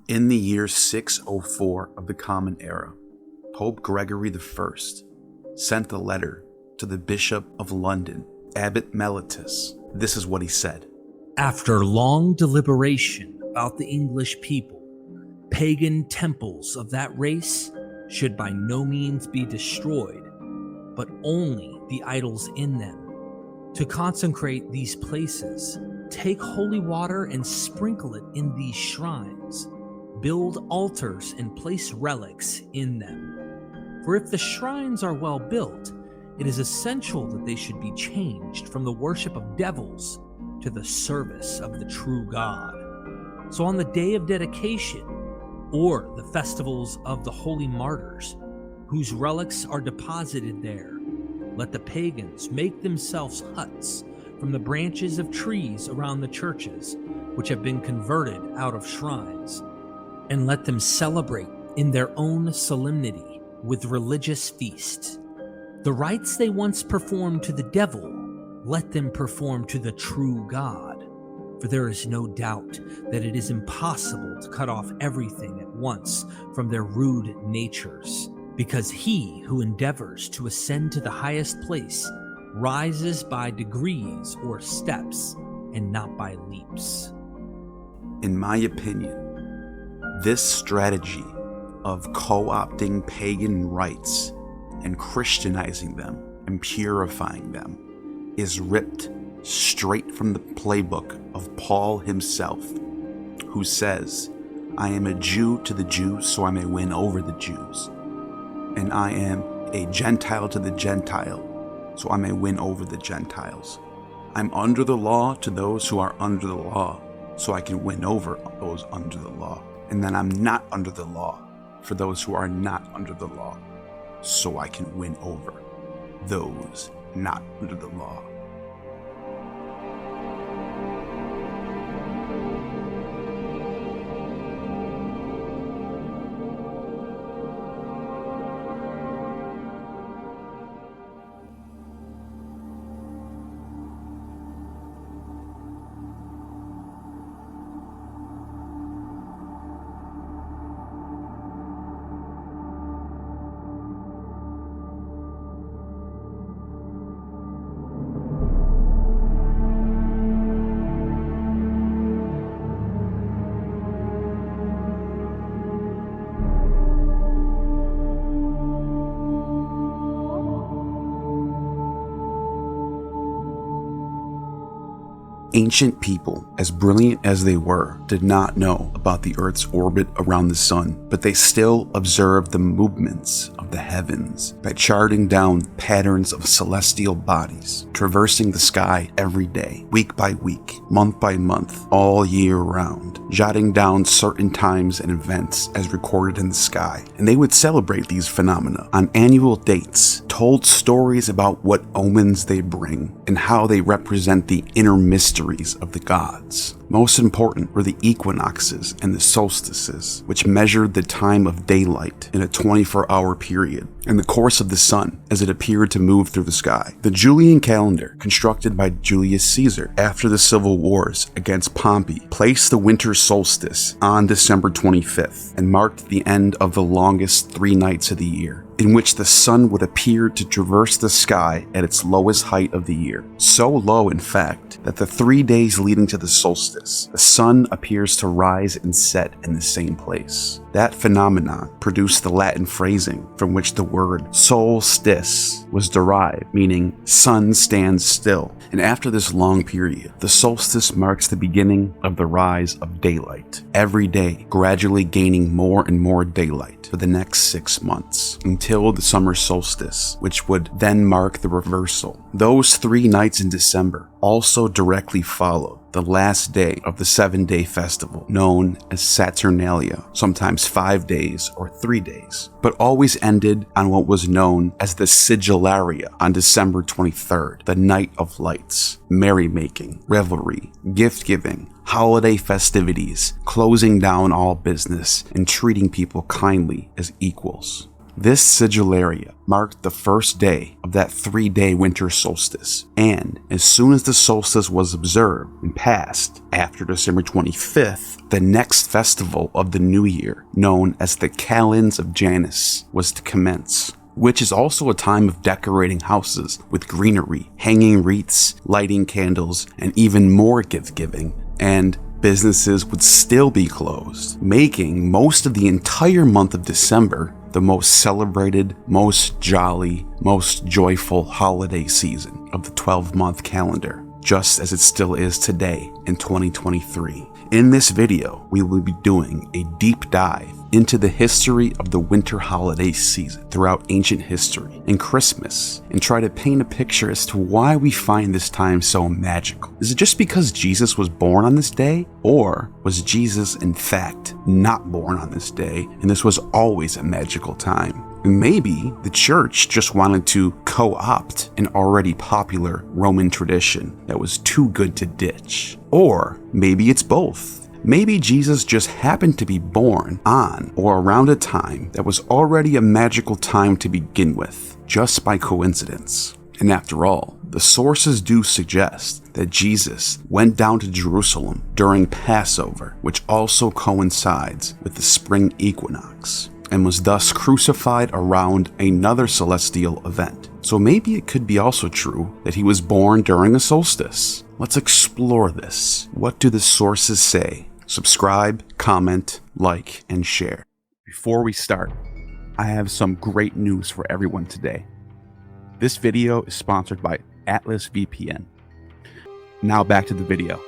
In the year 604 of the Common Era, Pope Gregory I sent a letter to the Bishop of London, Abbot Mellitus. This is what he said. After long deliberation about the English people, pagan temples of that race should by no means be destroyed, but only the idols in them. To consecrate these places, take holy water and sprinkle it in these shrines. Build altars and place relics in them. For if the shrines are well built, it is essential that they should be changed from the worship of devils to the service of the true God. So on the day of dedication, or the festivals of the holy martyrs, whose relics are deposited there, let the pagans make themselves huts from the branches of trees around the churches, which have been converted out of shrines, and let them celebrate in their own solemnity with religious feasts. The rites they once performed to the devil, let them perform to the true God. For there is no doubt that it is impossible to cut off everything at once from their rude natures, because he who endeavors to ascend to the highest place rises by degrees or steps, and not by leaps. In my opinion, this strategy of co-opting pagan rites and Christianizing them and purifying them is ripped straight from the playbook of Paul himself, who says, I am a Jew to the Jews so I may win over the Jews, and I am a Gentile to the Gentile so I may win over the Gentiles. I'm under the law to those who are under the law so I can win over those under the law. And then I'm not under the law for those who are not under the law, so I can win over those not under the law. Ancient people, as brilliant as they were, did not know about the Earth's orbit around the sun, but they still observed the movements of the heavens by charting down patterns of celestial bodies, traversing the sky every day, week by week, month by month, all year round, jotting down certain times and events as recorded in the sky. And they would celebrate these phenomena on annual dates, told stories about what omens they bring and how they represent the inner mysteries of the gods. Most important were the equinoxes and the solstices, which measured the time of daylight in a 24-hour period and the course of the sun as it appeared to move through the sky. The Julian calendar, constructed by Julius Caesar after the civil wars against Pompey, placed the winter solstice on December 25th and marked the end of the longest 3 nights of the year, in which the sun would appear to traverse the sky at its lowest height of the year. So low, in fact, that the 3 days leading to the solstice, the sun appears to rise and set in the same place. That phenomenon produced the Latin phrasing from which the word solstice was derived, meaning sun stands still. And after this long period, the solstice marks the beginning of the rise of daylight, every day gradually gaining more and more daylight for the next 6 months, until the summer solstice, which would then mark the reversal. Those 3 nights in December also directly followed the last day of the 7-day festival, known as Saturnalia, sometimes 5 days or 3 days, but always ended on what was known as the Sigillaria on December 23rd, the Night of Lights, merrymaking, revelry, gift-giving, holiday festivities, closing down all business, and treating people kindly as equals. This sigillaria marked the first day of that 3-day winter solstice, and as soon as the solstice was observed and passed, after December 25th, the next festival of the new year, known as the Calends of Janus, was to commence, which is also a time of decorating houses with greenery, hanging wreaths, lighting candles, and even more gift-giving, and businesses would still be closed, making most of the entire month of December the most celebrated, most jolly, most joyful holiday season of the 12-month calendar, just as it still is today in 2023. In this video, we will be doing a deep dive into the history of the winter holiday season throughout ancient history and Christmas, and try to paint a picture as to why we find this time so magical. Is it just because Jesus was born on this day? Or was Jesus, in fact, not born on this day, and this was always a magical time? Maybe the church just wanted to co-opt an already popular Roman tradition that was too good to ditch. Or maybe it's both. Maybe Jesus just happened to be born on or around a time that was already a magical time to begin with, just by coincidence. And after all, the sources do suggest that Jesus went down to Jerusalem during Passover, which also coincides with the spring equinox, and was thus crucified around another celestial event. So maybe it could be also true that he was born during a solstice. Let's explore this. What do the sources say? Subscribe, comment, like, and share. Before we start, I have some great news for everyone today. This video is sponsored by Atlas VPN. Now back to the video.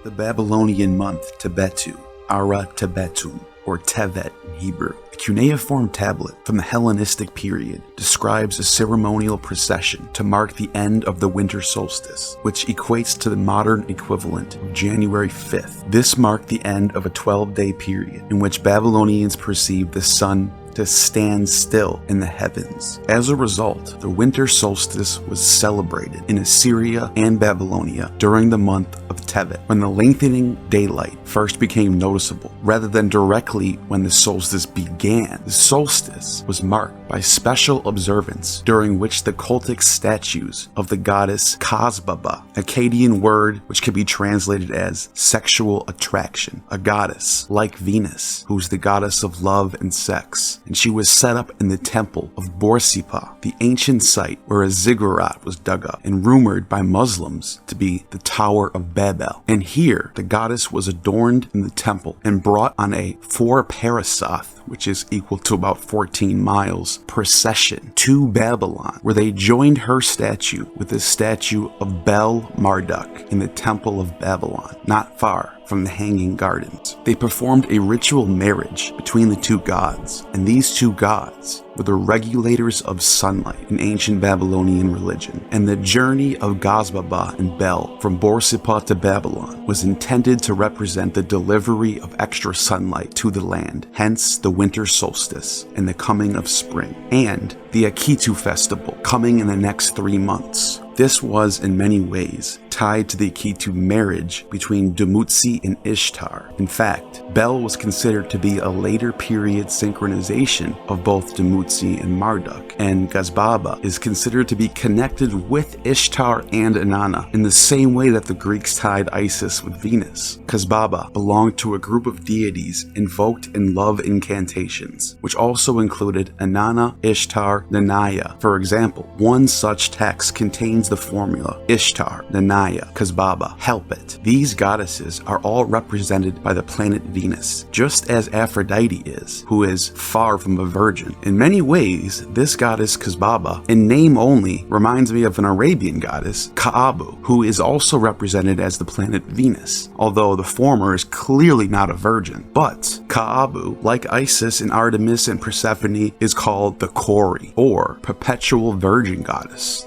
The Babylonian month Tebetu, Ara Tebetum, or Tevet in Hebrew, a cuneiform tablet from the Hellenistic period, describes a ceremonial procession to mark the end of the winter solstice, which equates to the modern equivalent of January 5th. This marked the end of a 12-day period in which Babylonians perceived the sun to stand still in the heavens. As a result, the winter solstice was celebrated in Assyria and Babylonia during the month of Tevet, when the lengthening daylight first became noticeable, rather than directly when the solstice began. The solstice was marked by special observance during which the cultic statues of the goddess Kazbaba, Akkadian word which can be translated as sexual attraction, a goddess like Venus, who's the goddess of love and sex, and she was set up in the temple of Borsippa, the ancient site where a ziggurat was dug up and rumored by Muslims to be the Tower of Babel. And here, the goddess was adorned in the temple and brought on a 4-parasoth, which is equal to about 14 miles, procession to Babylon, where they joined her statue with the statue of Bel Marduk in the Temple of Babylon, not far from the Hanging Gardens. They performed a ritual marriage between the two gods, and these two gods were the regulators of sunlight in ancient Babylonian religion, and the journey of Kazbaba and Bel from Borsippa to Babylon was intended to represent the delivery of extra sunlight to the land, hence the winter solstice and the coming of spring, and the Akitu festival coming in the next 3 months. This was in many ways tied to the Akitu marriage between Dumuzi and Ishtar. In fact, Bel was considered to be a later period synchronization of both Dumuzi and Marduk, and Kazbaba is considered to be connected with Ishtar and Inanna in the same way that the Greeks tied Isis with Venus. Kazbaba belonged to a group of deities invoked in love incantations, which also included Inanna, Ishtar, Nanaya. For example, one such text contains the formula Ishtar, Nanaya, Kazbaba, help it. These goddesses are all represented by the planet Venus, just as Aphrodite is, who is far from a virgin. In many ways, this goddess Kazbaba, in name only, reminds me of an Arabian goddess, Ka'abu, who is also represented as the planet Venus, although the former is clearly not a virgin. But Ka'abu, like Isis and Artemis and Persephone, is called the Kori, or perpetual virgin goddess.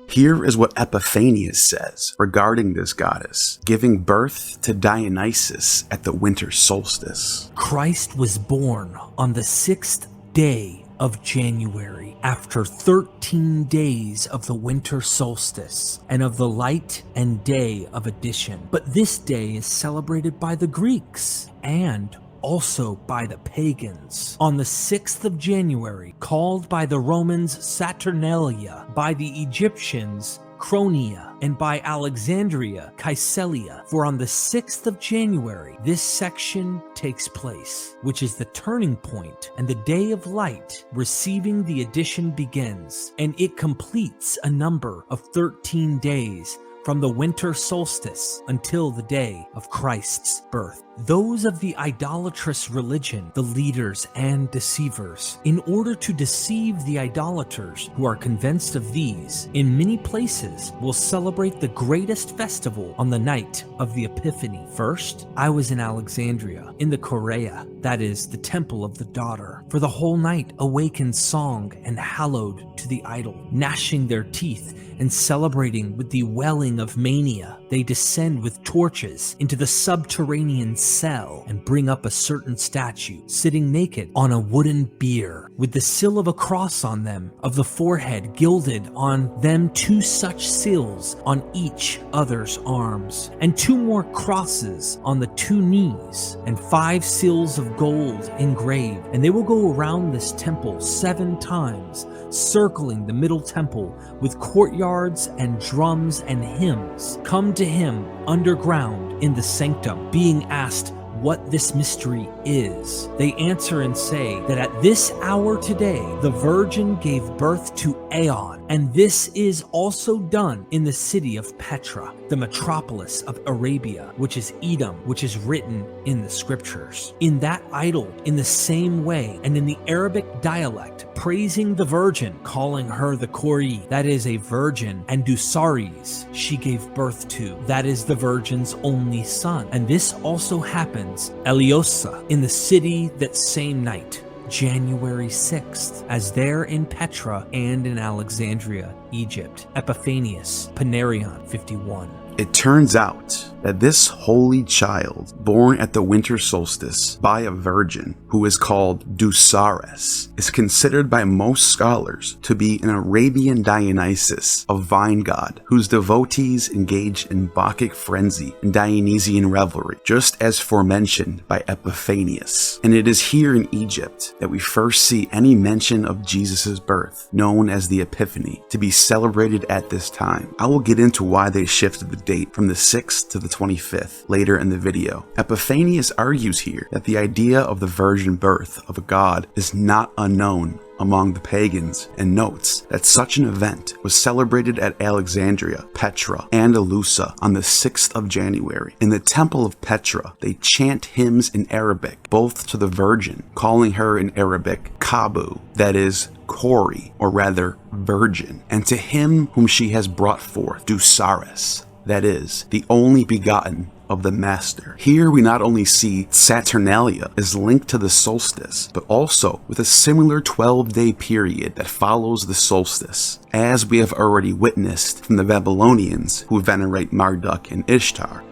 Here is what Epiphanius says regarding this goddess, giving birth to Dionysus at the winter solstice. Christ was born on the 6th day of January, after 13 days of the winter solstice and of the light and day of addition. But this day is celebrated by the Greeks and also by the pagans. On the 6th of January, called by the Romans Saturnalia, by the Egyptians Chronia, and by Alexandria, Caesalia. For on the 6th of January, this section takes place, which is the turning point, and the day of light receiving the addition begins, and it completes a number of 13 days from the winter solstice until the day of Christ's birth. Those of the idolatrous religion, the leaders and deceivers, in order to deceive the idolaters who are convinced of these, in many places will celebrate the greatest festival on the night of the Epiphany. First, I was in Alexandria, in the Chorea, that is, the temple of the daughter. For the whole night awake in song and hallowed to the idol, gnashing their teeth and celebrating with the welling of mania. They descend with torches into the subterranean cell and bring up a certain statue, sitting naked on a wooden bier, with the seal of a cross on them, of the forehead gilded on them 2 such seals on each other's arms, and 2 more crosses on the 2 knees, and 5 seals of gold engraved. And they will go around this temple 7 times, circling the middle temple with courtyards and drums and hymns. Come to him underground in the sanctum, being asked what this mystery is. They answer and say that at this hour today the Virgin gave birth to Aion, and this is also done in the city of Petra, the metropolis of Arabia, which is Edom, which is written in the scriptures. In that idol, in the same way, and in the Arabic dialect, praising the Virgin, calling her the Kori, that is a virgin, and Dusares, she gave birth to, that is the Virgin's only son. And this also happens, Eliosa, in the city that same night, January 6th, as there in Petra and in Alexandria, Egypt. Epiphanius, Panarion 51. It turns out that this holy child, born at the winter solstice by a virgin who is called Dusares, is considered by most scholars to be an Arabian Dionysus, a vine god, whose devotees engaged in Bacchic frenzy and Dionysian revelry, just as forementioned by Epiphanius. And it is here in Egypt that we first see any mention of Jesus' birth, known as the Epiphany, to be celebrated at this time. I will get into why they shifted the date from the 6th to the 25th later in the video. Epiphanius argues here that the idea of the virgin birth of a god is not unknown among the pagans, and notes that such an event was celebrated at Alexandria, Petra, and Eleusa on the 6th of January. In the temple of Petra, they chant hymns in Arabic, both to the Virgin, calling her in Arabic Kabu, that is, Kori, or rather, virgin, and to him whom she has brought forth, Dusares, that is, the only begotten of the Master. Here we not only see Saturnalia is linked to the solstice, but also with a similar 12-day period that follows the solstice, as we have already witnessed from the Babylonians who venerate Marduk and Ishtar.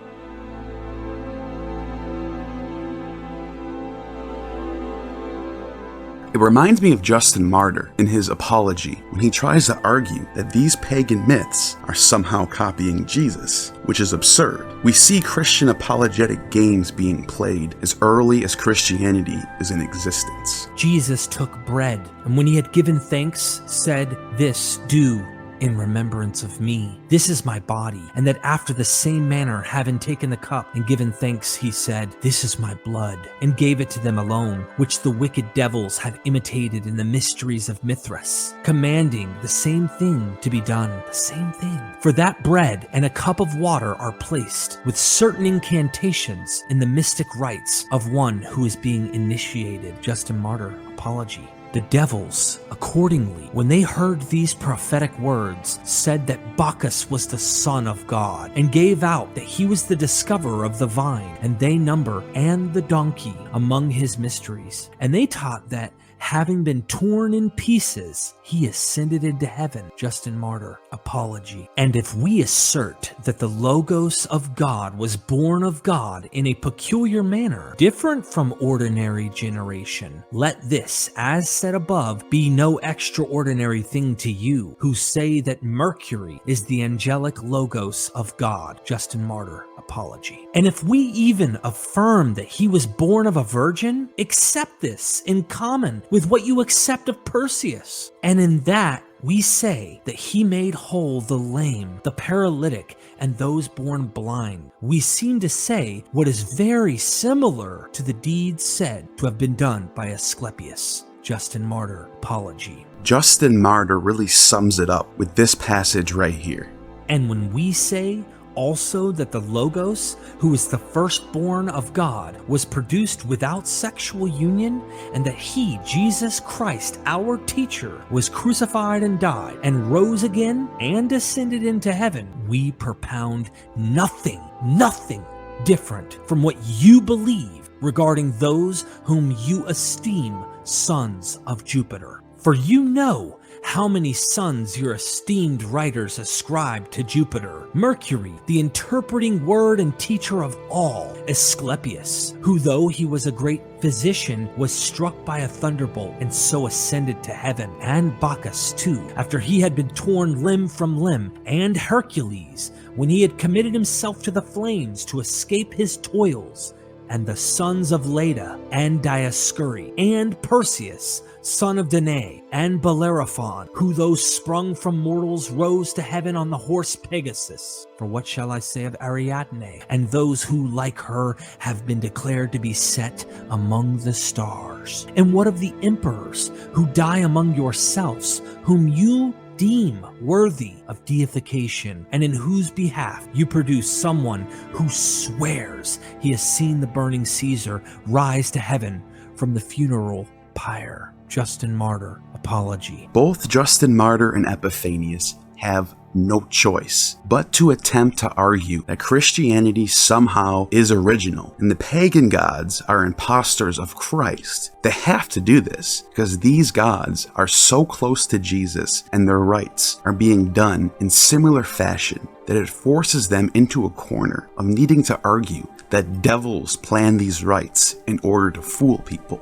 It reminds me of Justin Martyr in his Apology when he tries to argue that these pagan myths are somehow copying Jesus, which is absurd. We see Christian apologetic games being played as early as Christianity is in existence. Jesus took bread, and when he had given thanks, said, "This do in remembrance of me. This is my body." And that after the same manner, having taken the cup and given thanks, he said, "This is my blood," and gave it to them alone, which the wicked devils had imitated in the mysteries of Mithras, commanding the same thing to be done, the same thing. For that bread and a cup of water are placed with certain incantations in the mystic rites of one who is being initiated. Justin Martyr, Apology. The devils, accordingly, when they heard these prophetic words, said that Bacchus was the son of God, and gave out that he was the discoverer of the vine, and they number and the donkey among his mysteries. And they taught that having been torn in pieces, he ascended into heaven. Justin Martyr, Apology. And if we assert that the Logos of God was born of God in a peculiar manner, different from ordinary generation, let this, as said above, be no extraordinary thing to you, who say that Mercury is the angelic Logos of God. Justin Martyr, Apology. And if we even affirm that he was born of a virgin, accept this in common with what you accept of Perseus. And in that, we say that he made whole the lame, the paralytic, and those born blind. We seem to say what is very similar to the deeds said to have been done by Asclepius. Justin Martyr, Apology. Justin Martyr really sums it up with this passage right here. And when we say also that the Logos, who is the firstborn of God, was produced without sexual union, and that he, Jesus Christ, our teacher, was crucified and died, and rose again, and ascended into heaven, we propound nothing different from what you believe regarding those whom you esteem sons of Jupiter. For you know how many sons your esteemed writers ascribe to Jupiter. Mercury, the interpreting word and teacher of all. Asclepius, who though he was a great physician, was struck by a thunderbolt and so ascended to heaven. And Bacchus too, after he had been torn limb from limb. And Hercules, when he had committed himself to the flames to escape his toils. And the sons of Leda and Dioscuri, and Perseus, son of Danae, and Bellerophon, who though sprung from mortals rose to heaven on the horse Pegasus. For what shall I say of Ariadne, and those who like her have been declared to be set among the stars? And what of the emperors who die among yourselves, whom you deem worthy of deification, and in whose behalf you produce someone who swears he has seen the burning Caesar rise to heaven from the funeral pyre? Justin Martyr, Apology. Both Justin Martyr and Epiphanius have no choice but to attempt to argue that Christianity somehow is original and the pagan gods are impostors of Christ. They have to do this because these gods are so close to Jesus and their rites are being done in similar fashion that it forces them into a corner of needing to argue that devils plan these rites in order to fool people.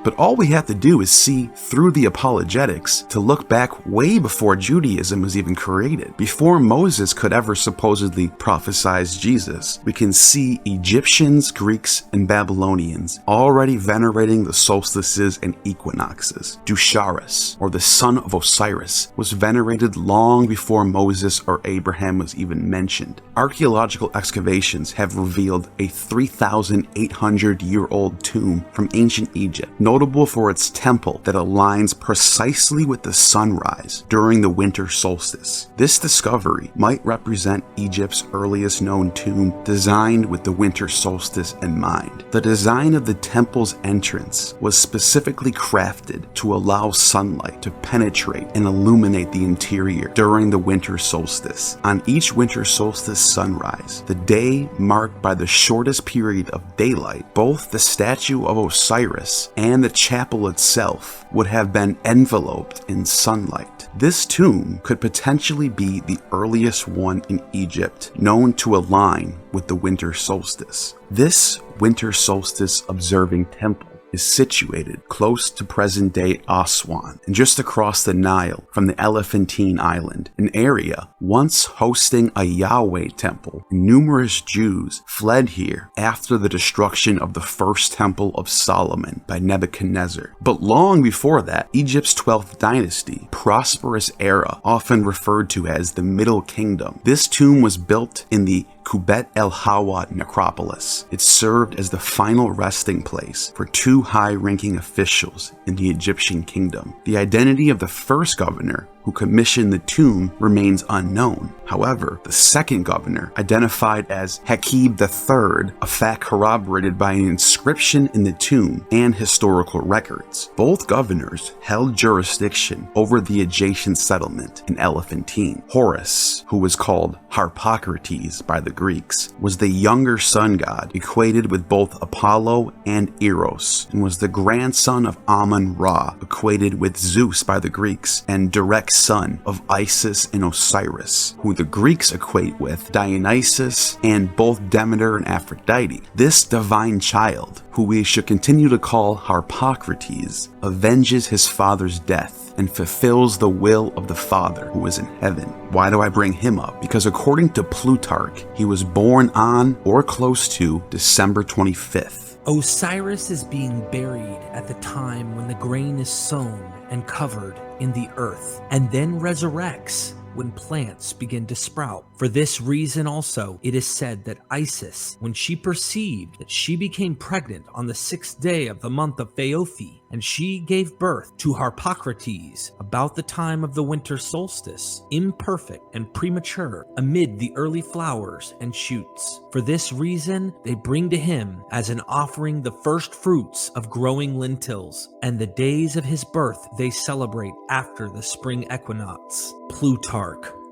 But all we have to do is see through the apologetics to look back way before Judaism was even created. Before Moses could ever supposedly prophesize Jesus, we can see Egyptians, Greeks, and Babylonians already venerating the solstices and equinoxes. Dusares, or the son of Osiris, was venerated long before Moses or Abraham was even mentioned. Archaeological excavations have revealed a 3,800-year-old tomb from ancient Egypt, notable for its temple that aligns precisely with the sunrise during the winter solstice. This discovery might represent Egypt's earliest known tomb designed with the winter solstice in mind. The design of the temple's entrance was specifically crafted to allow sunlight to penetrate and illuminate the interior during the winter solstice. On each winter solstice sunrise, the day marked by the shortest period of daylight, both the statue of Osiris and the chapel itself would have been enveloped in sunlight. This tomb could potentially be the earliest one in Egypt known to align with the winter solstice. This winter solstice observing temple is situated close to present-day Aswan and just across the Nile from the Elephantine Island, an area once hosting a Yahweh temple. Numerous Jews fled here after the destruction of the first temple of Solomon by Nebuchadnezzar. But long before that, Egypt's 12th dynasty, prosperous era, often referred to as the Middle Kingdom. This tomb was built in the Kubet el-Hawa necropolis. It served as the final resting place for two high-ranking officials in the Egyptian kingdom. The identity of the first governor, who commissioned the tomb remains unknown. However, the second governor, identified as Hakib III, a fact corroborated by an inscription in the tomb and historical records. Both governors held jurisdiction over the adjacent settlement in Elephantine. Horus, who was called Harpocrates by the Greeks, was the younger sun god, equated with both Apollo and Eros, and was the grandson of Amun-Ra, equated with Zeus by the Greeks, and direct son of Isis and Osiris, who the Greeks equate with Dionysus and both Demeter and Aphrodite. This divine child, who we should continue to call Harpocrates, avenges his father's death and fulfills the will of the Father who is in heaven. Why do I bring him up? Because according to Plutarch, he was born on or close to December 25th. Osiris is being buried at the time when the grain is sown and covered in the earth, and then resurrects when plants begin to sprout. For this reason also, it is said that Isis, when she perceived that she became pregnant on the 6th day of the month of Phaeophi, and she gave birth to Harpocrates about the time of the winter solstice, imperfect and premature, amid the early flowers and shoots. For this reason, they bring to him as an offering the first fruits of growing lentils, and the days of his birth they celebrate after the spring equinox. Plutarch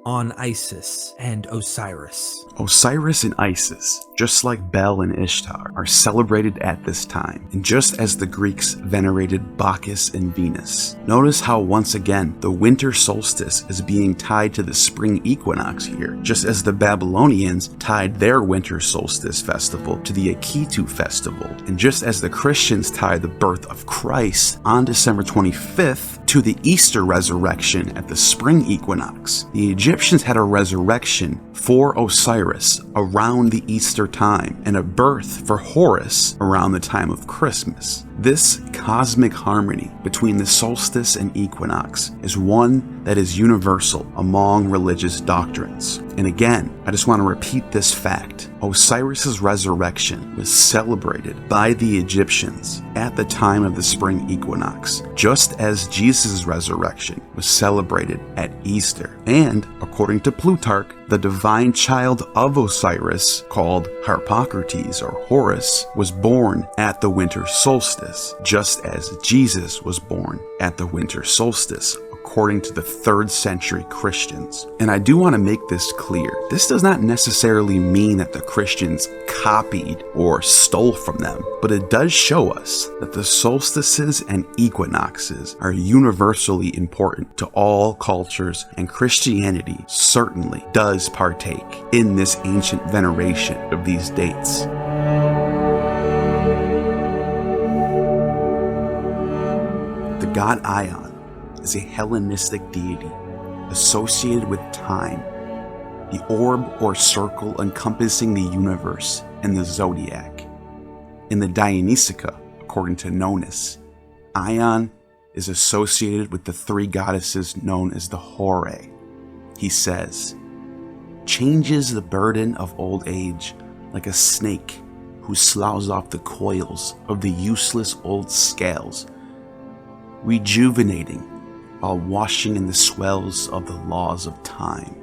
on Isis and Osiris. Osiris and Isis, just like Bel and Ishtar, are celebrated at this time, and just as the Greeks venerated Bacchus and Venus. Notice how once again the winter solstice is being tied to the spring equinox here, just as the Babylonians tied their winter solstice festival to the Akitu festival, and just as the Christians tie the birth of Christ on December 25th to the Easter resurrection at the spring equinox. The Egyptians had a resurrection for Osiris around the Easter time, and a birth for Horus around the time of Christmas. This cosmic harmony between the solstice and equinox is one that is universal among religious doctrines. And again, I just want to repeat this fact. Osiris's resurrection was celebrated by the Egyptians at the time of the spring equinox, just as Jesus' resurrection was celebrated at Easter. And according to Plutarch, the divine child of Osiris, called Harpocrates or Horus, was born at the winter solstice, just as Jesus was born at the winter solstice, according to the 3rd century Christians. And I do want to make this clear. This does not necessarily mean that the Christians copied or stole from them, but it does show us that the solstices and equinoxes are universally important to all cultures, and Christianity certainly does partake in this ancient veneration of these dates. The god Aion is a Hellenistic deity associated with time, the orb or circle encompassing the universe and the zodiac. In the Dionysica, according to Nonus, Aion is associated with the 3 goddesses known as the Horae. He says, "Changes the burden of old age like a snake who sloughs off the coils of the useless old scales, rejuvenating while washing in the swells of the laws of time."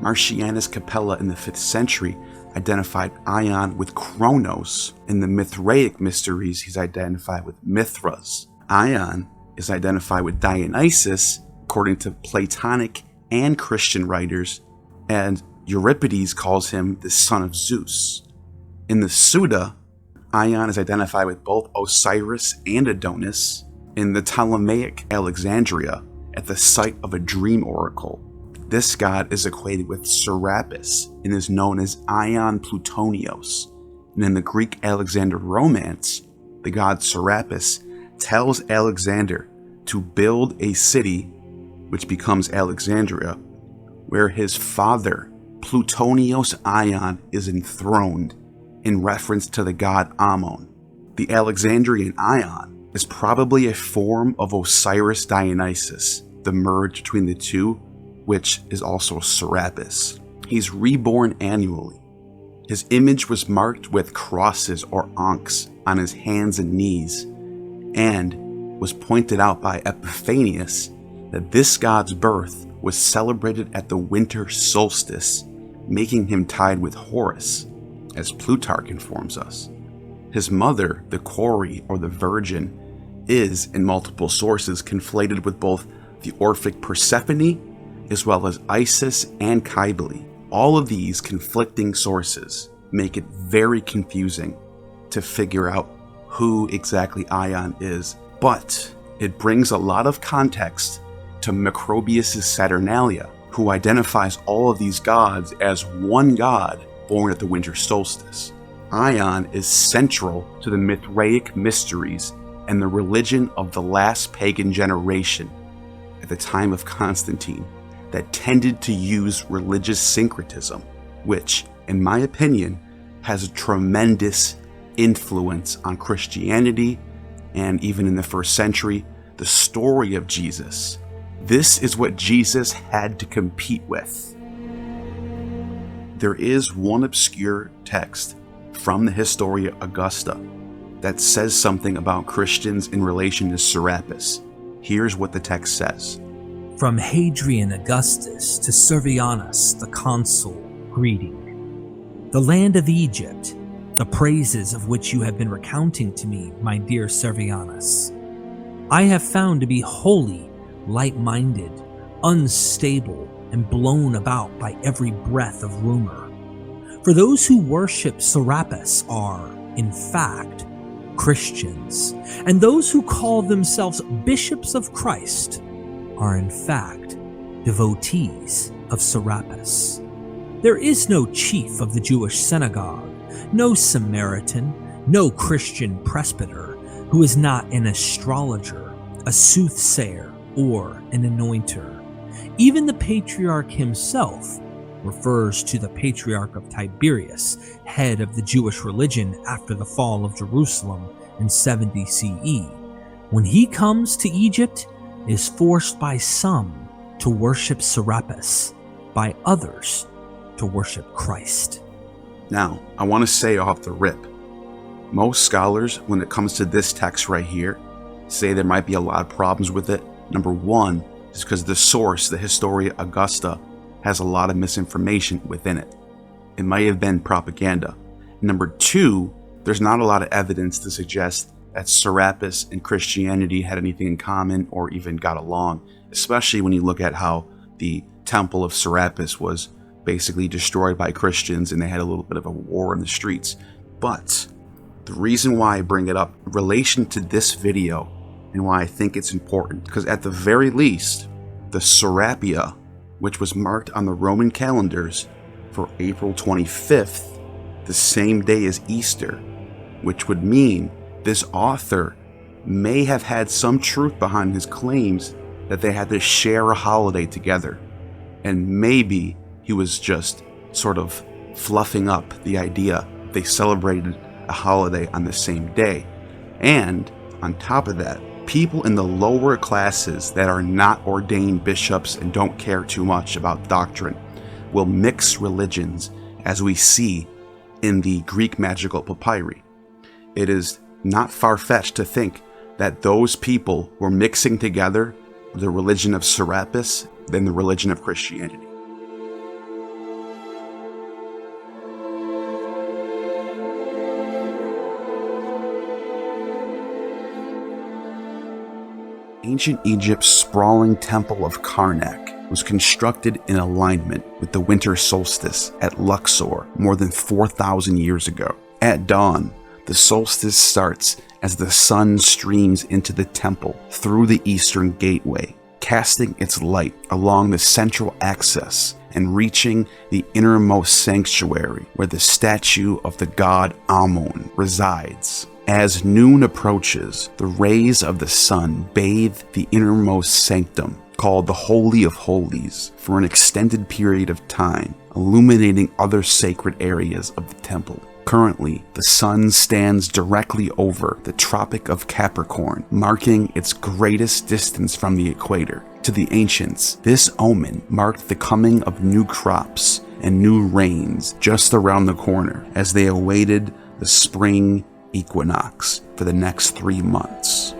Marcianus Capella in the 5th century identified Aion with Kronos. In the Mithraic mysteries, he's identified with Mithras. Aion is identified with Dionysus, according to Platonic and Christian writers, and Euripides calls him the son of Zeus. In the Suda, Aion is identified with both Osiris and Adonis. In the Ptolemaic Alexandria, at the site of a dream oracle, this god is equated with Serapis and is known as Aion Plutonios. And in the Greek Alexander romance, the god Serapis tells Alexander to build a city, which becomes Alexandria, where his father, Plutonios Aion, is enthroned, in reference to the god Ammon. The Alexandrian Aion is probably a form of Osiris Dionysus, the merge between the two, which is also Serapis. He's reborn annually. His image was marked with crosses or ankhs on his hands and knees, and was pointed out by Epiphanius that this god's birth was celebrated at the winter solstice, making him tied with Horus, as Plutarch informs us. His mother, the Kori or the Virgin, is, in multiple sources, conflated with both the Orphic Persephone as well as Isis and Cybele. All of these conflicting sources make it very confusing to figure out who exactly Aion is, but it brings a lot of context to Macrobius Saturnalia, who identifies all of these gods as one god born at the winter solstice. Aion is central to the Mithraic mysteries and the religion of the last pagan generation at the time of Constantine that tended to use religious syncretism, which, in my opinion, has a tremendous influence on Christianity and, even in the first century, the story of Jesus. This is what Jesus had to compete with. There is one obscure text from the Historia Augusta that says something about Christians in relation to Serapis. Here's what the text says. From Hadrian Augustus to Servianus the consul, greeting. The land of Egypt, the praises of which you have been recounting to me, my dear Servianus, I have found to be wholly light-minded, unstable, and blown about by every breath of rumor. For those who worship Serapis are, in fact, Christians, and those who call themselves bishops of Christ are, in fact, devotees of Serapis. There is no chief of the Jewish synagogue, no Samaritan, no Christian presbyter who is not an astrologer, a soothsayer, or an anointer. Even the patriarch himself refers to the Patriarch of Tiberias, head of the Jewish religion after the fall of Jerusalem in 70 CE. When he comes to Egypt, is forced by some to worship Serapis, by others to worship Christ. Now, I want to say off the rip, most scholars, when it comes to this text right here, say there might be a lot of problems with it. Number one is because the source, the Historia Augusta, has a lot of misinformation within it. It might have been propaganda. Number two, there's not a lot of evidence to suggest that Serapis and Christianity had anything in common or even got along, especially when you look at how the temple of Serapis was basically destroyed by Christians and they had a little bit of a war in the streets. But the reason why I bring it up in relation to this video and why I think it's important, because at the very least, the Serapia, which was marked on the Roman calendars for April 25th, the same day as Easter, which would mean this author may have had some truth behind his claims that they had to share a holiday together. And maybe he was just sort of fluffing up the idea they celebrated a holiday on the same day. And on top of that, people in the lower classes that are not ordained bishops and don't care too much about doctrine will mix religions, as we see in the Greek magical papyri. It is not far-fetched to think that those people were mixing together the religion of Serapis than the religion of Christianity. Ancient Egypt's sprawling temple of Karnak was constructed in alignment with the winter solstice at Luxor more than 4,000 years ago. At dawn, the solstice starts as the sun streams into the temple through the eastern gateway, casting its light along the central axis and reaching the innermost sanctuary where the statue of the god Ammon resides. As noon approaches, the rays of the sun bathe the innermost sanctum, called the Holy of Holies, for an extended period of time, illuminating other sacred areas of the temple. Currently, the sun stands directly over the Tropic of Capricorn, marking its greatest distance from the equator. To the ancients, this omen marked the coming of new crops and new rains just around the corner as they awaited the spring equinox for the next 3 months.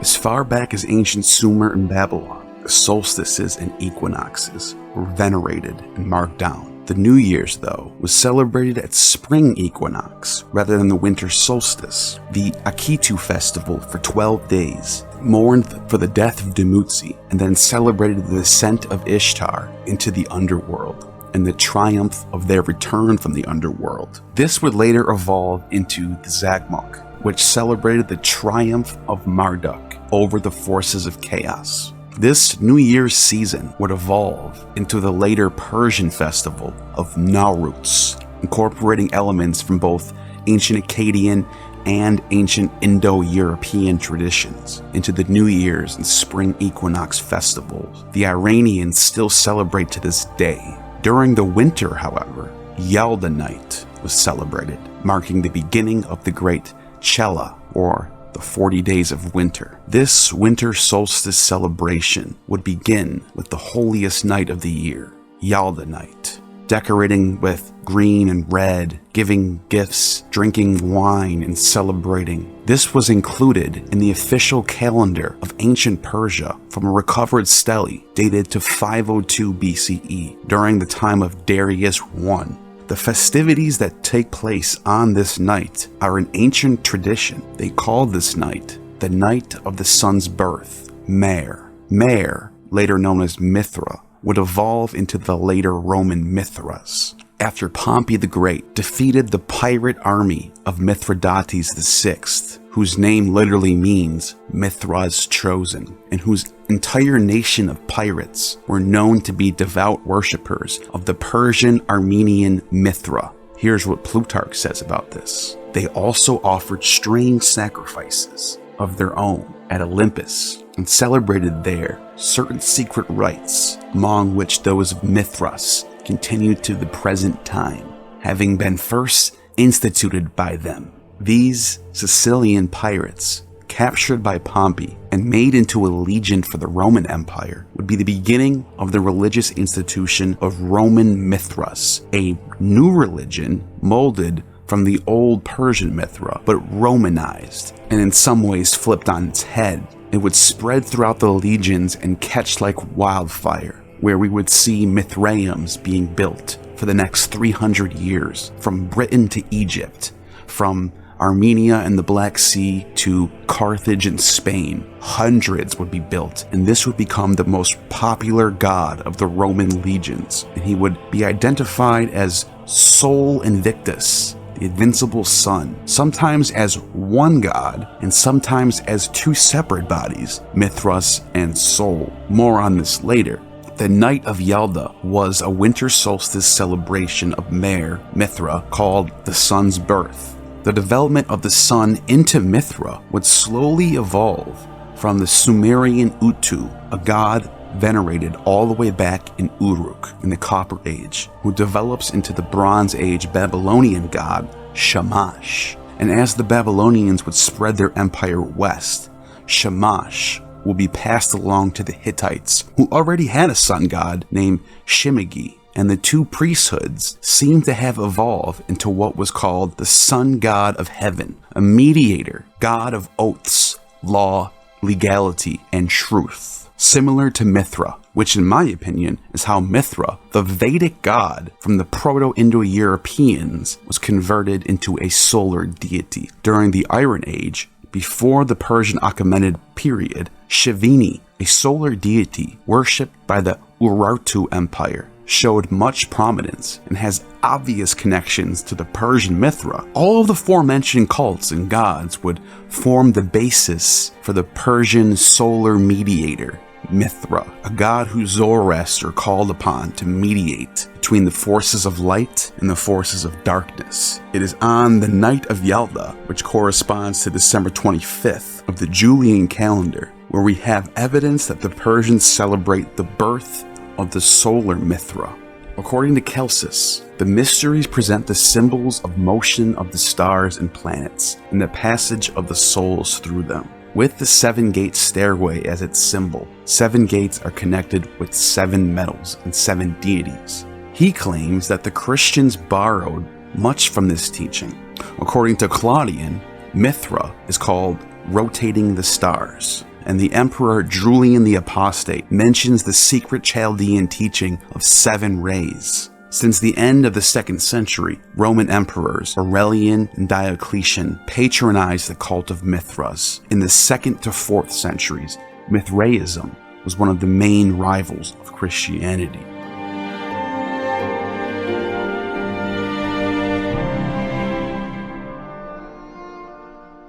As far back as ancient Sumer and Babylon, the solstices and equinoxes were venerated and marked down. The New Year's, though, was celebrated at spring equinox rather than the winter solstice. The Akitu festival for 12 days mourned for the death of Dumuzi and then celebrated the descent of Ishtar into the underworld and the triumph of their return from the underworld. This would later evolve into the Zagmuk, which celebrated the triumph of Marduk over the forces of chaos. This New Year's season would evolve into the later Persian festival of Nowruz, incorporating elements from both ancient Akkadian and ancient Indo-European traditions into the New Year's and spring equinox festivals the Iranians still celebrate to this day. During the winter, however, Yalda Night was celebrated, marking the beginning of the Great Chela, or the 40 days of winter. This winter solstice celebration would begin with the holiest night of the year, Yalda Night, decorating with green and red, giving gifts, drinking wine, and celebrating. This was included in the official calendar of ancient Persia from a recovered stele dated to 502 BCE during the time of Darius I. The festivities that take place on this night are an ancient tradition. They called this night the night of the sun's birth, Mer. Mer, later known as Mithra, would evolve into the later Roman Mithras, after Pompey the Great defeated the pirate army of Mithridates VI, whose name literally means Mithras chosen, and whose entire nation of pirates were known to be devout worshippers of the Persian Armenian Mithra. Here's what Plutarch says about this. They also offered strange sacrifices of their own at Olympus and celebrated there certain secret rites, among which those of Mithras continue to the present time, having been first instituted by them. These Sicilian pirates, captured by Pompey and made into a legion for the Roman Empire, would be the beginning of the religious institution of Roman Mithras, a new religion molded from the old Persian Mithra, but Romanized, and in some ways flipped on its head. It would spread throughout the legions and catch like wildfire, where we would see Mithraeums being built for the next 300 years, from Britain to Egypt, from Armenia and the Black Sea to Carthage and Spain. Hundreds would be built, and this would become the most popular god of the Roman legions, and he would be identified as Sol Invictus, the invincible sun, sometimes as one god and sometimes as two separate bodies, Mithras and Sol. More on this later. The night of Yalda was a winter solstice celebration of Mer, Mithra, called the sun's birth. The development of the sun into Mithra would slowly evolve from the Sumerian Utu, a god venerated all the way back in Uruk in the Copper Age, who develops into the Bronze Age Babylonian god Shamash. And as the Babylonians would spread their empire west, Shamash will be passed along to the Hittites, who already had a sun god named Shimigi, and the two priesthoods seem to have evolved into what was called the sun god of heaven, a mediator, god of oaths, law, legality, and truth, similar to Mithra, which in my opinion is how Mithra, the Vedic god from the Proto-Indo-Europeans, was converted into a solar deity. During the Iron Age, before the Persian Achaemenid period, Shivini, a solar deity worshipped by the Urartu Empire, showed much prominence and has obvious connections to the Persian Mithra. All of the aforementioned cults and gods would form the basis for the Persian solar mediator, Mithra, a god who Zoroaster called upon to mediate between the forces of light and the forces of darkness. It is on the night of Yalda, which corresponds to December 25th of the Julian calendar, where we have evidence that the Persians celebrate the birth of the solar Mithra. According to Celsus, the mysteries present the symbols of motion of the stars and planets and the passage of the souls through them. With the seven-gate stairway as its symbol, 7 gates are connected with 7 metals and 7 deities. He claims that the Christians borrowed much from this teaching. According to Claudian, Mithra is called rotating the stars. and the Emperor Julian the Apostate mentions the secret Chaldean teaching of 7 rays. Since the end of the 2nd century, Roman emperors Aurelian and Diocletian patronized the cult of Mithras. In the 2nd to 4th centuries, Mithraism was one of the main rivals of Christianity.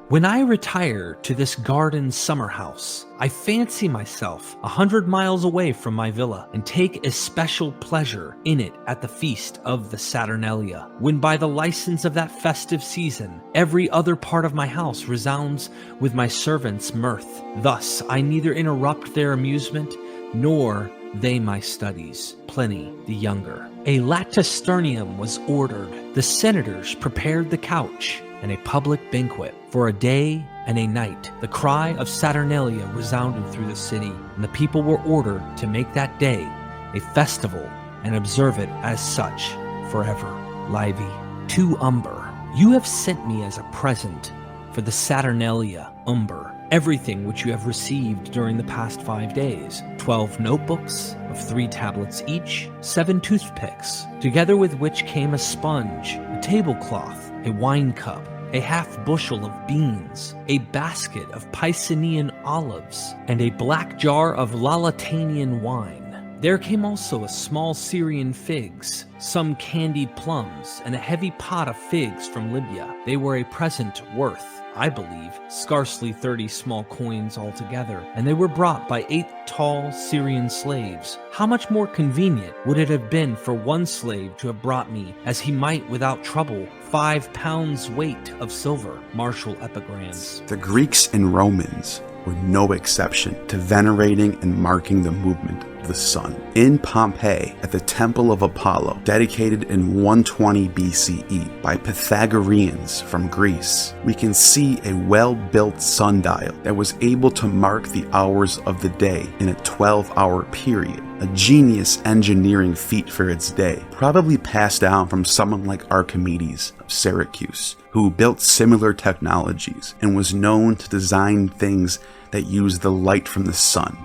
When I retire to this garden summer house, I fancy myself 100 miles away from my villa and take especial pleasure in it at the feast of the Saturnalia, when by the license of that festive season, every other part of my house resounds with my servants' mirth. Thus, I neither interrupt their amusement, nor they my studies. Pliny the Younger. A latisternium was ordered. The senators prepared the couch, and a public banquet. For a day and a night, the cry of Saturnalia resounded through the city, and the people were ordered to make that day a festival and observe it as such forever. Livy. To Umber. You have sent me as a present for the Saturnalia, Umber, everything which you have received during the past 5 days. 12 notebooks of 3 tablets each, 7 toothpicks, together with which came a sponge, a tablecloth, a wine cup, a half bushel of beans, a basket of Pisanian olives, and a black jar of Lalatanian wine. There came also a small Syrian figs, some candied plums, and a heavy pot of figs from Libya. They were a present worth, I believe, scarcely 30 small coins altogether, and they were brought by 8 tall Syrian slaves. How much more convenient would it have been for one slave to have brought me, as he might without trouble, 5 pounds weight of silver? Martial epigrams. The Greeks and Romans were no exception to venerating and marking the movement of the sun. In Pompeii, at the Temple of Apollo, dedicated in 120 BCE by Pythagoreans from Greece, we can see a well-built sundial that was able to mark the hours of the day in a 12-hour period. A genius engineering feat for its day, probably passed down from someone like Archimedes of Syracuse, who built similar technologies and was known to design things that use the light from the sun.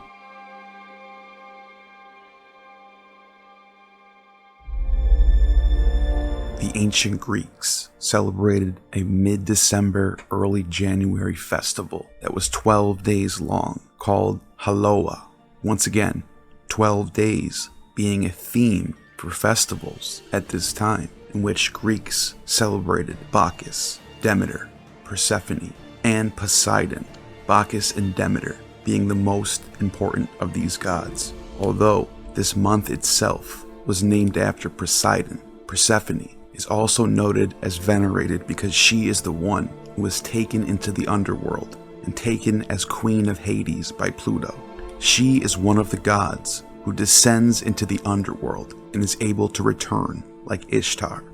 The ancient Greeks celebrated a mid-December, early January festival that was 12 days long, called Haloa. Once again, 12 days being a theme for festivals at this time, in which Greeks celebrated Bacchus, Demeter, Persephone, and Poseidon, Bacchus and Demeter being the most important of these gods. Although this month itself was named after Poseidon, Persephone is also noted as venerated because she is the one who was taken into the underworld and taken as Queen of Hades by Pluto. She is one of the gods who descends into the underworld and is able to return like Ishtar.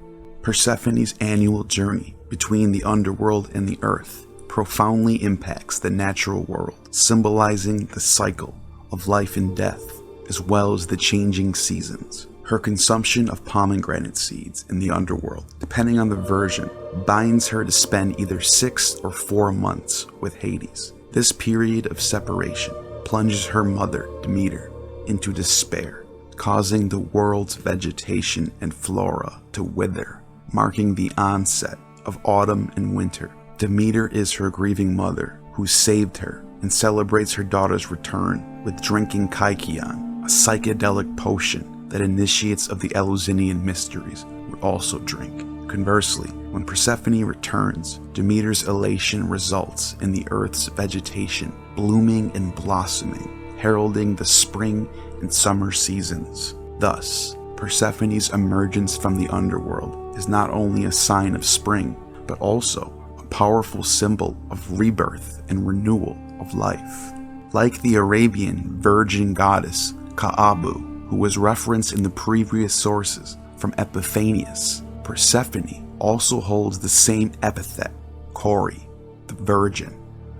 Persephone's annual journey between the underworld and the earth profoundly impacts the natural world, symbolizing the cycle of life and death, as well as the changing seasons. Her consumption of pomegranate seeds in the underworld, depending on the version, binds her to spend either 6 or 4 months with Hades. This period of separation plunges her mother, Demeter, into despair, causing the world's vegetation and flora to wither, marking the onset of autumn and winter. Demeter is her grieving mother, who saved her, and celebrates her daughter's return with drinking Kaikion, a psychedelic potion that initiates of the Eleusinian mysteries would also drink. Conversely, when Persephone returns, Demeter's elation results in the earth's vegetation blooming and blossoming, heralding the spring and summer seasons. Thus, Persephone's emergence from the underworld is not only a sign of spring, but also a powerful symbol of rebirth and renewal of life. Like the Arabian virgin goddess Ka'abu, who was referenced in the previous sources from Epiphanius, Persephone also holds the same epithet, Kori, the virgin,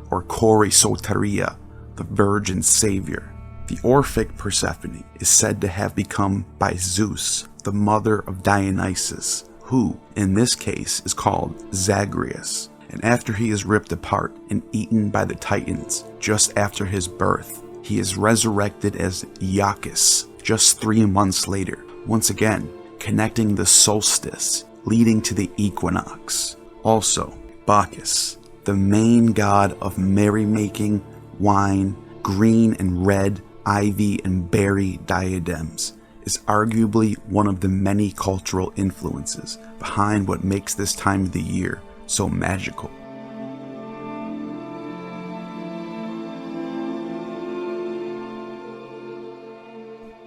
or Kori Soteria, the virgin savior. The Orphic Persephone is said to have become by Zeus, the mother of Dionysus, who, in this case, is called Zagreus, and after he is ripped apart and eaten by the Titans just after his birth, he is resurrected as Iacchus just 3 months later, once again connecting the solstice leading to the equinox. Also, Bacchus, the main god of merrymaking, wine, green and red, ivy and berry diadems, is arguably one of the many cultural influences behind what makes this time of the year so magical.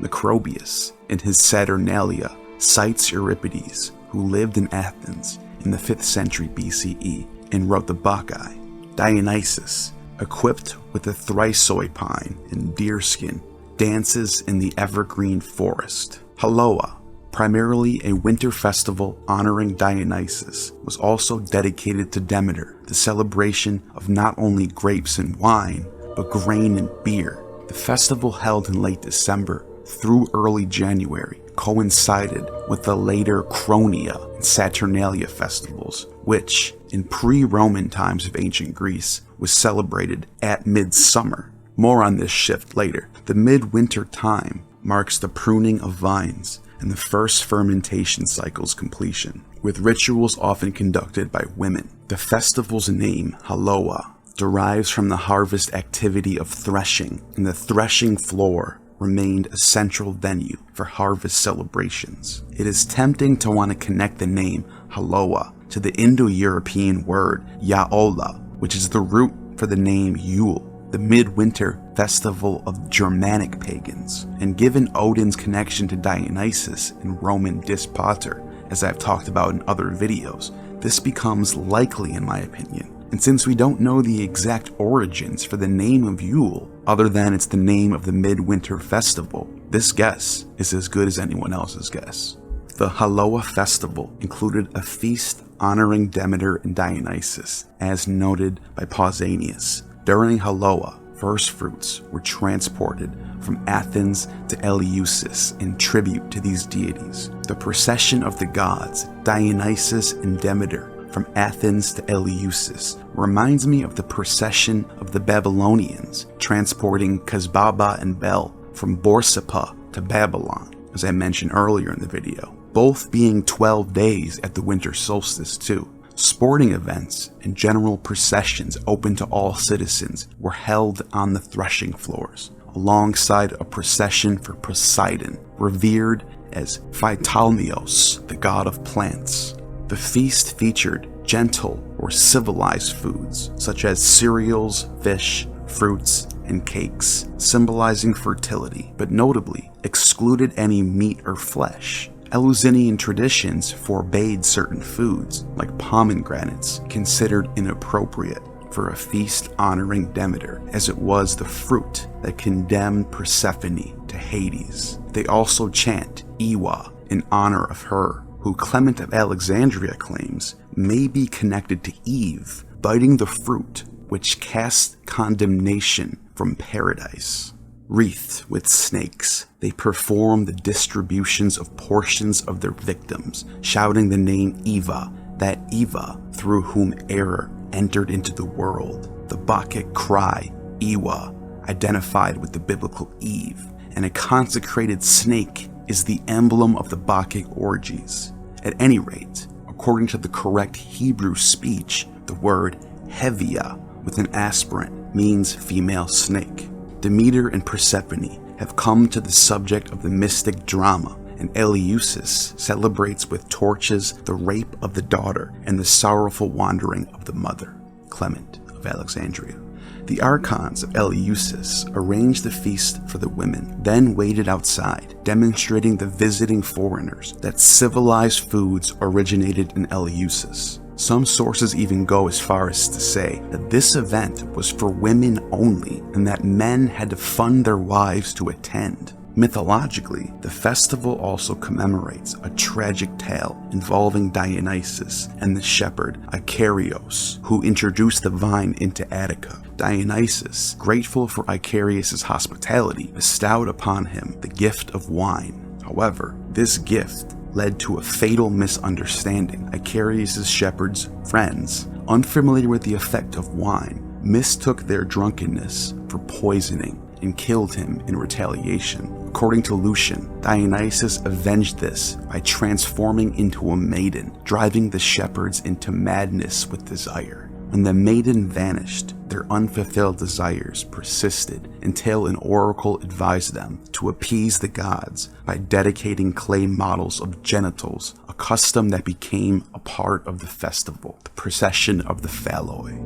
Macrobius, in his Saturnalia, cites Euripides, who lived in Athens in the 5th century BCE and wrote the Bacchae. Dionysus, equipped with a thrysoe pine and deerskin, dances in the evergreen forest. Haloa, primarily a winter festival honoring Dionysus, was also dedicated to Demeter, the celebration of not only grapes and wine, but grain and beer. The festival, held in late December through early January, coincided with the later Chronia and Saturnalia festivals, which, in pre-Roman times of ancient Greece, was celebrated at midsummer. More on this shift later. The midwinter time marks the pruning of vines and the first fermentation cycle's completion, with rituals often conducted by women. The festival's name, Haloa, derives from the harvest activity of threshing, and the threshing floor remained a central venue for harvest celebrations. It is tempting to want to connect the name Haloa to the Indo-European word Yaola, which is the root for the name Yule, the midwinter festival of Germanic pagans. And given Odin's connection to Dionysus in Roman Dispater, as I've talked about in other videos, this becomes likely in my opinion. And since we don't know the exact origins for the name of Yule, other than it's the name of the midwinter festival, this guess is as good as anyone else's guess. The Haloa festival included a feast honoring Demeter and Dionysus, as noted by Pausanias. During Haloa, first fruits were transported from Athens to Eleusis in tribute to these deities. The procession of the gods, Dionysus and Demeter, from Athens to Eleusis reminds me of the procession of the Babylonians transporting Kazbaba and Bel from Borsippa to Babylon, as I mentioned earlier in the video, both being 12 days at the winter solstice too. Sporting events and general processions open to all citizens were held on the threshing floors, alongside a procession for Poseidon, revered as Phytalmios, the god of plants. The feast featured gentle or civilized foods, such as cereals, fish, fruits, and cakes, symbolizing fertility, but notably excluded any meat or flesh. Eleusinian traditions forbade certain foods, like pomegranates, considered inappropriate for a feast honoring Demeter, as it was the fruit that condemned Persephone to Hades. They also chant Iwa in honor of her, who Clement of Alexandria claims may be connected to Eve, biting the fruit which casts condemnation from paradise. Wreathed with snakes, they perform the distributions of portions of their victims, shouting the name Eva, that Eva through whom error entered into the world. The Bacchic cry, Iwa, identified with the biblical Eve, and a consecrated snake is the emblem of the Bacchic orgies. At any rate, according to the correct Hebrew speech, the word Hevia with an aspirant means female snake. Demeter and Persephone have come to the subject of the mystic drama, and Eleusis celebrates with torches the rape of the daughter and the sorrowful wandering of the mother. Clement of Alexandria. The archons of Eleusis arranged the feast for the women, then waited outside, demonstrating the visiting foreigners that civilized foods originated in Eleusis. Some sources even go as far as to say that this event was for women only, and that men had to fund their wives to attend. Mythologically, the festival also commemorates a tragic tale involving Dionysus and the shepherd Icarios, who introduced the vine into Attica. Dionysus, grateful for Icarius' hospitality, bestowed upon him the gift of wine. However, this gift led to a fatal misunderstanding. Icarius' shepherds' friends, unfamiliar with the effect of wine, mistook their drunkenness for poisoning and killed him in retaliation. According to Lucian, Dionysius avenged this by transforming into a maiden, driving the shepherds into madness with desire. When the maiden vanished, their unfulfilled desires persisted until an oracle advised them to appease the gods by dedicating clay models of genitals, a custom that became a part of the festival, the procession of the phalloi.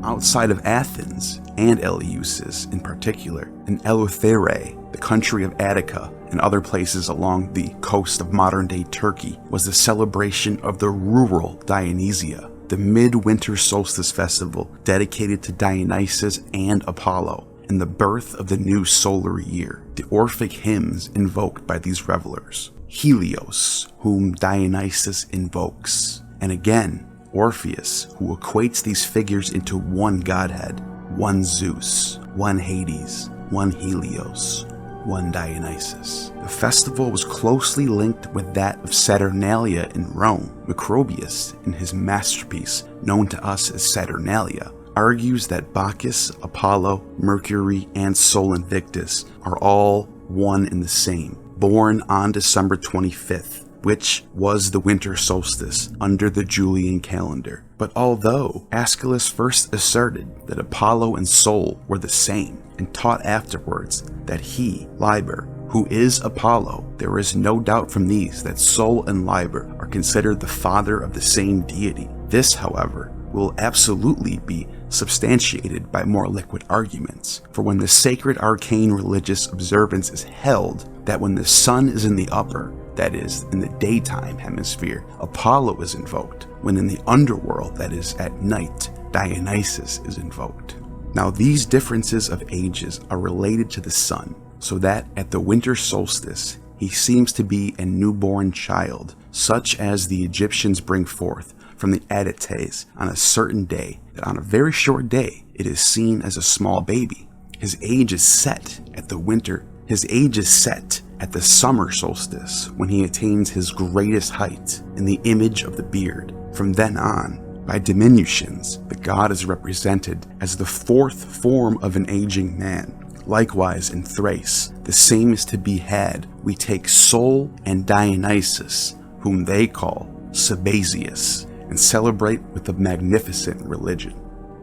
Outside of Athens, and Eleusis in particular, in Eleutherae, the country of Attica, and other places along the coast of modern-day Turkey, was the celebration of the rural Dionysia, the mid-winter solstice festival dedicated to Dionysus and Apollo, and the birth of the new solar year, the Orphic hymns invoked by these revelers. Helios, whom Dionysus invokes, and again, Orpheus, who equates these figures into one godhead, one Zeus, one Hades, one Helios, one Dionysus. The festival was closely linked with that of Saturnalia in Rome. Macrobius, in his masterpiece known to us as Saturnalia, argues that Bacchus, Apollo, Mercury, and Sol Invictus are all one and the same, born on December 25th, which was the winter solstice under the Julian calendar. But although Aeschylus first asserted that Apollo and Sol were the same, and taught afterwards that he, Liber, who is Apollo, there is no doubt from these that Sol and Liber are considered the father of the same deity. This, however, will absolutely be substantiated by more liquid arguments. For when the sacred arcane religious observance is held that when the sun is in the upper, that is, in the daytime hemisphere, Apollo is invoked, when in the underworld, that is, at night, Dionysus is invoked. Now these differences of ages are related to the sun, so that at the winter solstice, he seems to be a newborn child, such as the Egyptians bring forth from the Adites on a certain day, that on a very short day, it is seen as a small baby. His age is set at the summer solstice, when he attains his greatest height in the image of the beard. From then on, by diminutions, the god is represented as the fourth form of an aging man. Likewise in Thrace, the same is to be had. We take Sol and Dionysus, whom they call Sabazius, and celebrate with a magnificent religion.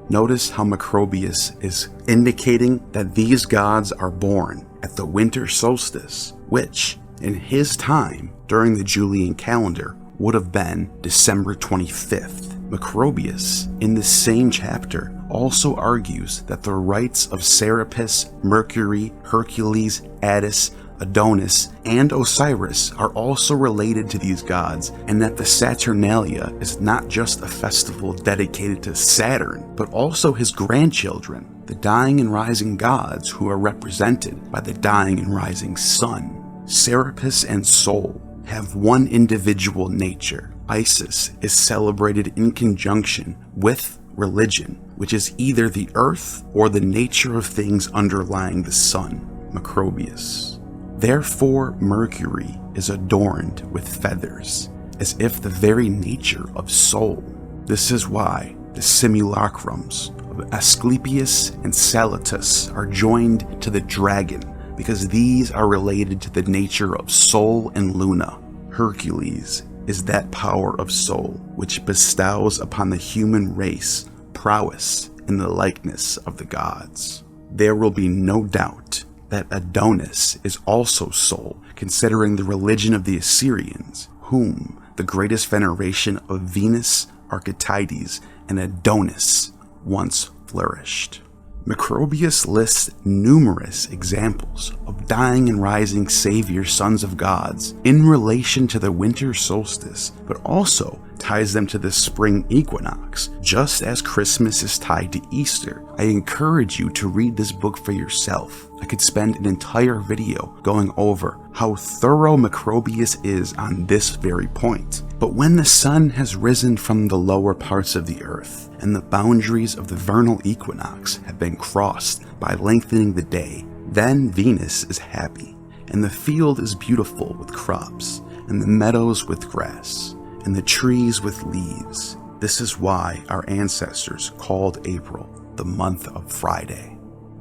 Notice how Macrobius is indicating that these gods are born at the winter solstice, which, in his time, during the Julian calendar, would have been December 25th. Macrobius, in the same chapter, also argues that the rites of Serapis, Mercury, Hercules, Attis, Adonis, and Osiris are also related to these gods, and that the Saturnalia is not just a festival dedicated to Saturn, but also his grandchildren, the dying and rising gods who are represented by the dying and rising sun. Serapis and Sol have one individual nature. Isis is celebrated in conjunction with religion, which is either the earth or the nature of things underlying the sun. Macrobius. Therefore, Mercury is adorned with feathers, as if the very nature of Sol. This is why the simulacrums of Asclepius and Salatus are joined to the dragon, because these are related to the nature of Sol and Luna. Hercules is that power of Sol which bestows upon the human race prowess in the likeness of the gods. There will be no doubt that Adonis is also Sol, considering the religion of the Assyrians, whom the greatest veneration of Venus, Archetydes, and Adonis once flourished. Macrobius lists numerous examples of dying and rising savior sons of gods in relation to the winter solstice, but also ties them to the spring equinox, just as Christmas is tied to Easter. I encourage you to read this book for yourself. I could spend an entire video going over how thorough Macrobius is on this very point. But when the sun has risen from the lower parts of the earth, and the boundaries of the vernal equinox have been crossed by lengthening the day, then Venus is happy, and the field is beautiful with crops, and the meadows with grass, and the trees with leaves. This is why our ancestors called April the month of Friday.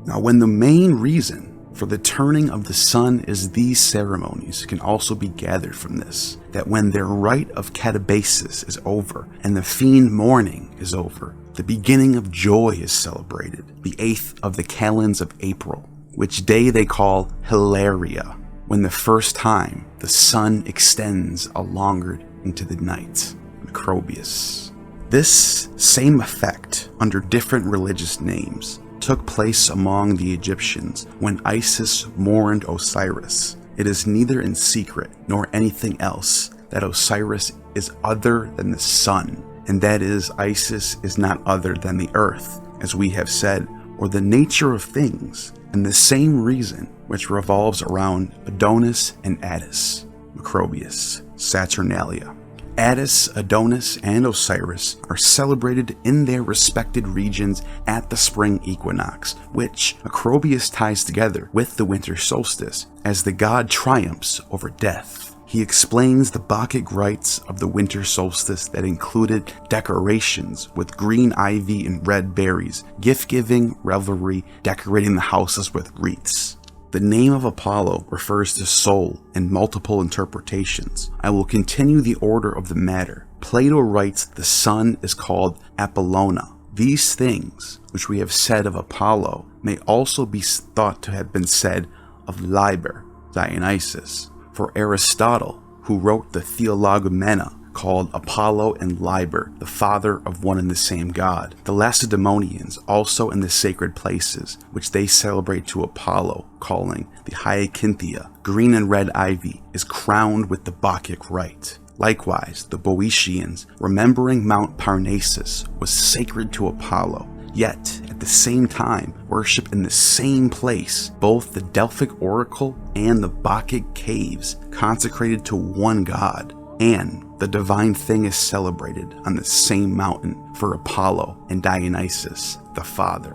Now, when the main reason for the turning of the sun is these ceremonies can also be gathered from this, that when their rite of catabasis is over and the fiend mourning is over, the beginning of joy is celebrated, the 8th of the calends of April, which day they call Hilaria, when the first time the sun extends a longer into the night. Macrobius. This same effect, under different religious names, took place among the Egyptians when Isis mourned Osiris. It is neither in secret nor anything else that Osiris is other than the sun, and that is, Isis is not other than the earth, as we have said, or the nature of things, and the same reason which revolves around Adonis and Attis. Macrobius Saturnalia. Attis, Adonis, and Osiris are celebrated in their respected regions at the spring equinox, which Macrobius ties together with the winter solstice, as the god triumphs over death. He explains the Bacchic rites of the winter solstice that included decorations with green ivy and red berries, gift-giving, revelry, decorating the houses with wreaths. The name of Apollo refers to soul in multiple interpretations. I will continue the order of the matter. Plato writes the sun is called Apollona. These things, which we have said of Apollo, may also be thought to have been said of Liber, Dionysus. For Aristotle, who wrote the Theologomena, called Apollo and Liber the father of one and the same god. The Lacedaemonians also in the sacred places, which they celebrate to Apollo, calling the Hyacinthia, green and red ivy, is crowned with the Bacchic rite. Likewise, the Boeotians, remembering Mount Parnassus, was sacred to Apollo, yet at the same time worship in the same place both the Delphic oracle and the Bacchic caves, consecrated to one god, and the divine thing is celebrated on the same mountain for Apollo and Dionysus the father.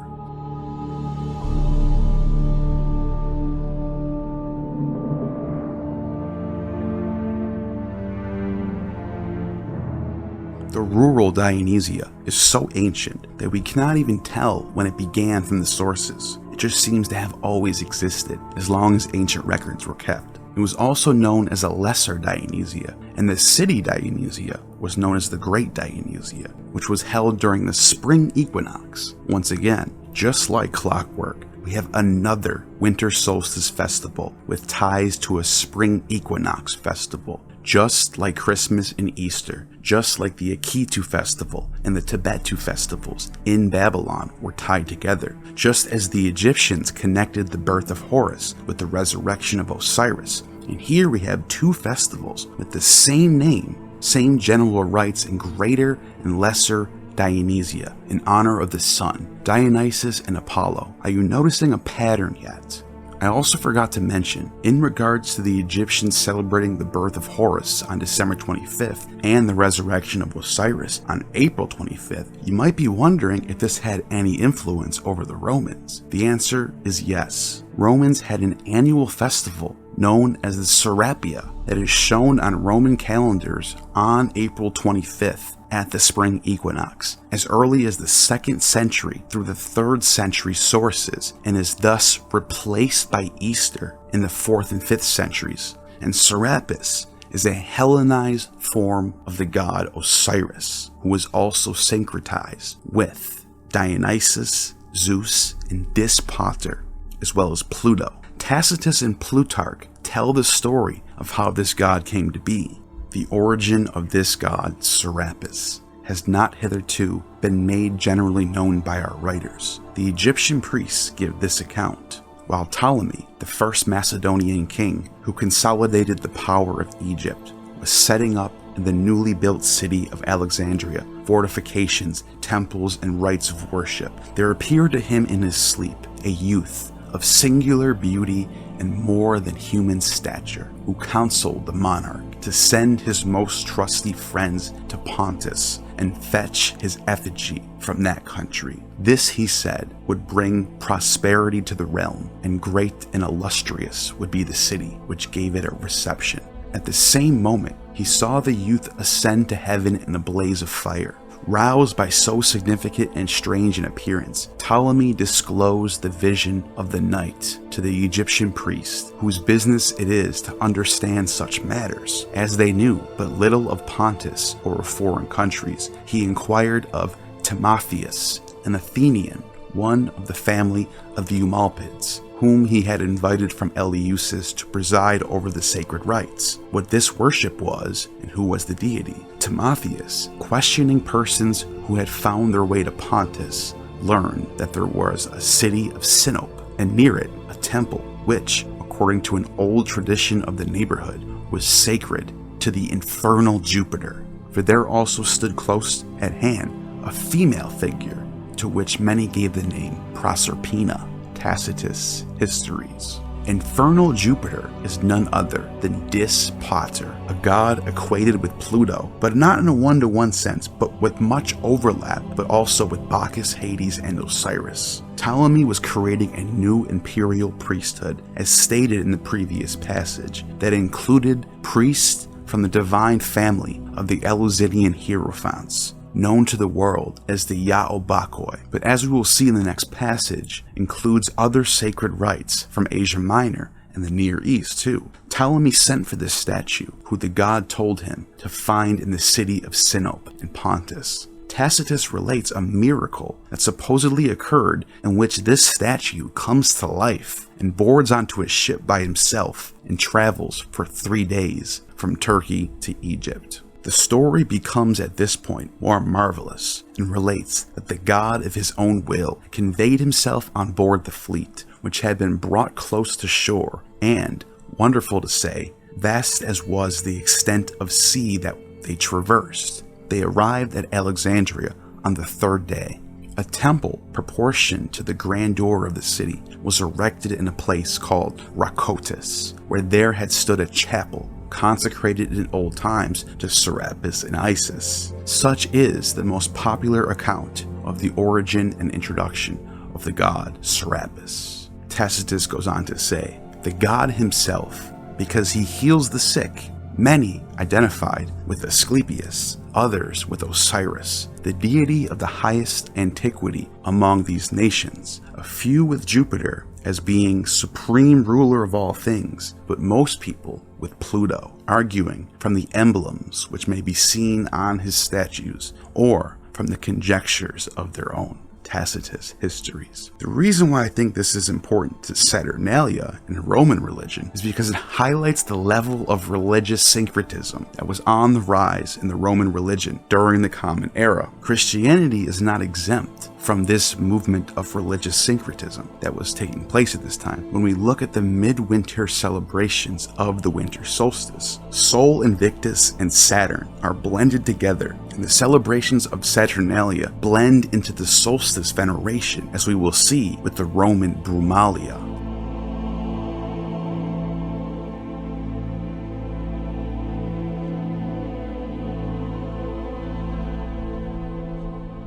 The rural Dionysia is so ancient that we cannot even tell when it began from the sources. It just seems to have always existed as long as ancient records were kept. It was also known as a lesser Dionysia, and the city Dionysia was known as the Great Dionysia, which was held during the spring equinox. Once again, just like clockwork, we have another winter solstice festival with ties to a spring equinox festival, just like Christmas and Easter, just like the Akitu festival and the Tibetu festivals in Babylon were tied together, just as the Egyptians connected the birth of Horus with the resurrection of Osiris. And here we have two festivals with the same name, same general rites in Greater and Lesser Dionysia in honor of the sun, Dionysus and Apollo. Are you noticing a pattern yet? I also forgot to mention, in regards to the Egyptians celebrating the birth of Horus on December 25th and the resurrection of Osiris on April 25th, you might be wondering if this had any influence over the Romans. The answer is yes. Romans had an annual festival known as the Serapia that is shown on Roman calendars on April 25th at the spring equinox, as early as the 2nd century through the 3rd century sources, and is thus replaced by Easter in the 4th and 5th centuries. And Serapis is a Hellenized form of the god Osiris, who was also syncretized with Dionysus, Zeus, and Dis Pater, as well as Pluto. Tacitus and Plutarch tell the story of how this god came to be. The origin of this god, Serapis, has not hitherto been made generally known by our writers. The Egyptian priests give this account, while Ptolemy, the first Macedonian king who consolidated the power of Egypt, was setting up in the newly built city of Alexandria, fortifications, temples, and rites of worship, there appeared to him in his sleep a youth of singular beauty and more than human stature, who counseled the monarch to send his most trusty friends to Pontus and fetch his effigy from that country. This, he said, would bring prosperity to the realm, and great and illustrious would be the city which gave it a reception. At the same moment, he saw the youth ascend to heaven in a blaze of fire. Roused by so significant and strange an appearance, Ptolemy disclosed the vision of the night to the Egyptian priest, whose business it is to understand such matters. As they knew but little of Pontus or of foreign countries, he inquired of Timotheus, an Athenian, one of the family of the Eumolpids, whom he had invited from Eleusis to preside over the sacred rites, what this worship was, and who was the deity. Timotheus, questioning persons who had found their way to Pontus, learned that there was a city of Sinope, and near it a temple, which, according to an old tradition of the neighborhood, was sacred to the infernal Jupiter. For there also stood close at hand a female figure, to which many gave the name Proserpina. Tacitus Histories. Infernal Jupiter is none other than Dis Pater, a god equated with Pluto, but not in a one-to-one sense, but with much overlap, but also with Bacchus, Hades, and Osiris. Ptolemy was creating a new imperial priesthood, as stated in the previous passage, that included priests from the divine family of the Eleusinian Hierophants, known to the world as the Yaobakoi, but as we will see in the next passage, includes other sacred rites from Asia Minor and the Near East too. Ptolemy sent for this statue, who the god told him to find in the city of Sinope in Pontus. Tacitus relates a miracle that supposedly occurred in which this statue comes to life and boards onto a ship by himself and travels for 3 days from Turkey to Egypt. The story becomes at this point more marvelous and relates that the god of his own will conveyed himself on board the fleet, which had been brought close to shore, and, wonderful to say, vast as was the extent of sea that they traversed, they arrived at Alexandria on the 3rd day. A temple proportioned to the grandeur of the city was erected in a place called Rakotis, where there had stood a chapel consecrated in old times to Serapis and Isis. Such is the most popular account of the origin and introduction of the god Serapis. Tacitus goes on to say, the god himself, because he heals the sick, many identified with Asclepius, others with Osiris, the deity of the highest antiquity among these nations, a few with Jupiter as being supreme ruler of all things, but most people with Pluto, arguing from the emblems which may be seen on his statues or from the conjectures of their own. Tacitus Histories. The reason why I think this is important to Saturnalia and Roman religion is because it highlights the level of religious syncretism that was on the rise in the Roman religion during the Common Era. Christianity is not exempt from this movement of religious syncretism that was taking place at this time. When we look at the midwinter celebrations of the winter solstice, Sol, Invictus, and Saturn are blended together, and the celebrations of Saturnalia blend into the solstice veneration, as we will see with the Roman Brumalia.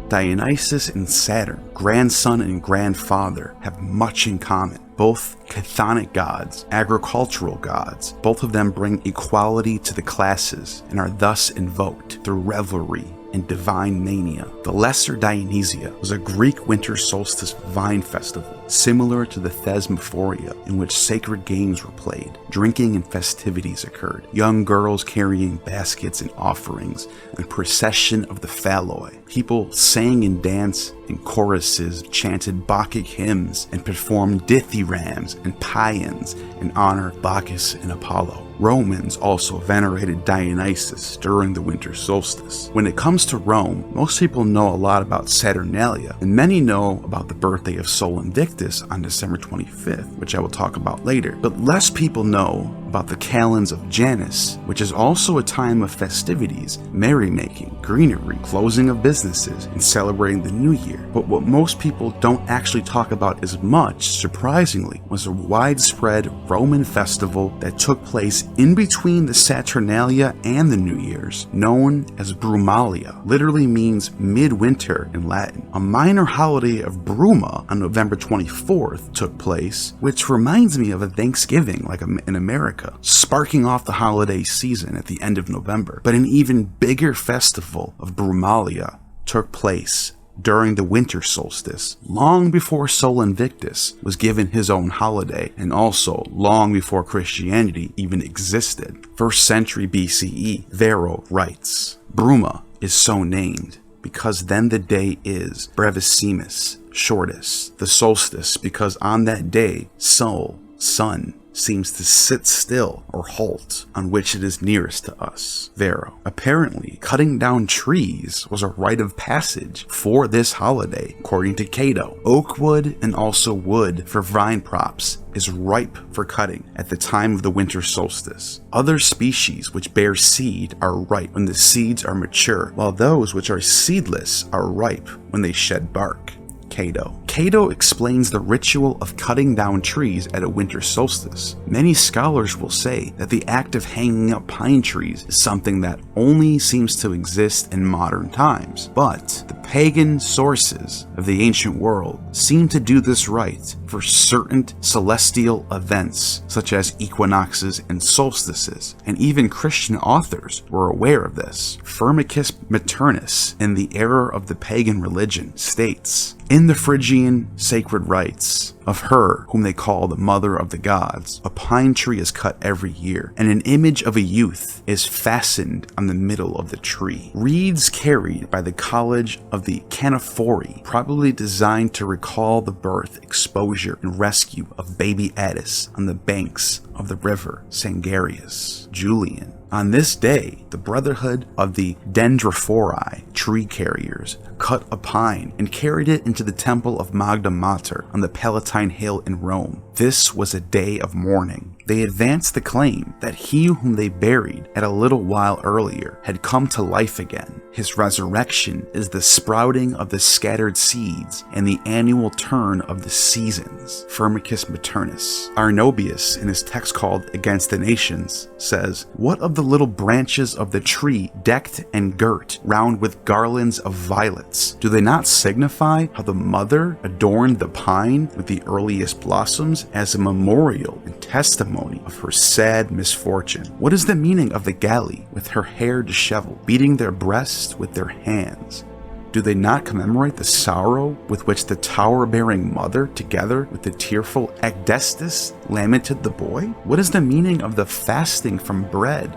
Dionysus and Saturn, grandson and grandfather, have much in common. Both chthonic gods, agricultural gods, both of them bring equality to the classes and are thus invoked through revelry and divine mania. The Lesser Dionysia was a Greek winter solstice vine festival, similar to the Thesmophoria, in which sacred games were played, drinking and festivities occurred, young girls carrying baskets and offerings, and procession of the phalloi. People sang and danced in choruses, chanted Bacchic hymns, and performed dithyrambs and paeans in honor of Bacchus and Apollo. Romans also venerated Dionysus during the winter solstice. When it comes to Rome, most people know a lot about Saturnalia, and many know about the birthday of Sol Invictus on December 25th, which I will talk about later. But less people know about the calends of Janus, which is also a time of festivities, merrymaking, greenery, closing of businesses, and celebrating the new year. But what most people don't actually talk about as much, surprisingly, was a widespread Roman festival that took place in between the Saturnalia and the New Year's, known as Brumalia. Literally means midwinter in Latin. A minor holiday of Bruma on November 24th took place, which reminds me of a Thanksgiving like in America, sparking off the holiday season at the end of November. But an even bigger festival of Brumalia took place during the winter solstice, long before Sol Invictus was given his own holiday, and also long before Christianity even existed. 1st century BCE, Varro writes, Bruma is so named because then the day is brevissimus, shortest, the solstice, because on that day, Sol, sun, seems to sit still or halt on which it is nearest to us. Varro. Apparently, cutting down trees was a rite of passage for this holiday, according to Cato. Oak wood and also wood for vine props is ripe for cutting at the time of the winter solstice. Other species which bear seed are ripe when the seeds are mature, while those which are seedless are ripe when they shed bark. Cato explains the ritual of cutting down trees at a winter solstice. Many scholars will say that the act of hanging up pine trees is something that only seems to exist in modern times, but the pagan sources of the ancient world seem to do this rite for certain celestial events, such as equinoxes and solstices, and even Christian authors were aware of this. Firmicus Maternus, in the era of the pagan religion, states, in the Phrygian sacred rites of her whom they call the mother of the gods, a pine tree is cut every year, and an image of a youth is fastened on the middle of the tree. Reeds carried by the College of the Canophori, probably designed to recall the birth, exposure, and rescue of baby Attis on the banks of the river Sangarius. Julian. On this day, the Brotherhood of the Dendrophori, tree carriers, cut a pine and carried it into the temple of Magna Mater on the Palatine Hill in Rome. This was a day of mourning. They advanced the claim that he whom they buried at a little while earlier had come to life again. His resurrection is the sprouting of the scattered seeds and the annual turn of the seasons. Firmicus Maternus. Arnobius, in his text called Against the Nations, says, what of the little branches of the tree decked and girt round with garlands of violets? Do they not signify how the mother adorned the pine with the earliest blossoms as a memorial and testimony of her sad misfortune? What is the meaning of the galley with her hair disheveled, beating their breasts with their hands? Do they not commemorate the sorrow with which the tower-bearing mother, together with the tearful Acdestus, lamented the boy? What is the meaning of the fasting from bread,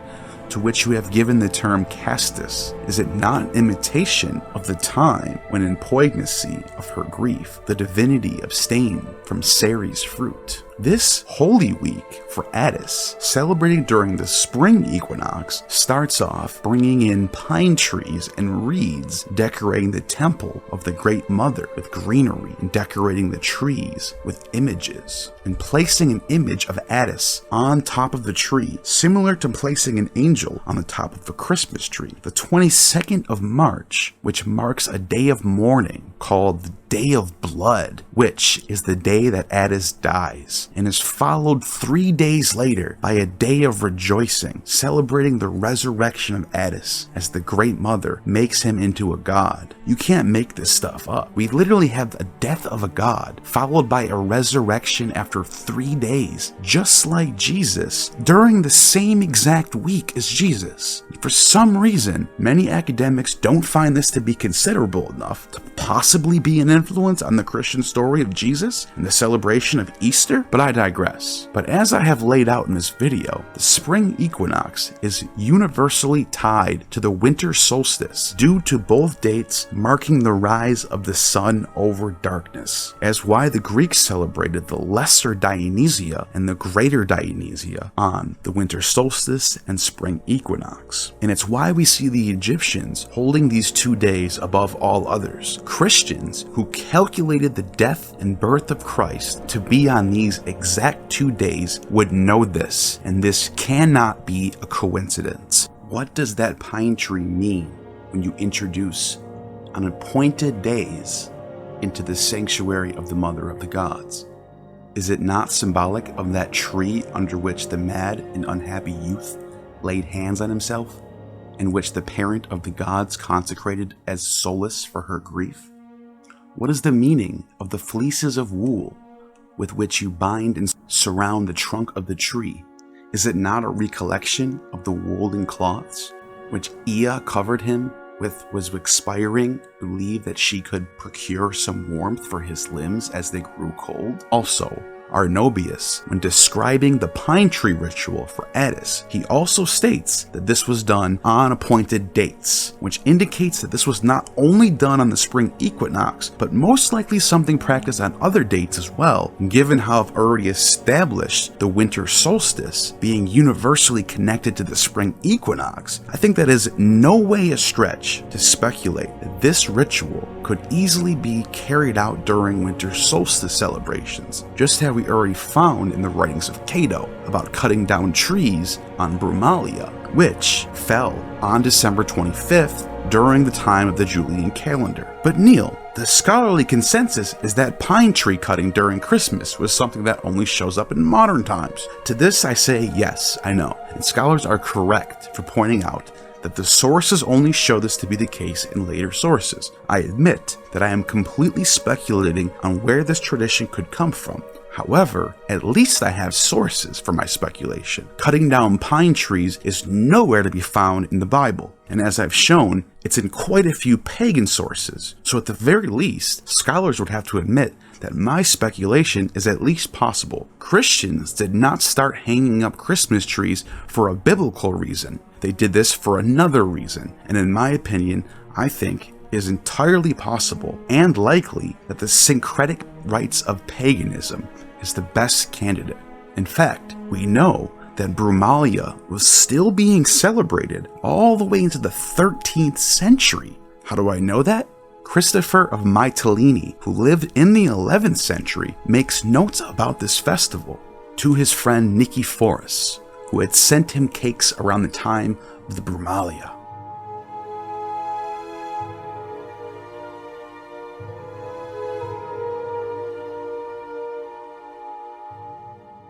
to which you have given the term castus? Is it not an imitation of the time when in poignancy of her grief the divinity abstained from Ceres' fruit? This Holy Week for Attis, celebrating during the spring equinox, starts off bringing in pine trees and reeds, decorating the temple of the Great Mother with greenery, and decorating the trees with images, and placing an image of Attis on top of the tree, similar to placing an angel on the top of a Christmas tree. The 22nd of March, which marks a day of mourning called the Day of Blood, which is the day that Attis dies, and is followed 3 days later by a day of rejoicing, celebrating the resurrection of Attis as the Great Mother makes him into a god. You can't make this stuff up. We literally have a death of a god, followed by a resurrection after 3 days, just like Jesus, during the same exact week as Jesus. For some reason, many academics don't find this to be considerable enough to possibly be an influence on the Christian story of Jesus and the celebration of Easter, but I digress. But as I have laid out in this video, the spring equinox is universally tied to the winter solstice due to both dates marking the rise of the sun over darkness, as why the Greeks celebrated the lesser Dionysia and the greater Dionysia on the winter solstice and spring equinox. And it's why we see the Egyptians holding these 2 days above all others. Christians who calculated the death and birth of Christ to be on these exact 2 days would know this, and this cannot be a coincidence. What does that pine tree mean when you introduce on appointed days into the sanctuary of the Mother of the Gods? Is it not symbolic of that tree under which the mad and unhappy youth laid hands on himself, and which the parent of the gods consecrated as solace for her grief? What is the meaning of the fleeces of wool with which you bind and surround the trunk of the tree? Is it not a recollection of the woolen cloths which Ea covered him with was expiring, believed that she could procure some warmth for his limbs as they grew cold? Also, Arnobius, when describing the pine tree ritual for Attis, he also states that this was done on appointed dates, which indicates that this was not only done on the spring equinox, but most likely something practiced on other dates as well. And given how I've already established the winter solstice being universally connected to the spring equinox, I think that is no way a stretch to speculate that this ritual could easily be carried out during winter solstice celebrations, just how we already found in the writings of Cato about cutting down trees on Brumalia, which fell on December 25th during the time of the Julian calendar. But Neil, the scholarly consensus is that pine tree cutting during Christmas was something that only shows up in modern times. To this I say yes, I know, and scholars are correct for pointing out that the sources only show this to be the case in later sources. I admit that I am completely speculating on where this tradition could come from. However, at least I have sources for my speculation. Cutting down pine trees is nowhere to be found in the Bible, and as I've shown, it's in quite a few pagan sources. So at the very least, scholars would have to admit that my speculation is at least possible. Christians did not start hanging up Christmas trees for a biblical reason. They did this for another reason, and in my opinion, I think it is entirely possible and likely that the syncretic rites of paganism is the best candidate. In fact, we know that Brumalia was still being celebrated all the way into the 13th century. How do I know that? Christopher of Mytilene, who lived in the 11th century, makes notes about this festival to his friend Nicephorus, who had sent him cakes around the time of the Brumalia.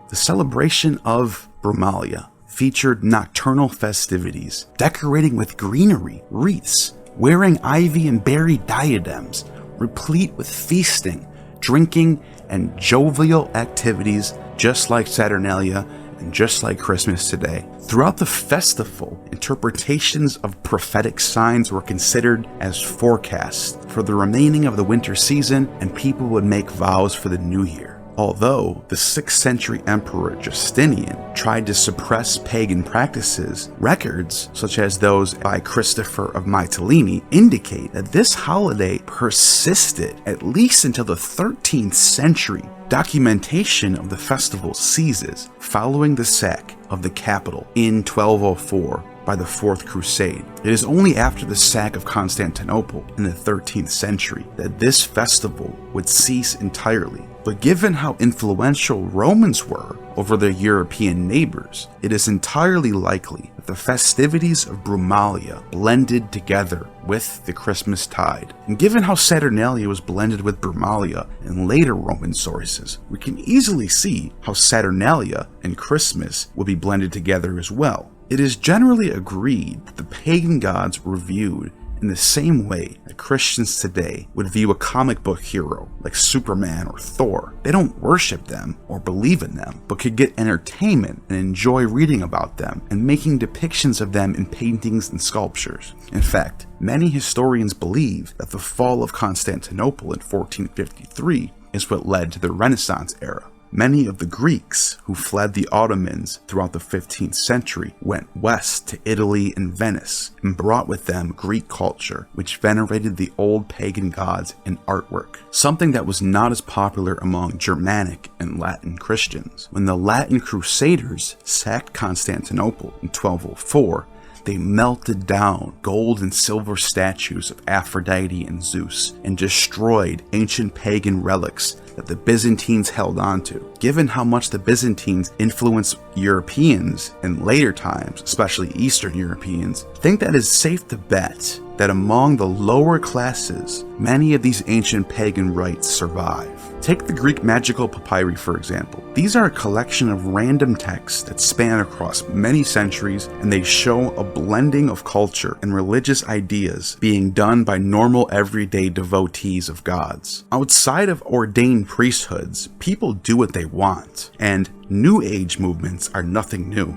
The celebration of Brumalia featured nocturnal festivities, decorating with greenery, wreaths, wearing ivy and berry diadems, replete with feasting, drinking, and jovial activities, just like Saturnalia and just like Christmas today. Throughout the festival, interpretations of prophetic signs were considered as forecasts for the remaining of the winter season, and people would make vows for the new year. Although the 6th century emperor Justinian tried to suppress pagan practices, records such as those by Christopher of Mytilene indicate that this holiday persisted at least until the 13th century. Documentation of the festival ceases following the sack of the capital in 1204 by the Fourth Crusade. It is only after the sack of Constantinople in the 13th century that this festival would cease entirely. But given how influential Romans were over their European neighbors, it is entirely likely that the festivities of Brumalia blended together with the Christmas tide. And given how Saturnalia was blended with Brumalia in later Roman sources, we can easily see how Saturnalia and Christmas will be blended together as well. It is generally agreed that the pagan gods were viewed in the same way that Christians today would view a comic book hero like Superman or Thor. They don't worship them or believe in them, but could get entertainment and enjoy reading about them and making depictions of them in paintings and sculptures. In fact, many historians believe that the fall of Constantinople in 1453 is what led to the Renaissance era. Many of the Greeks who fled the Ottomans throughout the 15th century went west to Italy and Venice and brought with them Greek culture, which venerated the old pagan gods in artwork, something that was not as popular among Germanic and Latin Christians. When the Latin Crusaders sacked Constantinople in 1204, They melted down gold and silver statues of Aphrodite and Zeus and destroyed ancient pagan relics that the Byzantines held onto. Given how much the Byzantines influenced Europeans in later times, especially Eastern Europeans, I think that it's safe to bet that among the lower classes, many of these ancient pagan rites survive. Take the Greek magical papyri, for example. These are a collection of random texts that span across many centuries, and they show a blending of culture and religious ideas being done by normal everyday devotees of gods. Outside of ordained priesthoods, people do what they want, and New Age movements are nothing new.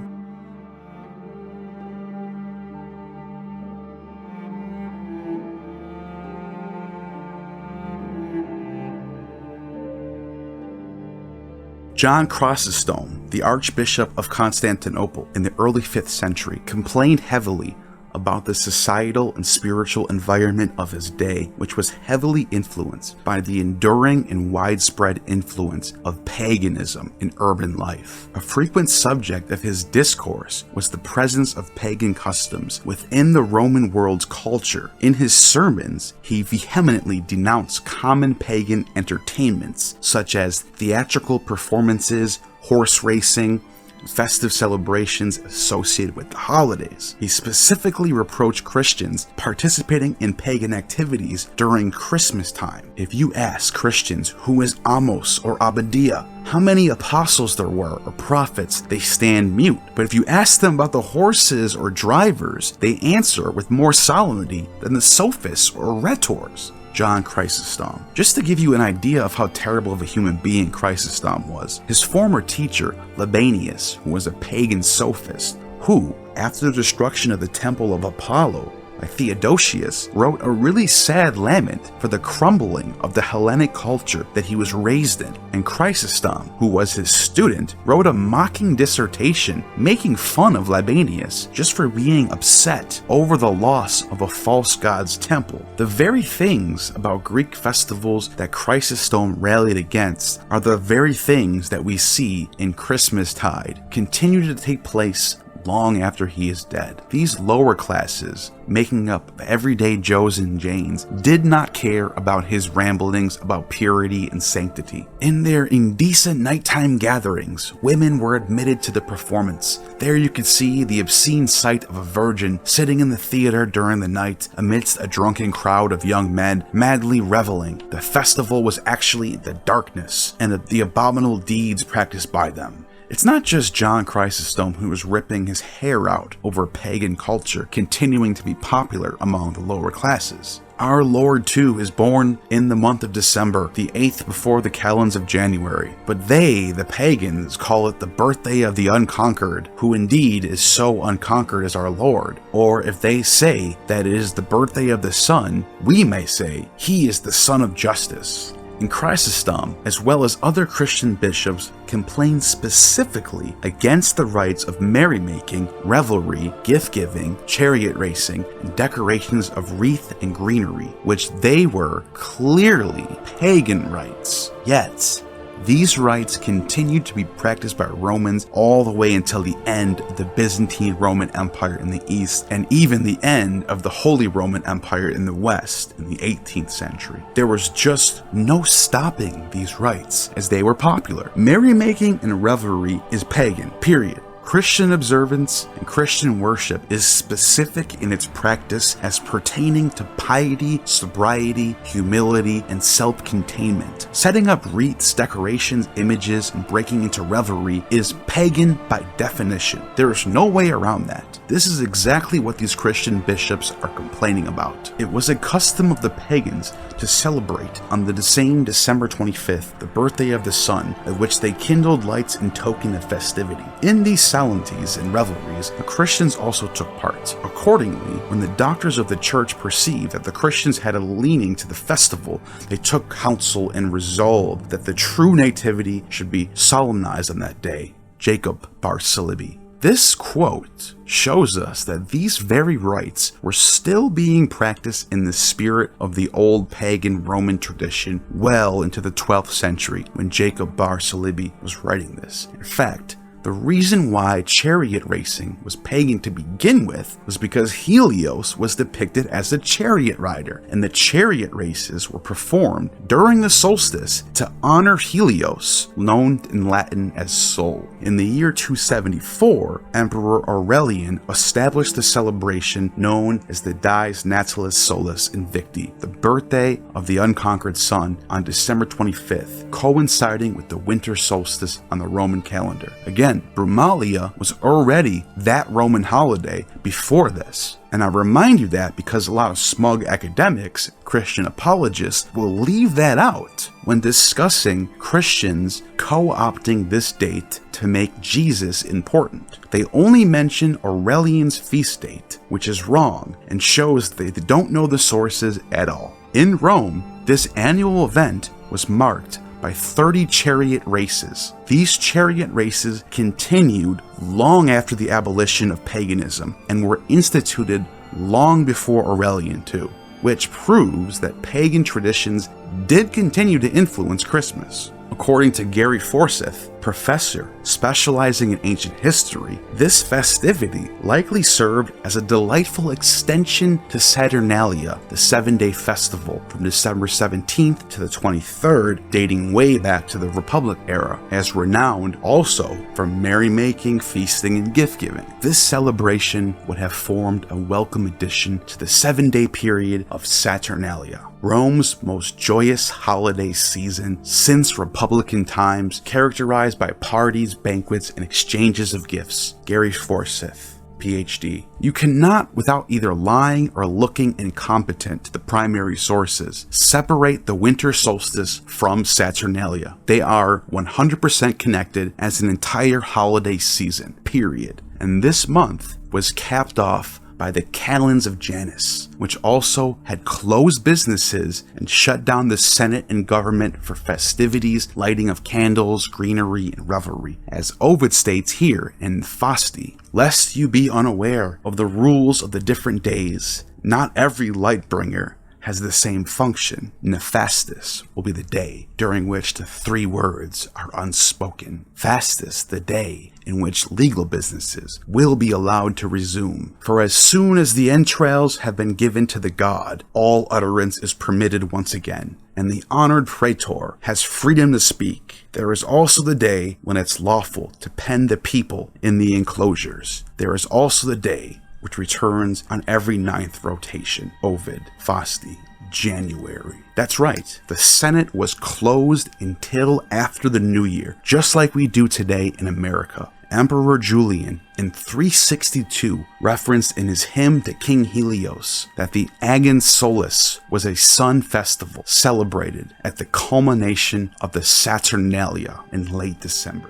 John Chrysostom, the Archbishop of Constantinople in the early 5th century, complained heavily about the societal and spiritual environment of his day, which was heavily influenced by the enduring and widespread influence of paganism in urban life. A frequent subject of his discourse was the presence of pagan customs within the Roman world's culture. In his sermons, he vehemently denounced common pagan entertainments such as theatrical performances, horse racing, festive celebrations associated with the holidays. He specifically reproached Christians participating in pagan activities during Christmas time. If you ask Christians who is Amos or Obadiah, how many apostles there were or prophets, they stand mute. But if you ask them about the horses or drivers, they answer with more solemnity than the sophists or rhetors. John Chrysostom. Just to give you an idea of how terrible of a human being Chrysostom was, his former teacher, Libanius, who was a pagan sophist, who, after the destruction of the temple of Apollo by Theodosius, wrote a really sad lament for the crumbling of the Hellenic culture that he was raised in. And Chrysostom, who was his student, wrote a mocking dissertation making fun of Libanius just for being upset over the loss of a false god's temple. The very things about Greek festivals that Chrysostom rallied against are the very things that we see in Christmastide continue to take place long after he is dead. These lower classes, making up everyday Joes and Janes, did not care about his ramblings about purity and sanctity. In their indecent nighttime gatherings, women were admitted to the performance. There you could see the obscene sight of a virgin sitting in the theater during the night amidst a drunken crowd of young men madly reveling. The festival was actually the darkness and the abominable deeds practiced by them. It's not just John Chrysostom who was ripping his hair out over pagan culture continuing to be popular among the lower classes. Our Lord, too, is born in the month of December, the 8th before the calends of January. But they, the pagans, call it the birthday of the unconquered, who indeed is so unconquered as our Lord. Or if they say that it is the birthday of the sun, we may say he is the son of justice. And Chrysostom, as well as other Christian bishops, complained specifically against the rites of merrymaking, revelry, gift-giving, chariot racing, and decorations of wreath and greenery, which they were clearly pagan rites. Yet, these rites continued to be practiced by Romans all the way until the end of the Byzantine Roman Empire in the east, and even the end of the Holy Roman Empire in the west in the 18th century. There was just no stopping these rites, as they were popular. Merrymaking and revelry is pagan, period. Christian observance and Christian worship is specific in its practice as pertaining to piety, sobriety, humility, and self-containment. Setting up wreaths, decorations, images, and breaking into revelry is pagan by definition. There is no way around that. This is exactly what these Christian bishops are complaining about. It was a custom of the pagans to celebrate on the same December 25th, the birthday of the sun, at which they kindled lights in token of festivity. In these solemnities and revelries, the Christians also took part. Accordingly, when the doctors of the church perceived that the Christians had a leaning to the festival, they took counsel and resolved that the true nativity should be solemnized on that day. Jacob bar Salibi. This quote shows us that these very rites were still being practiced in the spirit of the old pagan Roman tradition well into the 12th century when Jacob bar Salibi was writing this. In fact, The reason why chariot racing was pagan to begin with was because Helios was depicted as a chariot rider, and the chariot races were performed during the solstice to honor Helios, known in Latin as Sol. In the year 274, Emperor Aurelian established the celebration known as the Dies Natalis Solis Invicti, the birthday of the unconquered sun, on December 25th, coinciding with the winter solstice on the Roman calendar. Again, Brumalia was already that Roman holiday before this. And I remind you that because a lot of smug academics, Christian apologists, will leave that out when discussing Christians co-opting this date to make Jesus important. They only mention Aurelian's feast date, which is wrong and shows they don't know the sources at all. In Rome, this annual event was marked by 30 chariot races. These chariot races continued long after the abolition of paganism and were instituted long before Aurelian too, which proves that pagan traditions did continue to influence Christmas. According to Gary Forsyth, professor specializing in ancient history, this festivity likely served as a delightful extension to Saturnalia, the 7-day festival from December 17th to the 23rd, dating way back to the Republic era, as renowned also for merrymaking, feasting, and gift-giving. This celebration would have formed a welcome addition to the 7-day period of Saturnalia, Rome's most joyous holiday season since Republican times, characterized by parties, banquets, and exchanges of gifts. Gary Forsyth, PhD. You cannot, without either lying or looking incompetent to the primary sources, separate the winter solstice from Saturnalia. They are 100% connected as an entire holiday season, period. And this month was capped off by the Calends of Janus, which also had closed businesses and shut down the Senate and government for festivities, lighting of candles, greenery, and revelry. As Ovid states here in Fasti, lest you be unaware of the rules of the different days, not every light bringer has the same function. Nefastus will be the day during which the 3 words are unspoken. Fastus, the day in which legal businesses will be allowed to resume. For as soon as the entrails have been given to the god, all utterance is permitted once again, and the honored praetor has freedom to speak. There is also the day when it's lawful to pen the people in the enclosures. There is also the day which returns on every 9th rotation. Ovid, Fasti, January. That's right, the Senate was closed until after the New Year, just like we do today in America. Emperor Julian, in 362, referenced in his hymn to King Helios that the Agon Solis was a sun festival celebrated at the culmination of the Saturnalia in late December.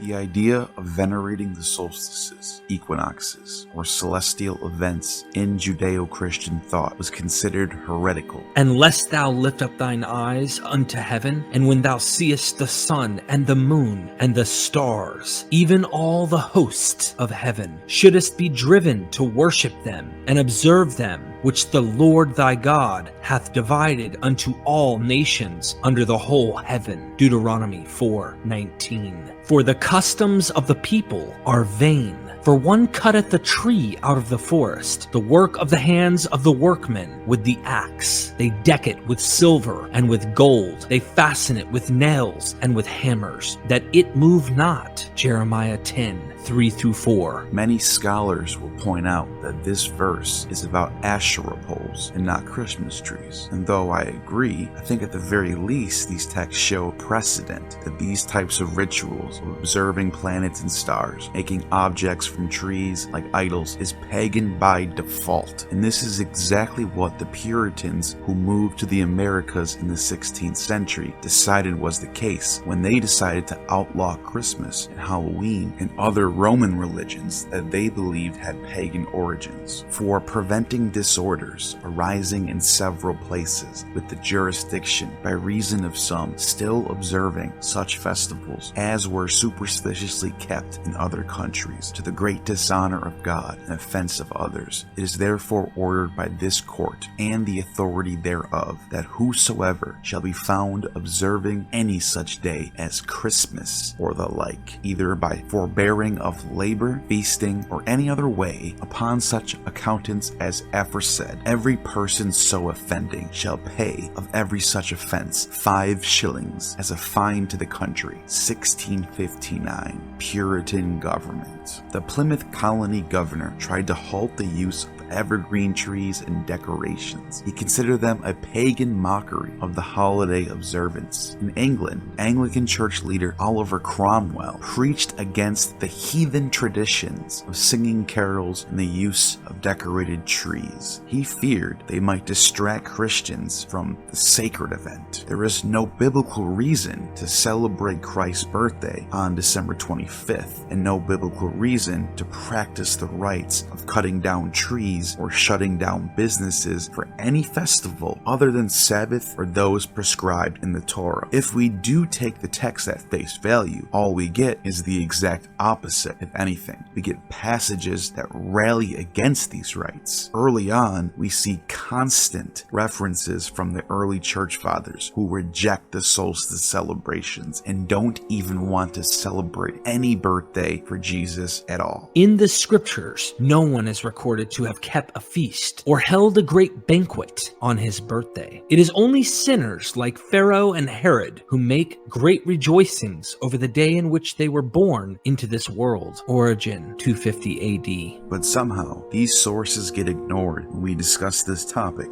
The idea of venerating the solstices, equinoxes, or celestial events in Judeo-Christian thought was considered heretical. And lest thou lift up thine eyes unto heaven, and when thou seest the sun and the moon and the stars, even all the hosts of heaven, shouldest be driven to worship them and observe them, which the Lord thy God hath divided unto all nations under the whole heaven. Deuteronomy 4:19. For the customs of the people are vain. For one cutteth the tree out of the forest, the work of the hands of the workmen with the axe. They deck it with silver and with gold. They fasten it with nails and with hammers, that it move not. Jeremiah 10:3-4. Many scholars will point out that this verse is about Asherah poles and not Christmas trees. And though I agree, I think at the very least these texts show precedent that these types of rituals of observing planets and stars, making objects from trees like idols, is pagan by default. And this is exactly what the Puritans who moved to the Americas in the 16th century decided was the case when they decided to outlaw Christmas and Halloween and other Roman religions that they believed had pagan origins, for preventing disorders arising in several several places with the jurisdiction by reason of some still observing such festivals as were superstitiously kept in other countries, to the great dishonor of God and offense of others. It is therefore ordered by this court and the authority thereof that whosoever shall be found observing any such day as Christmas or the like, either by forbearing of labor, feasting, or any other way, upon such accountants as aforesaid, every person so offending shall pay of every such offense 5 shillings as a fine to the country. 1659 Puritan government. The Plymouth colony governor tried to halt the use of evergreen trees and decorations. He considered them a pagan mockery of the holiday observance. In England, Anglican church leader Oliver Cromwell preached against the heathen traditions of singing carols and the use of decorated trees. He feared they might distract Christians from the sacred event. There is no biblical reason to celebrate Christ's birthday on December 25th, and no biblical reason to practice the rites of cutting down trees or shutting down businesses for any festival other than Sabbath or those prescribed in the Torah. If we do take the text at face value, all we get is the exact opposite. If anything, we get passages that rally against these rites. Early on, we see constant references from the early church fathers who reject the solstice celebrations and don't even want to celebrate any birthday for Jesus at all. In the scriptures, no one is recorded to have kept a feast or held a great banquet on his birthday. It is only sinners like Pharaoh and Herod who make great rejoicings over the day in which they were born into this world. Origin 250 AD. But somehow, these sources get ignored when we discuss this topic.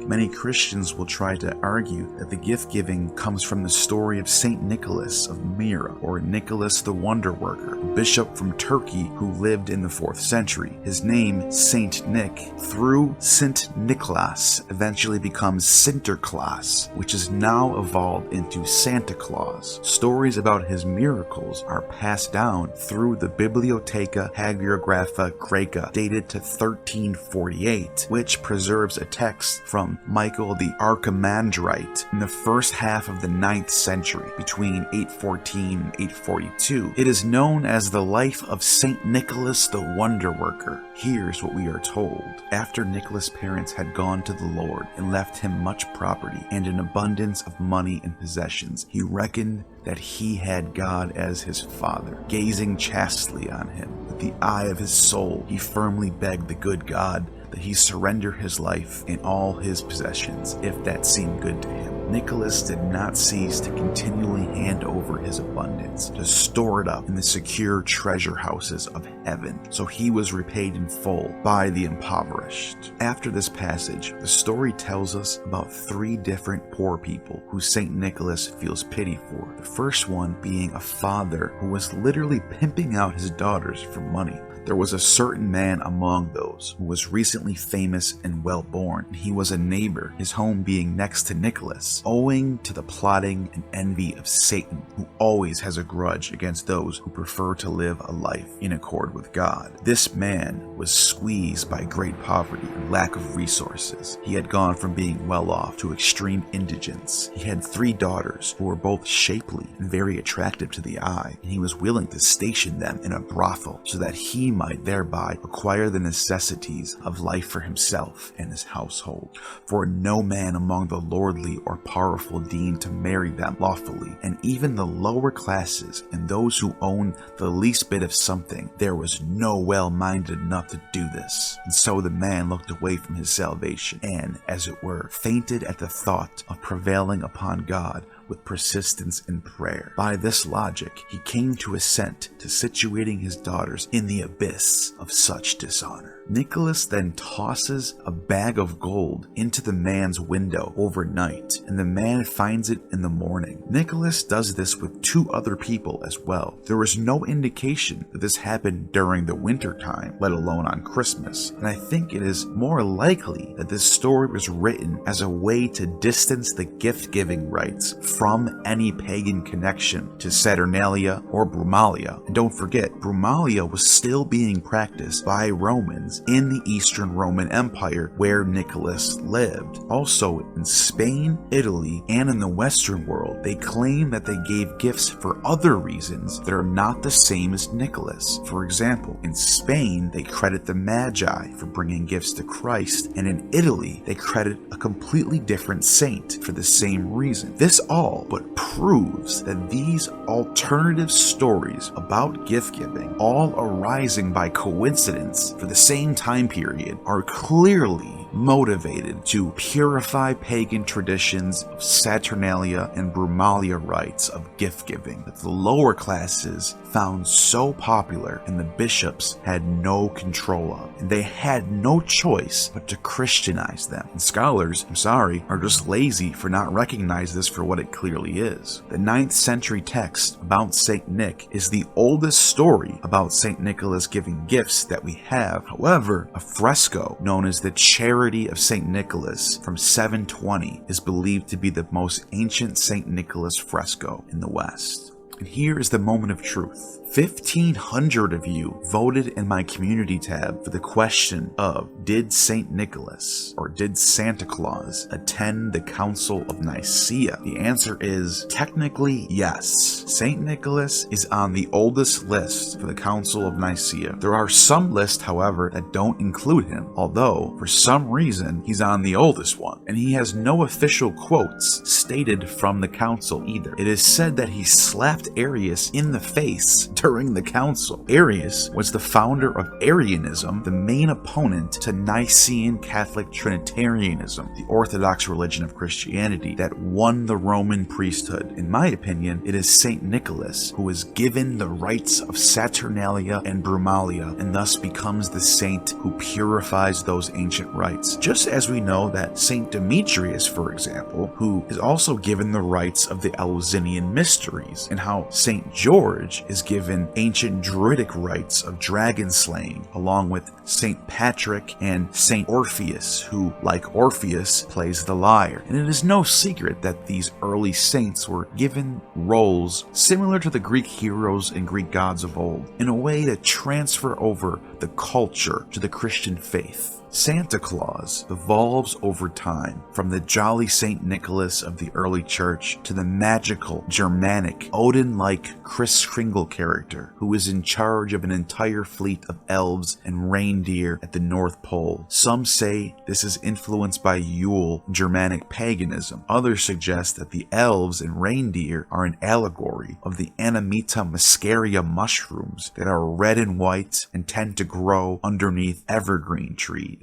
Many Christians will try to argue that the gift-giving comes from the story of Saint Nicholas of Myra, or Nicholas the Wonder Worker, a bishop from Turkey who lived in the 4th century. His name, Saint Nick, through Saint Nicholas, eventually becomes Sinterklaas, which is now evolved into Santa Claus. Stories about his miracles are passed down through the Bibliotheca Hagiographa Graeca, dated to 1348, which preserves a text from Michael the Archimandrite in the first half of the 9th century, between 814 and 842. It is known as the life of Saint Nicholas the Wonder Worker. Here's what we are told. After Nicholas' parents had gone to the Lord and left him much property and an abundance of money and possessions, he reckoned that he had God as his father. Gazing chastely on him with the eye of his soul, he firmly begged the good God that he surrender his life and all his possessions, if that seemed good to him. Nicholas did not cease to continually hand over his abundance, to store it up in the secure treasure houses of heaven, so he was repaid in full by the impoverished. After this passage, the story tells us about 3 different poor people who St. Nicholas feels pity for. The first one being a father who was literally pimping out his daughters for money. There was a certain man among those who was recently famous and well-born. He was a neighbor, his home being next to Nicholas, owing to the plotting and envy of Satan, who always has a grudge against those who prefer to live a life in accord with God. This man was squeezed by great poverty and lack of resources. He had gone from being well off to extreme indigence. He had 3 daughters who were both shapely and very attractive to the eye, and he was willing to station them in a brothel so that he might thereby acquire the necessities of life for himself and his household. For no man among the lordly or powerful deigned to marry them lawfully, and even the lower classes and those who owned the least bit of something, there was no well-minded enough to do this. And so the man looked away from his salvation, and, as it were, fainted at the thought of prevailing upon God with persistence in prayer. By this logic, he came to assent to situating his daughters in the abyss of such dishonor. Nicholas then tosses a bag of gold into the man's window overnight, and the man finds it in the morning. Nicholas does this with 2 other people as well. There is no indication that this happened during the winter time, let alone on Christmas, and I think it is more likely that this story was written as a way to distance the gift-giving rites from any pagan connection to Saturnalia or Brumalia. And don't forget, Brumalia was still being practiced by Romans in the Eastern Roman Empire where Nicholas lived. Also, in Spain, Italy, and in the Western world, they claim that they gave gifts for other reasons that are not the same as Nicholas. For example, in Spain, they credit the Magi for bringing gifts to Christ, and in Italy, they credit a completely different saint for the same reason. This all but proves that these alternative stories about gift giving, all arising by coincidence for the same time period, are clearly motivated to purify pagan traditions of Saturnalia and Brumalia rites of gift-giving that the lower classes found so popular and the bishops had no control of, and they had no choice but to Christianize them. And scholars, I'm sorry, are just lazy for not recognizing this for what it clearly is. The 9th century text about Saint Nick is the oldest story about Saint Nicholas giving gifts that we have. However, a fresco known as the Charity of St. Nicholas from 720 is believed to be the most ancient St. Nicholas fresco in the West. And here is the moment of truth. 1,500 of you voted in my community tab for the question of, did St. Nicholas or did Santa Claus attend the Council of Nicaea? The answer is technically yes. St. Nicholas is on the oldest list for the Council of Nicaea. There are some lists, however, that don't include him, although for some reason he's on the oldest one, and he has no official quotes stated from the council either. It is said that he slapped Arius in the face during the council. Arius was the founder of Arianism, the main opponent to Nicene Catholic Trinitarianism, the Orthodox religion of Christianity that won the Roman priesthood. In my opinion, it is Saint Nicholas who is given the rites of Saturnalia and Brumalia and thus becomes the saint who purifies those ancient rites. Just as we know that Saint Demetrius, for example, who is also given the rites of the Eleusinian mysteries, and how Saint George is given ancient druidic rites of dragon slaying, along with Saint Patrick and Saint Orpheus, who, like Orpheus, plays the lyre. And it is no secret that these early saints were given roles similar to the Greek heroes and Greek gods of old, in a way to transfer over the culture to the Christian faith. Santa Claus evolves over time from the jolly Saint Nicholas of the early church to the magical, Germanic, Odin-like Kris Kringle character who is in charge of an entire fleet of elves and reindeer at the North Pole. Some say this is influenced by Yule, Germanic paganism. Others suggest that the elves and reindeer are an allegory of the Amanita muscaria mushrooms that are red and white and tend to grow underneath evergreen trees.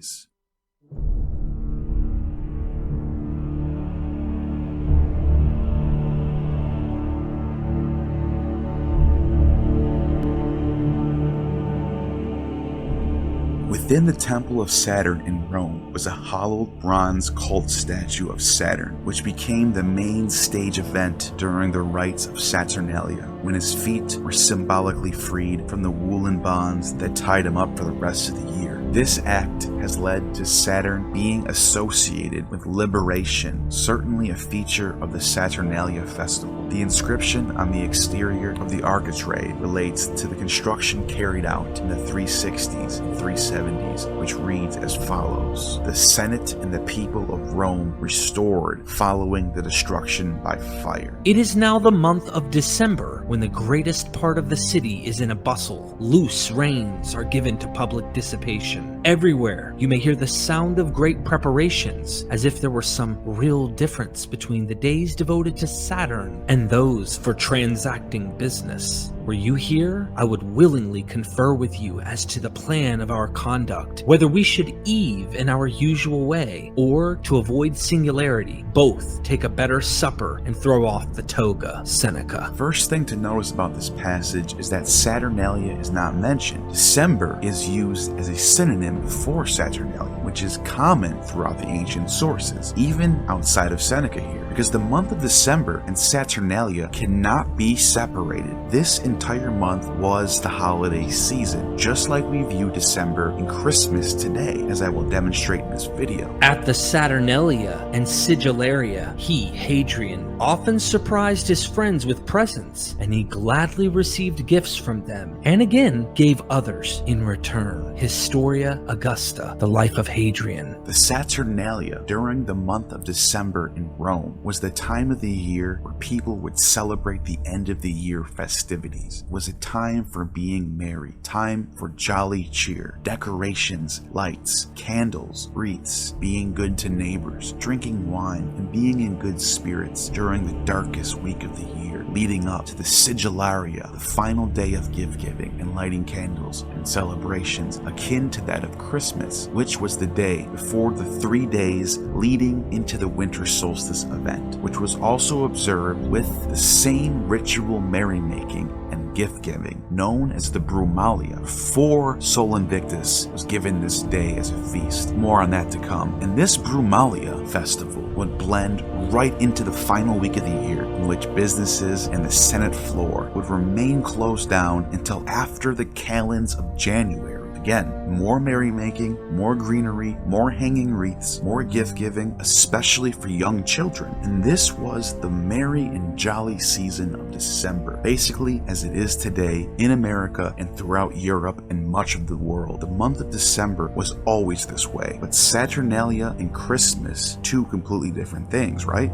Within the Temple of Saturn in Rome was a hollowed bronze cult statue of Saturn, which became the main stage event during the rites of Saturnalia, when his feet were symbolically freed from the woolen bonds that tied him up for the rest of the year. This act has led to Saturn being associated with liberation, certainly a feature of the Saturnalia festival. The inscription on the exterior of the architrave relates to the construction carried out in the 360s and 370s, which reads as follows: the Senate and the people of Rome restored following the destruction by fire. It is now the month of December, when the greatest part of the city is in a bustle. Loose reins are given to public dissipation. Everywhere you may hear the sound of great preparations, as if there were some real difference between the days devoted to Saturn and those for transacting business. Were you here, I would willingly confer with you as to the plan of our conduct, whether we should eve in our usual way, or, to avoid singularity, both take a better supper and throw off the toga. Seneca. First thing to notice about this passage is that Saturnalia is not mentioned. December is used as a synonym for Saturnalia, which is common throughout the ancient sources, even outside of Seneca here, because the month of December and Saturnalia cannot be separated. This entire month was the holiday season, just like we view December and Christmas today, as I will demonstrate in this video. At the Saturnalia and Sigillaria, he, Hadrian, often surprised his friends with presents, and he gladly received gifts from them, and again gave others in return. Historia Augusta, the life of Hadrian. The Saturnalia during the month of December in Rome was the time of the year where people would celebrate the end of the year festivities. It was a time for being merry, time for jolly cheer, decorations, lights, candles, wreaths, being good to neighbors, drinking wine, and being in good spirits during the darkest week of the year, leading up to the Sigillaria, the final day of gift-giving and lighting candles and celebrations akin to that of Christmas, which was the day before the 3 days leading into the Winter Solstice event, which was also observed with the same ritual merrymaking and gift-giving known as the Brumalia. Before Sol Invictus was given this day as a feast. More on that to come. And this Brumalia festival would blend right into the final week of the year, in which businesses and the Senate floor would remain closed down until after the calends of January. Again, more merrymaking, more greenery, more hanging wreaths, more gift-giving, especially for young children. And this was the merry and jolly season of December, basically as it is today in America and throughout Europe and much of the world. The month of December was always this way, but Saturnalia and Christmas, two completely different things, right?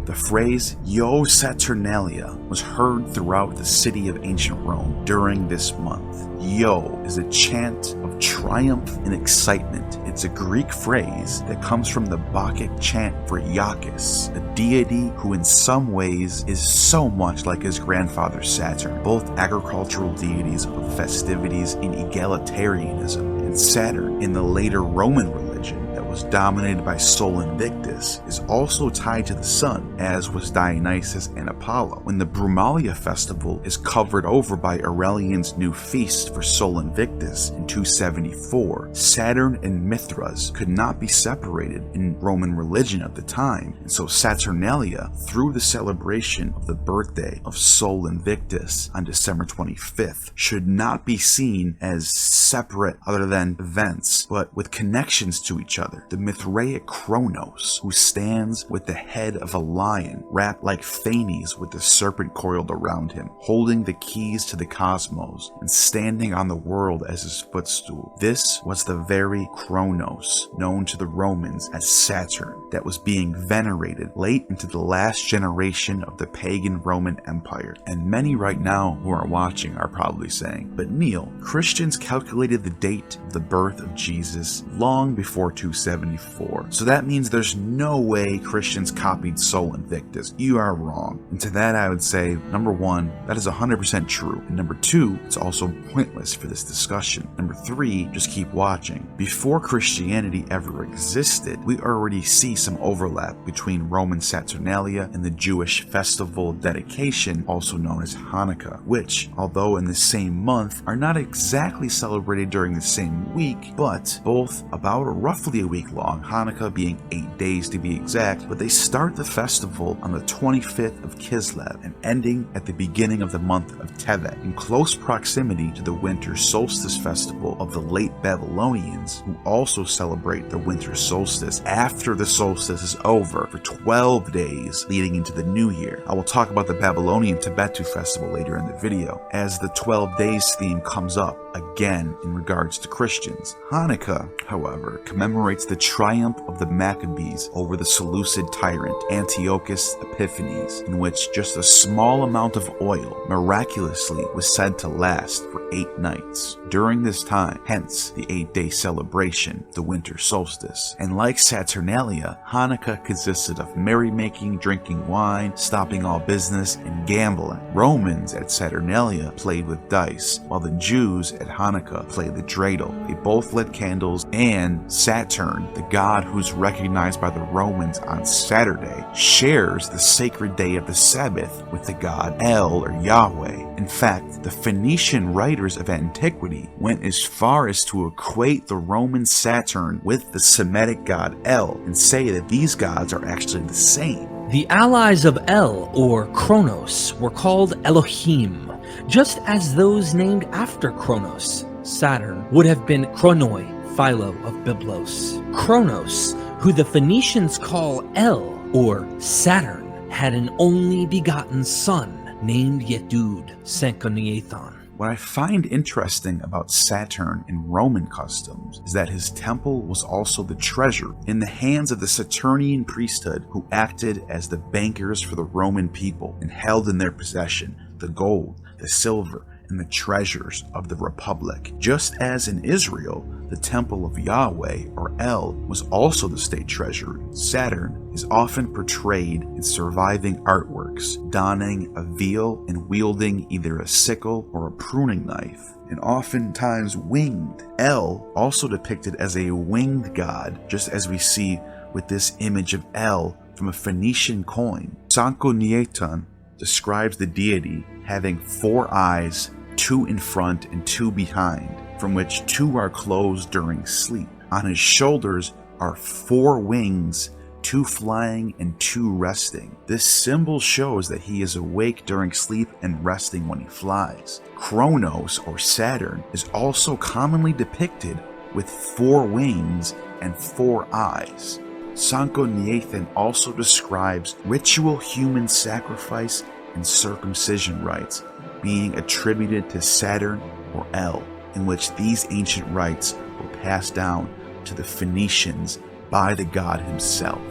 The phrase Io Saturnalia was heard throughout the city of ancient Rome during this month. Io is a chant of triumph and excitement. It's a Greek phrase that comes from the Bacchic chant for Iacchus, a deity who in some ways is so much like his grandfather Saturn, both agricultural deities of festivities in egalitarianism, and Saturn in the later Roman religion that was dominated by Sol Invictus is also tied to the sun, as was Dionysus and Apollo. When the Brumalia festival is covered over by Aurelian's new feast for Sol Invictus in 274, Saturn and Mithras could not be separated in Roman religion at the time, and so Saturnalia, through the celebration of the birthday of Sol Invictus on December 25th, should not be seen as separate other than events, but with connections to each other. The Mithraic Kronos, who stands with the head of a lion, wrapped like Phanes with the serpent coiled around him, holding the keys to the cosmos, and standing on the world as his footstool. This was the very Kronos, known to the Romans as Saturn, that was being venerated late into the last generation of the pagan Roman Empire. And many right now who are watching are probably saying, but Neil, Christians calculated the date of the birth of Jesus long before 274, so that means there's no way Christians copied Sol Invictus. You are wrong. And to that I would say, number one, that is 100% true, and number two, it's also pointless for this discussion. Number three, just keep watching. Before Christianity ever existed, we already see some overlap between Roman Saturnalia and the Jewish festival of dedication, also known as Hanukkah, which, although in the same month, are not exactly celebrated during the same week, but both about roughly a week long, Hanukkah being 8 days to be exact, but they start the festival on the 25th of Kislev and ending at the beginning of the month of Tevet, in close proximity to the Winter Solstice festival of the late Babylonians, who also celebrate the winter solstice after the solstice is over for 12 days leading into the new year. I will talk about the Babylonian Tibetu festival later in the video, as the 12 days theme comes up again in regards to Christians. Hanukkah, however, commemorates the triumph of the Maccabees over the Seleucid tyrant Antiochus Epiphanes, in which just a small amount of oil miraculously was said to last for 8 nights. During this time, hence the 8-day celebration, the winter solstice. And like Saturnalia, Hanukkah consisted of merrymaking, drinking wine, stopping all business, and gambling. Romans at Saturnalia played with dice, while the Jews at Hanukkah played the dreidel. They both lit candles, and Saturn, the god who's recognized by the Romans on Saturday, shares the sacred day of the Sabbath with the god El or Yahweh. In fact, the Phoenician writers of antiquity went as far as to equate the Roman Saturn with the Semitic god El and say that these gods are actually the same. The allies of El, or Kronos, were called Elohim, just as those named after Kronos, Saturn, would have been Chronoi, Philo of Byblos. Kronos, who the Phoenicians call El, or Saturn, had an only begotten son named Yedud Sankoniathon. What I find interesting about Saturn in Roman customs is that his temple was also the treasure in the hands of the Saturnian priesthood, who acted as the bankers for the Roman people and held in their possession the gold, the silver, and the treasures of the Republic. Just as in Israel, the temple of Yahweh, or El, was also the state treasury. Saturn is often portrayed in surviving artworks, donning a veil and wielding either a sickle or a pruning knife, and oftentimes winged. El also depicted as a winged god, just as we see with this image of El from a Phoenician coin. Sankoniathon describes the deity having 4 eyes, 2 in front and 2 behind, from which 2 are closed during sleep. On his shoulders are 4 wings, 2 flying and 2 resting. This symbol shows that he is awake during sleep and resting when he flies. Kronos, or Saturn, is also commonly depicted with 4 wings and 4 eyes. Sankoniathon also describes ritual human sacrifice and circumcision rites being attributed to Saturn or El, in which these ancient rites were passed down to the Phoenicians by the god himself.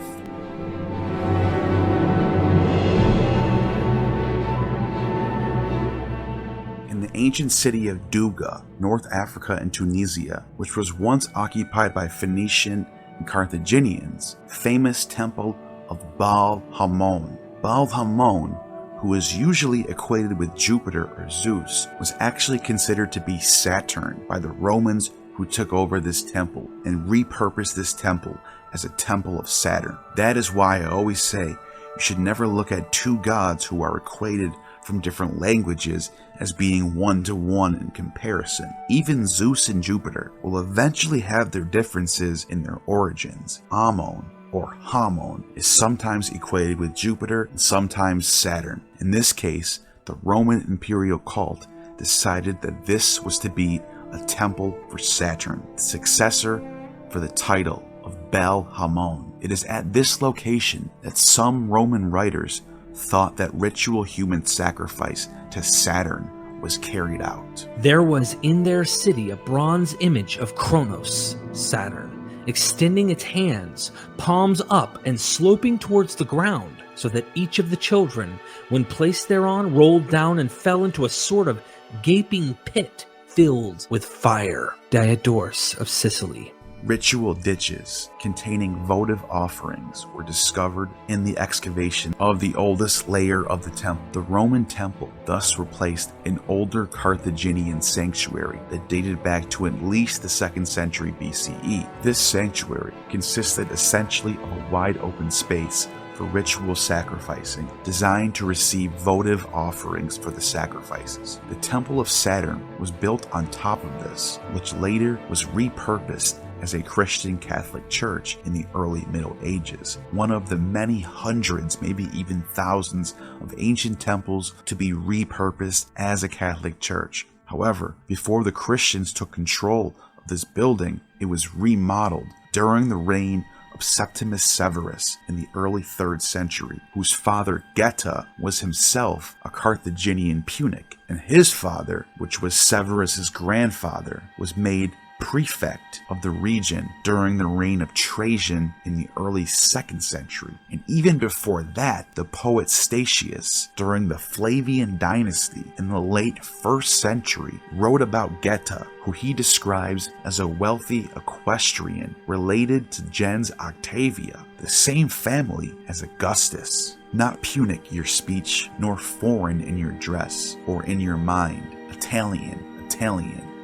In the ancient city of Duga, North Africa and Tunisia, which was once occupied by Phoenician and Carthaginians, famous temple of Baal Hamon. Baal Hamon, who is usually equated with Jupiter or Zeus, was actually considered to be Saturn by the Romans, who took over this temple and repurposed this temple as a temple of Saturn. That is why I always say you should never look at 2 gods who are equated from different languages as being one-to-one in comparison. Even Zeus and Jupiter will eventually have their differences in their origins. Ammon, or Hamon, is sometimes equated with Jupiter and sometimes Saturn. In this case, the Roman imperial cult decided that this was to be a temple for Saturn, the successor for the title of Baal Hamon. It is at this location that some Roman writers thought that ritual human sacrifice to Saturn was carried out. There was in their city a bronze image of Kronos, Saturn, extending its hands, palms up and sloping towards the ground, so that each of the children, when placed thereon, rolled down and fell into a sort of gaping pit filled with fire. Diodorus of Sicily. Ritual ditches containing votive offerings were discovered in the excavation of the oldest layer of the temple. The Roman temple thus replaced an older Carthaginian sanctuary that dated back to at least the 2nd century BCE. This sanctuary consisted essentially of a wide open space for ritual sacrificing, designed to receive votive offerings for the sacrifices. The Temple of Saturn was built on top of this, which later was repurposed as a Christian Catholic church in the early Middle Ages, one of the many hundreds, maybe even thousands, of ancient temples to be repurposed as a Catholic church. However, before the Christians took control of this building, it was remodeled during the reign of Septimus Severus in the early 3rd century, whose father Geta was himself a Carthaginian Punic, and his father, which was Severus's grandfather, was made prefect of the region during the reign of Trajan in the early 2nd century. And even before that, the poet Statius, during the Flavian dynasty in the late 1st century, wrote about Geta, who he describes as a wealthy equestrian related to gens Octavia, the same family as Augustus. Not Punic your speech, nor foreign in your dress, or in your mind, Italian.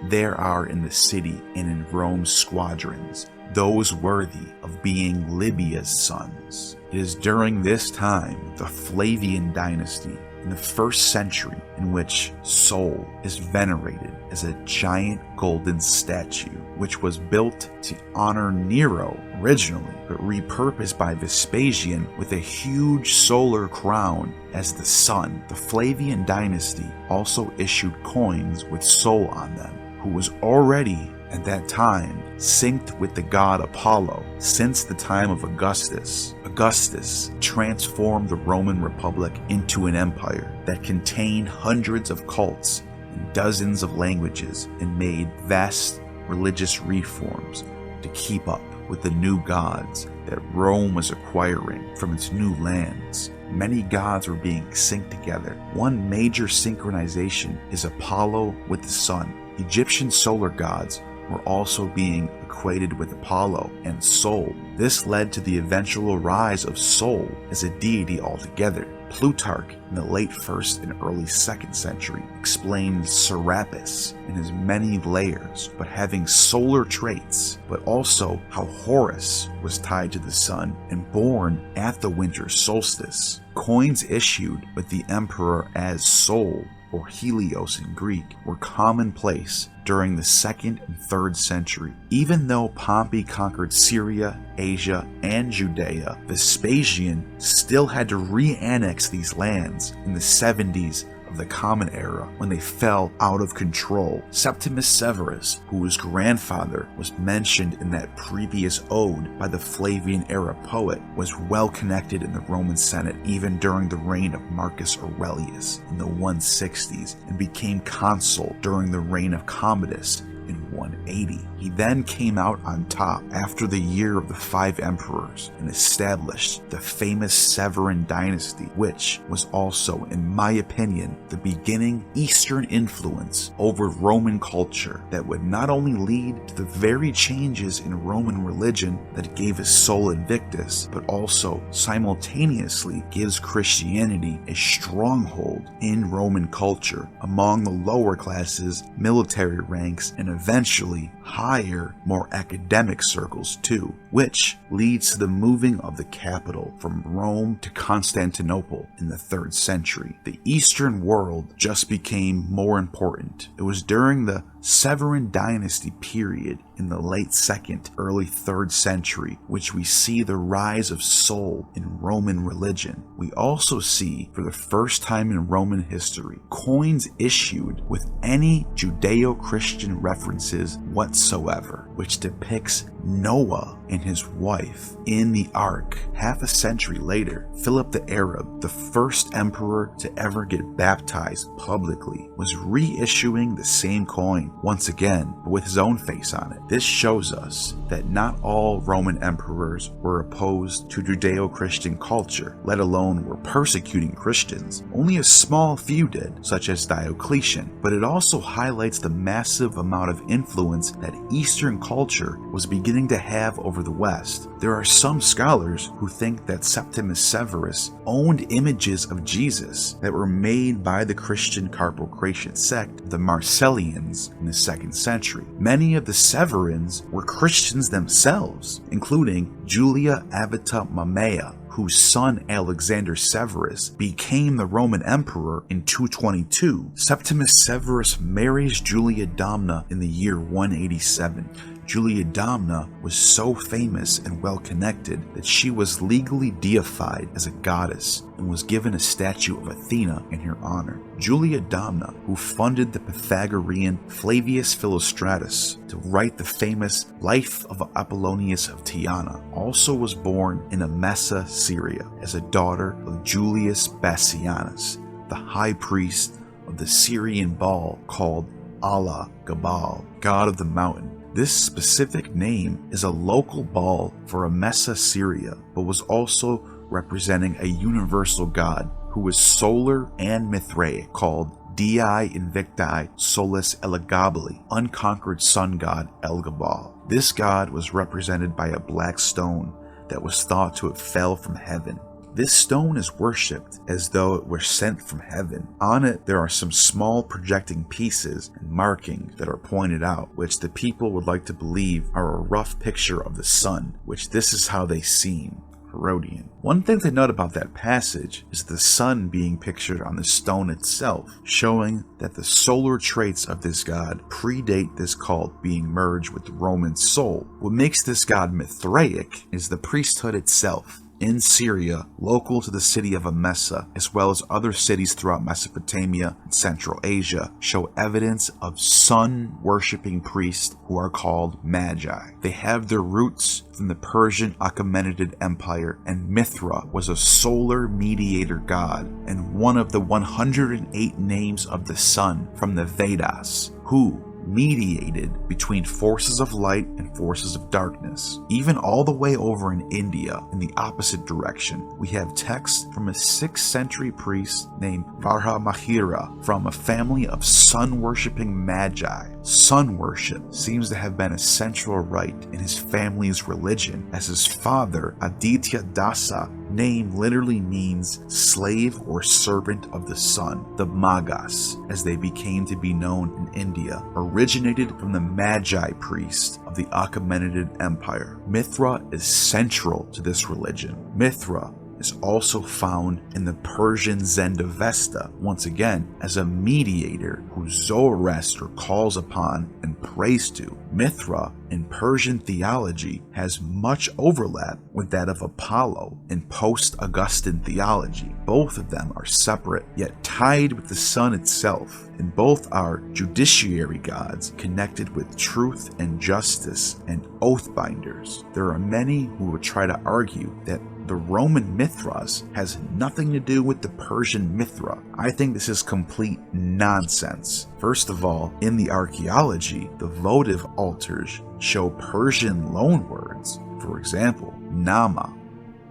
There are in the city and in Rome's squadrons those worthy of being Libya's sons. It is during this time, the Flavian dynasty, in the 1st century, in which Sol is venerated as a giant golden statue, which was built to honor Nero originally, but repurposed by Vespasian with a huge solar crown as the sun. The Flavian dynasty also issued coins with Sol on them, who was already at that time synced with the god Apollo since the time of Augustus. Augustus transformed the Roman Republic into an empire that contained hundreds of cults and dozens of languages, and made vast religious reforms to keep up with the new gods that Rome was acquiring from its new lands. Many gods were being synced together. One major synchronization is Apollo with the sun. Egyptian solar gods were also being equated with Apollo and Sol. This led to the eventual rise of Sol as a deity altogether. Plutarch, in the late 1st and early 2nd century, explained Serapis in his many layers, but having solar traits, but also how Horus was tied to the sun and born at the winter solstice. Coins issued with the emperor as Sol, or Helios in Greek, were commonplace during the 2nd and 3rd century. Even though Pompey conquered Syria, Asia, and Judea, Vespasian still had to re-annex these lands in the 70s of the Common Era when they fell out of control. Septimus Severus, whose grandfather was mentioned in that previous ode by the Flavian era poet, was well connected in the Roman Senate even during the reign of Marcus Aurelius in the 160s, and became consul during the reign of Commodus in 180. He then came out on top after the year of the 5 emperors and established the famous Severan dynasty, which was also, in my opinion, the beginning Eastern influence over Roman culture that would not only lead to the very changes in Roman religion that gave us Sol Invictus, but also simultaneously gives Christianity a stronghold in Roman culture among the lower classes, military ranks, and eventually higher, more academic circles too, which leads to the moving of the capital from Rome to Constantinople in the 3rd century. The Eastern world just became more important. It was during the Severan dynasty period in the late 2nd, early 3rd century, which we see the rise of Sol in Roman religion. We also see, for the first time in Roman history, coins issued with any Judeo-Christian references whatsoever, which depicts Noah and his wife in the ark. Half a century later, Philip the Arab, the first emperor to ever get baptized publicly, was reissuing the same coin once again, but with his own face on it. This shows us that not all Roman emperors were opposed to Judeo-Christian culture, let alone were persecuting Christians. Only a small few did, such as Diocletian, but it also highlights the massive amount of influence that Eastern culture was beginning to have over the West. There are some scholars who think that Septimus Severus owned images of Jesus that were made by the Christian Carpocratian sect, the Marcellians, in the 2nd century. Many of the Severans were Christians themselves, including Julia Avita Mamea, whose son Alexander Severus became the Roman emperor in 222. Septimus Severus marries Julia Domna in the year 187. Julia Domna was so famous and well connected that she was legally deified as a goddess and was given a statue of Athena in her honor. Julia Domna, who funded the Pythagorean Flavius Philostratus to write the famous Life of Apollonius of Tyana, also was born in Emesa, Syria, as a daughter of Julius Bassianus, the high priest of the Syrian Baal called Elagabalus, god of the mountain. This specific name is a local Baal for Emesa, Syria, but was also representing a universal god who was solar and Mithraic, called Dii Invicti Solis Elagabali, unconquered sun god Elagabalus. This god was represented by a black stone that was thought to have fell from heaven. This stone is worshipped as though it were sent from heaven. On it there are some small projecting pieces and markings that are pointed out, which the people would like to believe are a rough picture of the sun, which this is how they seem. Herodian. One thing to note about that passage is the sun being pictured on the stone itself, showing that the solar traits of this god predate this cult being merged with the Roman soul. What makes this god Mithraic is the priesthood itself. In Syria, local to the city of Emesa, as well as other cities throughout Mesopotamia and Central Asia, show evidence of sun-worshipping priests who are called magi. They have their roots from the Persian Achaemenid Empire, and Mithra was a solar mediator god and one of the 108 names of the sun from the Vedas, who mediated between forces of light and forces of darkness. Even all the way over in India, in the opposite direction, we have texts from a 6th century priest named Varhamahira from a family of sun-worshipping magi. Sun worship seems to have been a central rite in his family's religion, as his father, Aditya Dasa, name literally means slave or servant of the sun. The Magas, as they became to be known in India, originated from the Magi priest of the Achaemenid Empire. Mithra is central to this religion. Mithra is also found in the Persian Zendavesta, once again as a mediator who Zoroaster calls upon and prays to. Mithra in Persian theology has much overlap with that of Apollo in post-Augustan theology. Both of them are separate yet tied with the sun itself, and both are judiciary gods connected with truth and justice and oath binders. There are many who would try to argue that the Roman Mithras has nothing to do with the Persian Mithra. I think this is complete nonsense. First of all, in the archaeology, the votive altars show Persian loanwords. For example, Nama.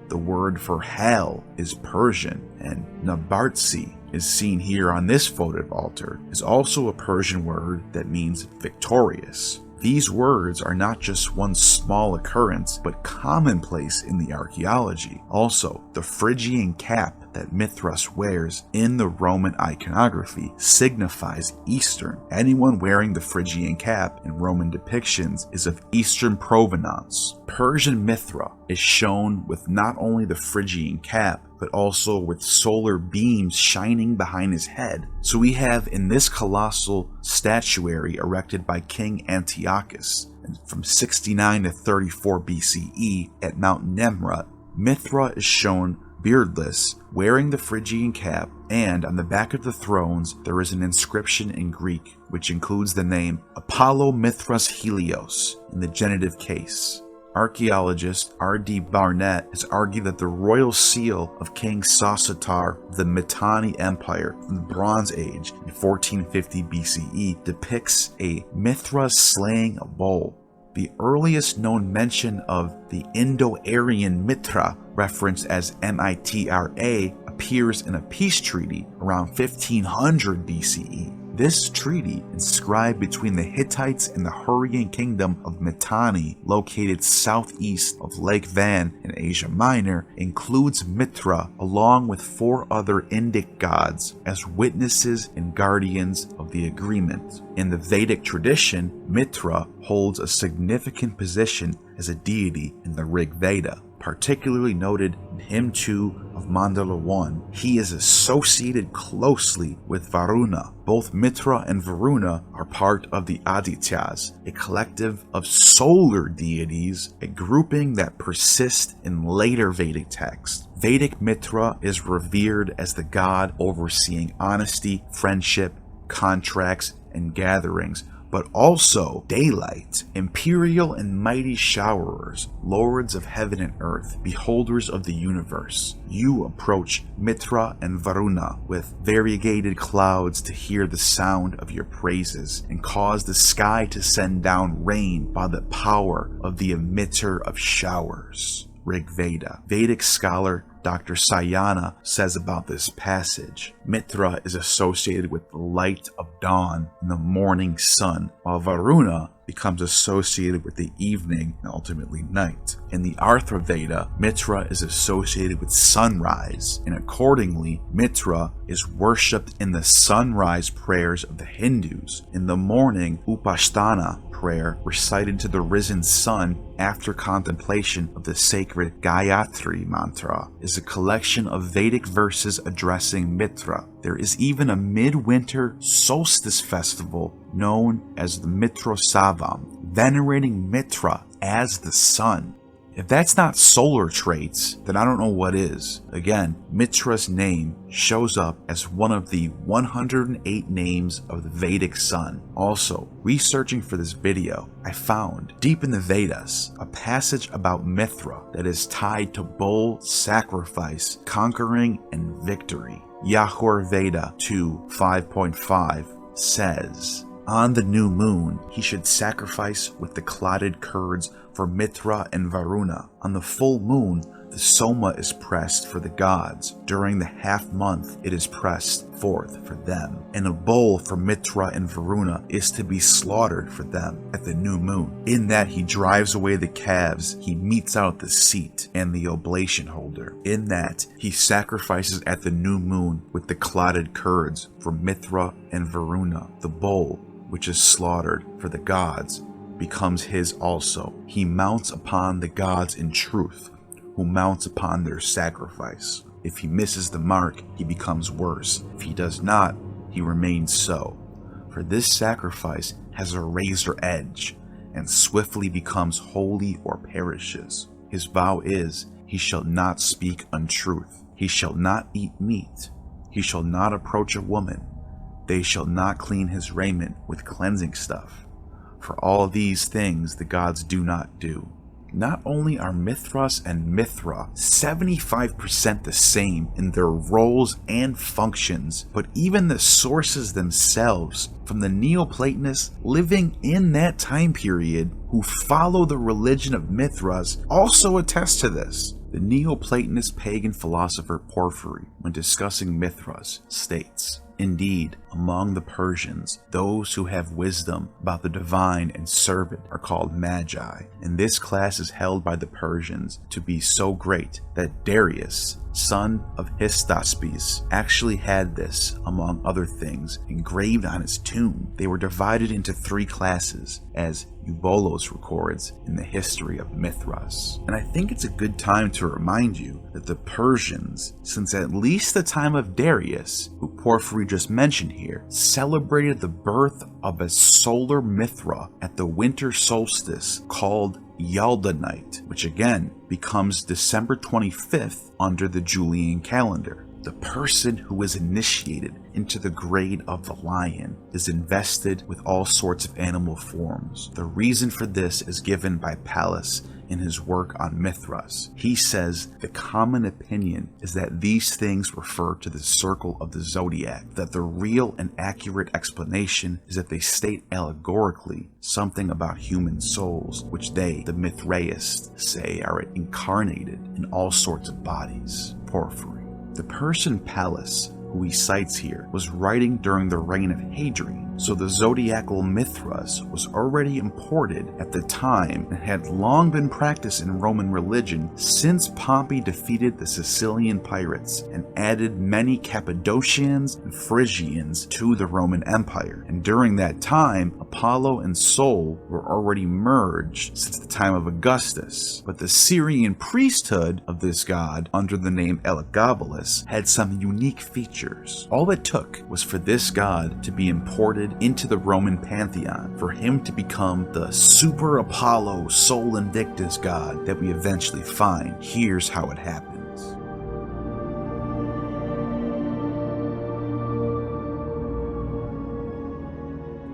The word for hell is Persian, and Nabartsi is seen here on this votive altar is also a Persian word that means victorious. These words are not just one small occurrence, but commonplace in the archaeology. Also, the Phrygian cap that Mithras wears in the Roman iconography signifies Eastern. Anyone wearing the Phrygian cap in Roman depictions is of Eastern provenance. Persian Mithra is shown with not only the Phrygian cap, but also with solar beams shining behind his head. So we have in this colossal statuary erected by King Antiochus from 69 to 34 BCE at Mount Nemrut, Mithra is shown beardless, wearing the Phrygian cap, and on the back of the thrones there is an inscription in Greek which includes the name Apollo Mithras Helios in the genitive case. Archaeologist R.D. Barnett has argued that the royal seal of King Sositar of the Mitanni Empire from the Bronze Age in 1450 BCE depicts a Mithra slaying a bull. The earliest known mention of the Indo-Aryan Mitra, referenced as Mitra, appears in a peace treaty around 1500 BCE. This treaty, inscribed between the Hittites and the Hurrian kingdom of Mitanni, located southeast of Lake Van in Asia Minor, includes Mitra along with 4 other Indic gods as witnesses and guardians of the agreement. In the Vedic tradition, Mitra holds a significant position as a deity in the Rig Veda. particularly noted in Hymn 2 of Mandala 1, he is associated closely with Varuna. Both Mitra and Varuna are part of the Adityas, a collective of solar deities, a grouping that persists in later Vedic texts. Vedic Mitra is revered as the god overseeing honesty, friendship, contracts, and gatherings, but also daylight, imperial and mighty showerers, lords of heaven and earth, beholders of the universe. You approach Mitra and Varuna with variegated clouds to hear the sound of your praises, and cause the sky to send down rain by the power of the emitter of showers. Rig Veda. Vedic scholar Dr. Sayana says about this passage, Mitra is associated with the light of dawn and the morning sun, while Varuna becomes associated with the evening and ultimately night. In the Artha Veda, Mitra is associated with sunrise, and accordingly, Mitra is worshipped in the sunrise prayers of the Hindus. In the morning, Upasthana prayer recited to the risen sun after contemplation of the sacred Gayatri mantra is a collection of Vedic verses addressing Mitra. There is even a midwinter solstice festival known as the Mitrosavam, venerating Mitra as the sun. If that's not solar traits, then I don't know what is. Again, Mitra's name shows up as one of the 108 names of the Vedic sun. Also, researching for this video, I found deep in the Vedas a passage about Mithra that is tied to bull sacrifice, conquering, and victory. Yajur Veda 2 5.5 says, on the new moon, he should sacrifice with the clotted curds for Mitra and Varuna. On the full moon, the soma is pressed for the gods. During the half month, it is pressed forth for them. And a bull for Mitra and Varuna is to be slaughtered for them at the new moon. In that he drives away the calves, he metes out the seat and the oblation holder. In that he sacrifices at the new moon with the clotted curds for Mitra and Varuna. The bull, which is slaughtered for the gods, becomes his also. He mounts upon the gods in truth, who mounts upon their sacrifice. If he misses the mark, he becomes worse. If he does not, he remains so. For this sacrifice has a razor edge, and swiftly becomes holy or perishes. His vow is, he shall not speak untruth. He shall not eat meat. He shall not approach a woman. They shall not clean his raiment with cleansing stuff. For all these things the gods do not do. Not only are Mithras and Mithra 75% the same in their roles and functions, but even the sources themselves from the Neoplatonists living in that time period who follow the religion of Mithras also attest to this. The Neoplatonist pagan philosopher Porphyry, when discussing Mithras, states, indeed, among the Persians, those who have wisdom about the divine and servant are called magi, and this class is held by the Persians to be so great that Darius, son of Hystaspes, actually had this, among other things, engraved on his tomb. They were divided into 3 classes, as Eubolos records in the history of Mithras. And I think it's a good time to remind you that the Persians, since at least the time of Darius, who Porphyry just mentioned here, celebrated the birth of a solar Mithra at the winter solstice called Yalda Night, which again becomes December 25th under the Julian calendar. The person who is initiated into the grade of the lion is invested with all sorts of animal forms. The reason for this is given by Pallas in his work on Mithras. He says the common opinion is that these things refer to the circle of the zodiac, that the real and accurate explanation is that they state allegorically something about human souls, which they, the Mithraists, say are incarnated in all sorts of bodies. Porphyry. The Persian Pallas, who he cites here, was writing during the reign of Hadrian, So the zodiacal Mithras was already imported at the time and had long been practiced in Roman religion since Pompey defeated the Sicilian pirates and added many Cappadocians and Phrygians to the Roman Empire. And during that time, Apollo and Sol were already merged since the time of Augustus. But the Syrian priesthood of this god, under the name Elagabalus, had some unique features. All it took was for this god to be imported into the Roman pantheon, for him to become the Super Apollo Sol Invictus god that we eventually find. Here's how it happens.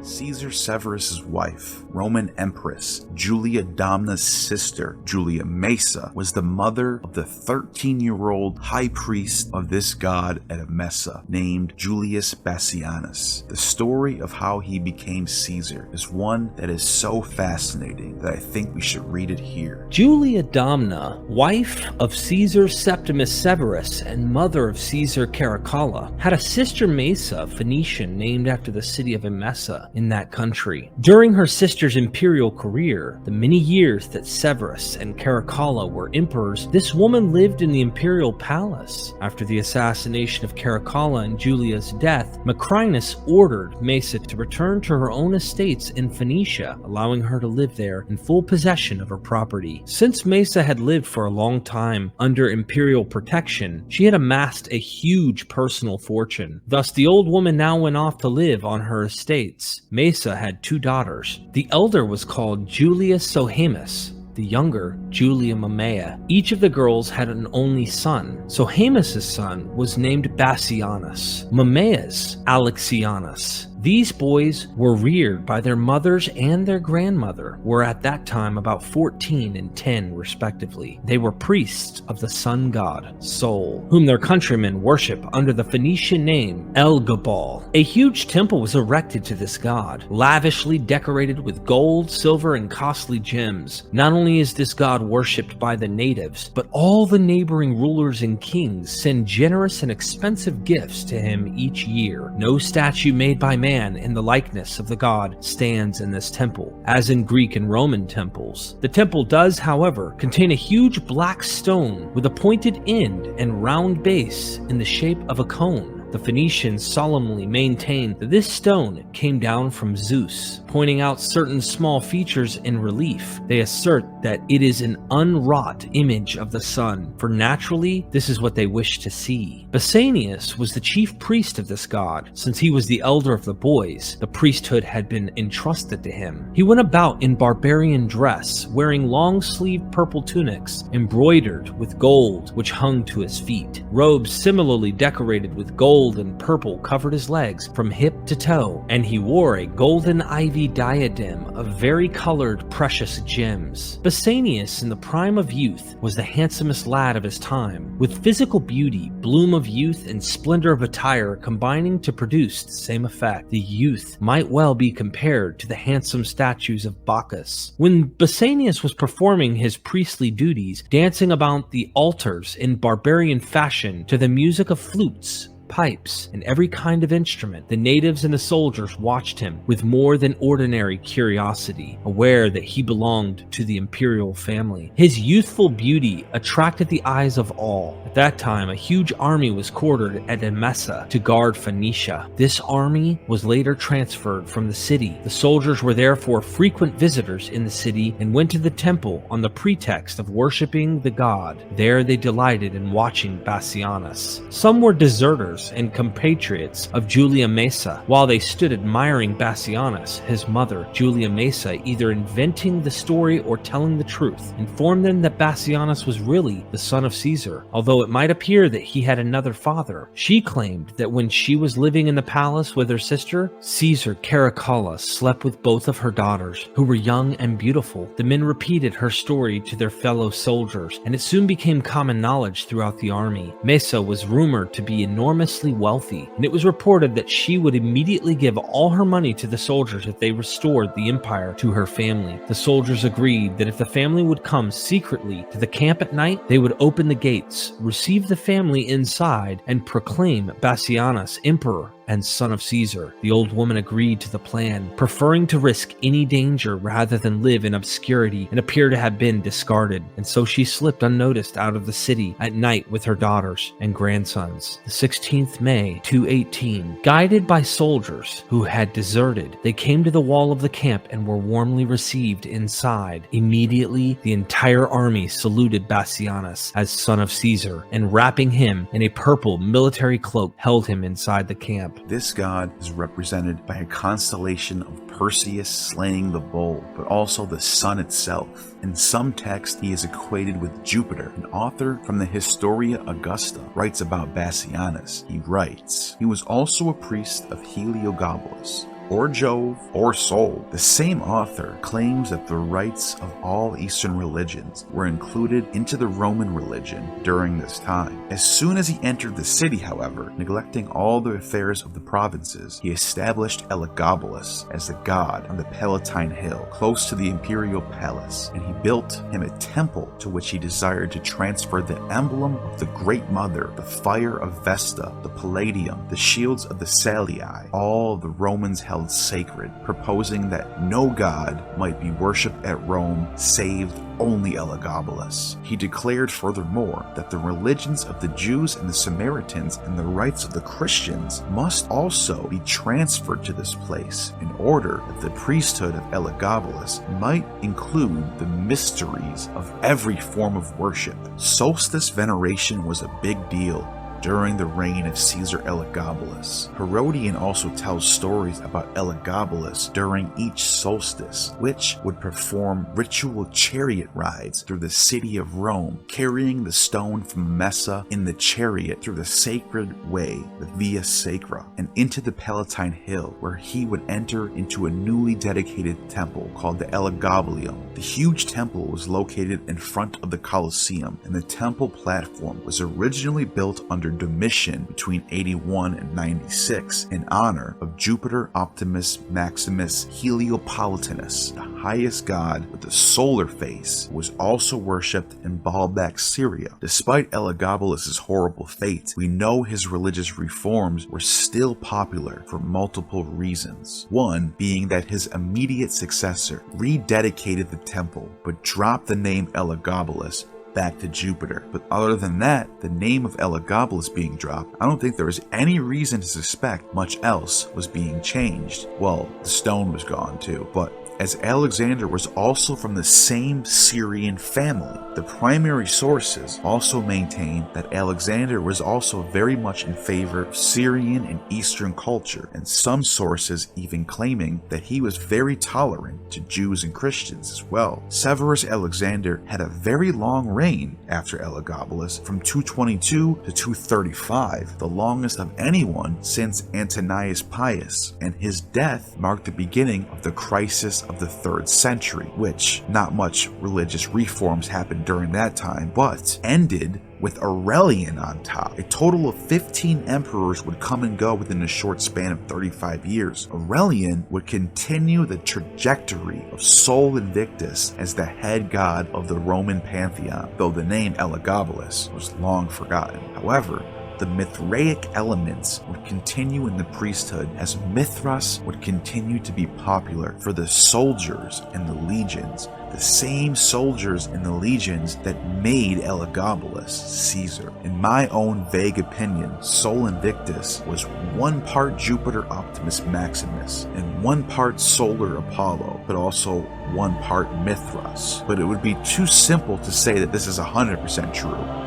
Caesar Severus's wife, Roman Empress Julia Domna's sister, Julia Mesa, was the mother of the 13-year-old high priest of this god at Emesa, named Julius Bassianus. The story of how he became Caesar is one that is so fascinating that I think we should read it here. Julia Domna, wife of Caesar Septimus Severus and mother of Caesar Caracalla, had a sister Mesa, Phoenician, named after the city of Emesa in that country. During her sister's imperial career, the many years that Severus and Caracalla were emperors, this woman lived in the imperial palace. After the assassination of Caracalla and Julia's death, Macrinus ordered Mesa to return to her own estates in Phoenicia, allowing her to live there in full possession of her property. Since Mesa had lived for a long time under imperial protection, she had amassed a huge personal fortune. Thus, the old woman now went off to live on her estates. Mesa had 2 daughters. The elder was called Julia Sohaemus, the younger Julia Mamaea. Each of the girls had an only son. Sohaemus' son was named Bassianus, Mamaea's Alexianus. These boys were reared by their mothers and their grandmother, were at that time about 14 and 10 respectively. They were priests of the sun god, Sol, whom their countrymen worship under the Phoenician name Elagabal. A huge temple was erected to this god, lavishly decorated with gold, silver, and costly gems. Not only is this god worshipped by the natives, but all the neighboring rulers and kings send generous and expensive gifts to him each year. No statue made by man in the likeness of the god stands in this temple, as in Greek and Roman temples. The temple does, however, contain a huge black stone with a pointed end and round base in the shape of a cone. The Phoenicians solemnly maintain that this stone came down from Zeus, pointing out certain small features in relief. They assert that it is an unwrought image of the sun, for naturally this is what they wish to see. Bassianus was the chief priest of this god. Since he was the elder of the boys, the priesthood had been entrusted to him. He went about in barbarian dress, wearing long-sleeved purple tunics embroidered with gold, which hung to his feet. Robes similarly decorated with gold and purple covered his legs from hip to toe, and he wore a golden ivy diadem of vari-colored precious gems. Bassianus, in the prime of youth, was the handsomest lad of his time, with physical beauty, bloom of youth, and splendor of attire combining to produce the same effect. The youth might well be compared to the handsome statues of Bacchus. When Bassianus was performing his priestly duties, dancing about the altars in barbarian fashion to the music of flutes, pipes, and every kind of instrument, the natives and the soldiers watched him with more than ordinary curiosity, aware that he belonged to the imperial family. His youthful beauty attracted the eyes of all. At that time, a huge army was quartered at Emesa to guard Phoenicia. This army was later transferred from the city. The soldiers were therefore frequent visitors in the city and went to the temple on the pretext of worshiping the god. There they delighted in watching Bassianus. Some were deserters and compatriots of Julia Mesa, while they stood admiring Bassianus. His mother, Julia Mesa, either inventing the story or telling the truth, informed them that Bassianus was really the son of Caesar, although it might appear that he had another father. She claimed that when she was living in the palace with her sister, Caesar Caracalla slept with both of her daughters, who were young and beautiful. The men repeated her story to their fellow soldiers, and it soon became common knowledge throughout the army. Mesa was rumored to be enormously wealthy, and it was reported that she would immediately give all her money to the soldiers if they restored the empire to her family. The soldiers agreed that if the family would come secretly to the camp at night, they would open the gates, receive the family inside, and proclaim Bassianus emperor and son of Caesar. The old woman agreed to the plan, preferring to risk any danger rather than live in obscurity and appear to have been discarded, and so she slipped unnoticed out of the city at night with her daughters and grandsons. The 16th May 218, guided by soldiers who had deserted, they came to the wall of the camp and were warmly received inside. Immediately, the entire army saluted Bassianus as son of Caesar, and wrapping him in a purple military cloak, held him inside the camp. This god is represented by a constellation of Perseus slaying the bull, but also the sun itself. In some texts, he is equated with Jupiter. An author from the Historia Augusta writes about Bassianus. He writes, he was also a priest of Heliogabalus, or Jove, or Sol. The same author claims that the rites of all Eastern religions were included into the Roman religion during this time. As soon as he entered the city, however, neglecting all the affairs of the provinces, he established Elagabalus as the god on the Palatine Hill, close to the imperial palace, and he built him a temple to which he desired to transfer the emblem of the Great Mother, the fire of Vesta, the Palladium, the shields of the Salii, all the Romans held sacred, proposing that no god might be worshipped at Rome save only Elagabalus. He declared furthermore that the religions of the Jews and the Samaritans and the rites of the Christians must also be transferred to this place in order that the priesthood of Elagabalus might include the mysteries of every form of worship. Solstice veneration was a big deal during the reign of Caesar Elagabalus. Herodian also tells stories about Elagabalus during each solstice, which would perform ritual chariot rides through the city of Rome, carrying the stone from Messa in the chariot through the sacred way, the Via Sacra, and into the Palatine Hill, where he would enter into a newly dedicated temple called the Elagabalus. The huge temple was located in front of the Colosseum, and the temple platform was originally built under Domitian between 81 and 96 in honor of Jupiter Optimus Maximus Heliopolitanus, the highest god with the solar face, who was also worshipped in Baalbek, Syria. Despite Elagabalus's horrible fate, we know his religious reforms were still popular for multiple reasons. One being that his immediate successor rededicated the temple, but dropped the name Elagabalus back to Jupiter. But other than that, the name of Elagabalus being dropped, I don't think there was any reason to suspect much else was being changed. Well, the stone was gone too, but as Alexander was also from the same Syrian family, the primary sources also maintain that Alexander was also very much in favor of Syrian and Eastern culture, and some sources even claiming that he was very tolerant to Jews and Christians as well. Severus Alexander had a very long reign after Elagabalus, from 222 to 235, the longest of anyone since Antonius Pius, and his death marked the beginning of the crisis of the 3rd century, which not much religious reforms happened during that time, but ended with Aurelian on top. A total of 15 emperors would come and go within a short span of 35 years. Aurelian would continue the trajectory of Sol Invictus as the head god of the Roman pantheon, though the name Elagabalus was long forgotten. However, the Mithraic elements would continue in the priesthood, as Mithras would continue to be popular for the soldiers and the legions, the same soldiers and the legions that made Elagabalus Caesar. In my own vague opinion, Sol Invictus was one part Jupiter Optimus Maximus and one part Solar Apollo, but also one part Mithras. But it would be too simple to say that this is 100% true.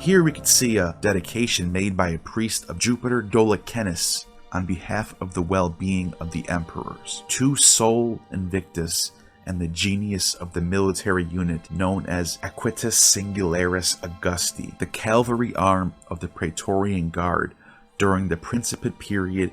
Here we could see a dedication made by a priest of Jupiter Dolichenes on behalf of the well-being of the emperors, to Sol Invictus and the genius of the military unit known as Aquitus Singularis Augusti, the cavalry arm of the Praetorian Guard during the Principate period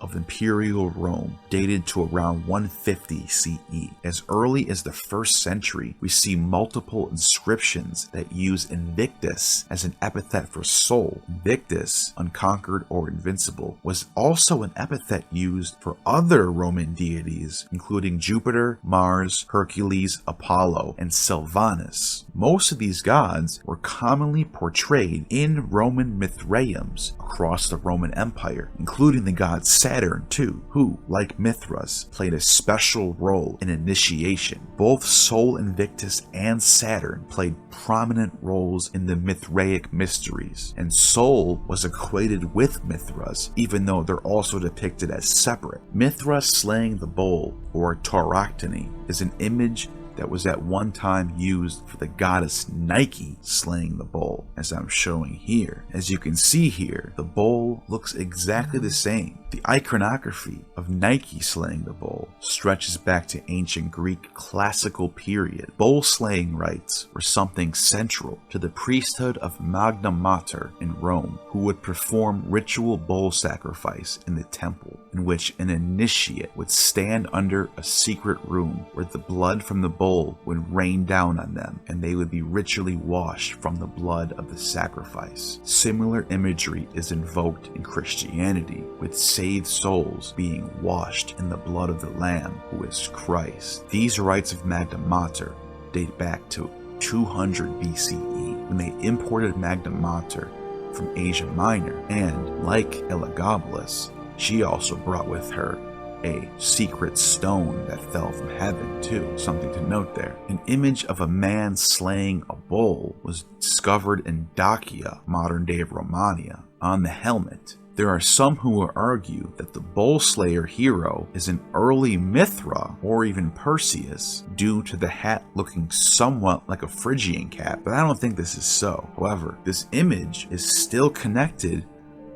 of Imperial Rome, dated to around 150 CE. As early as the 1st century, we see multiple inscriptions that use Invictus as an epithet for soul. Invictus, unconquered or invincible, was also an epithet used for other Roman deities, including Jupiter, Mars, Hercules, Apollo, and Silvanus. Most of these gods were commonly portrayed in Roman Mithraeums across the Roman Empire, including the god Saturn too, who, like Mithras, played a special role in initiation. Both Sol Invictus and Saturn played prominent roles in the Mithraic mysteries, and Sol was equated with Mithras, even though they're also depicted as separate. Mithras slaying the bull, or tauroctony, is an image that was at one time used for the goddess Nike slaying the bull, as I'm showing here. As you can see here, the bull looks exactly the same. The iconography of Nike slaying the bull stretches back to ancient Greek classical period. Bull slaying rites were something central to the priesthood of Magna Mater in Rome, who would perform ritual bull sacrifice in the temple, in which an initiate would stand under a secret room where the blood from the bull would rain down on them, and they would be ritually washed from the blood of the sacrifice. Similar imagery is invoked in Christianity, with saved souls being washed in the blood of the Lamb, who is Christ. These rites of Magna Mater date back to 200 BCE, when they imported Magna Mater from Asia Minor, and like Elagabalus, she also brought with her a secret stone that fell from heaven too, something to note there. An image of a man slaying a bull was discovered in Dacia, modern day of Romania, on the helmet. There are some who will argue that the bull slayer hero is an early Mithra or even Perseus, due to the hat looking somewhat like a Phrygian cap, but I don't think this is so. However, this image is still connected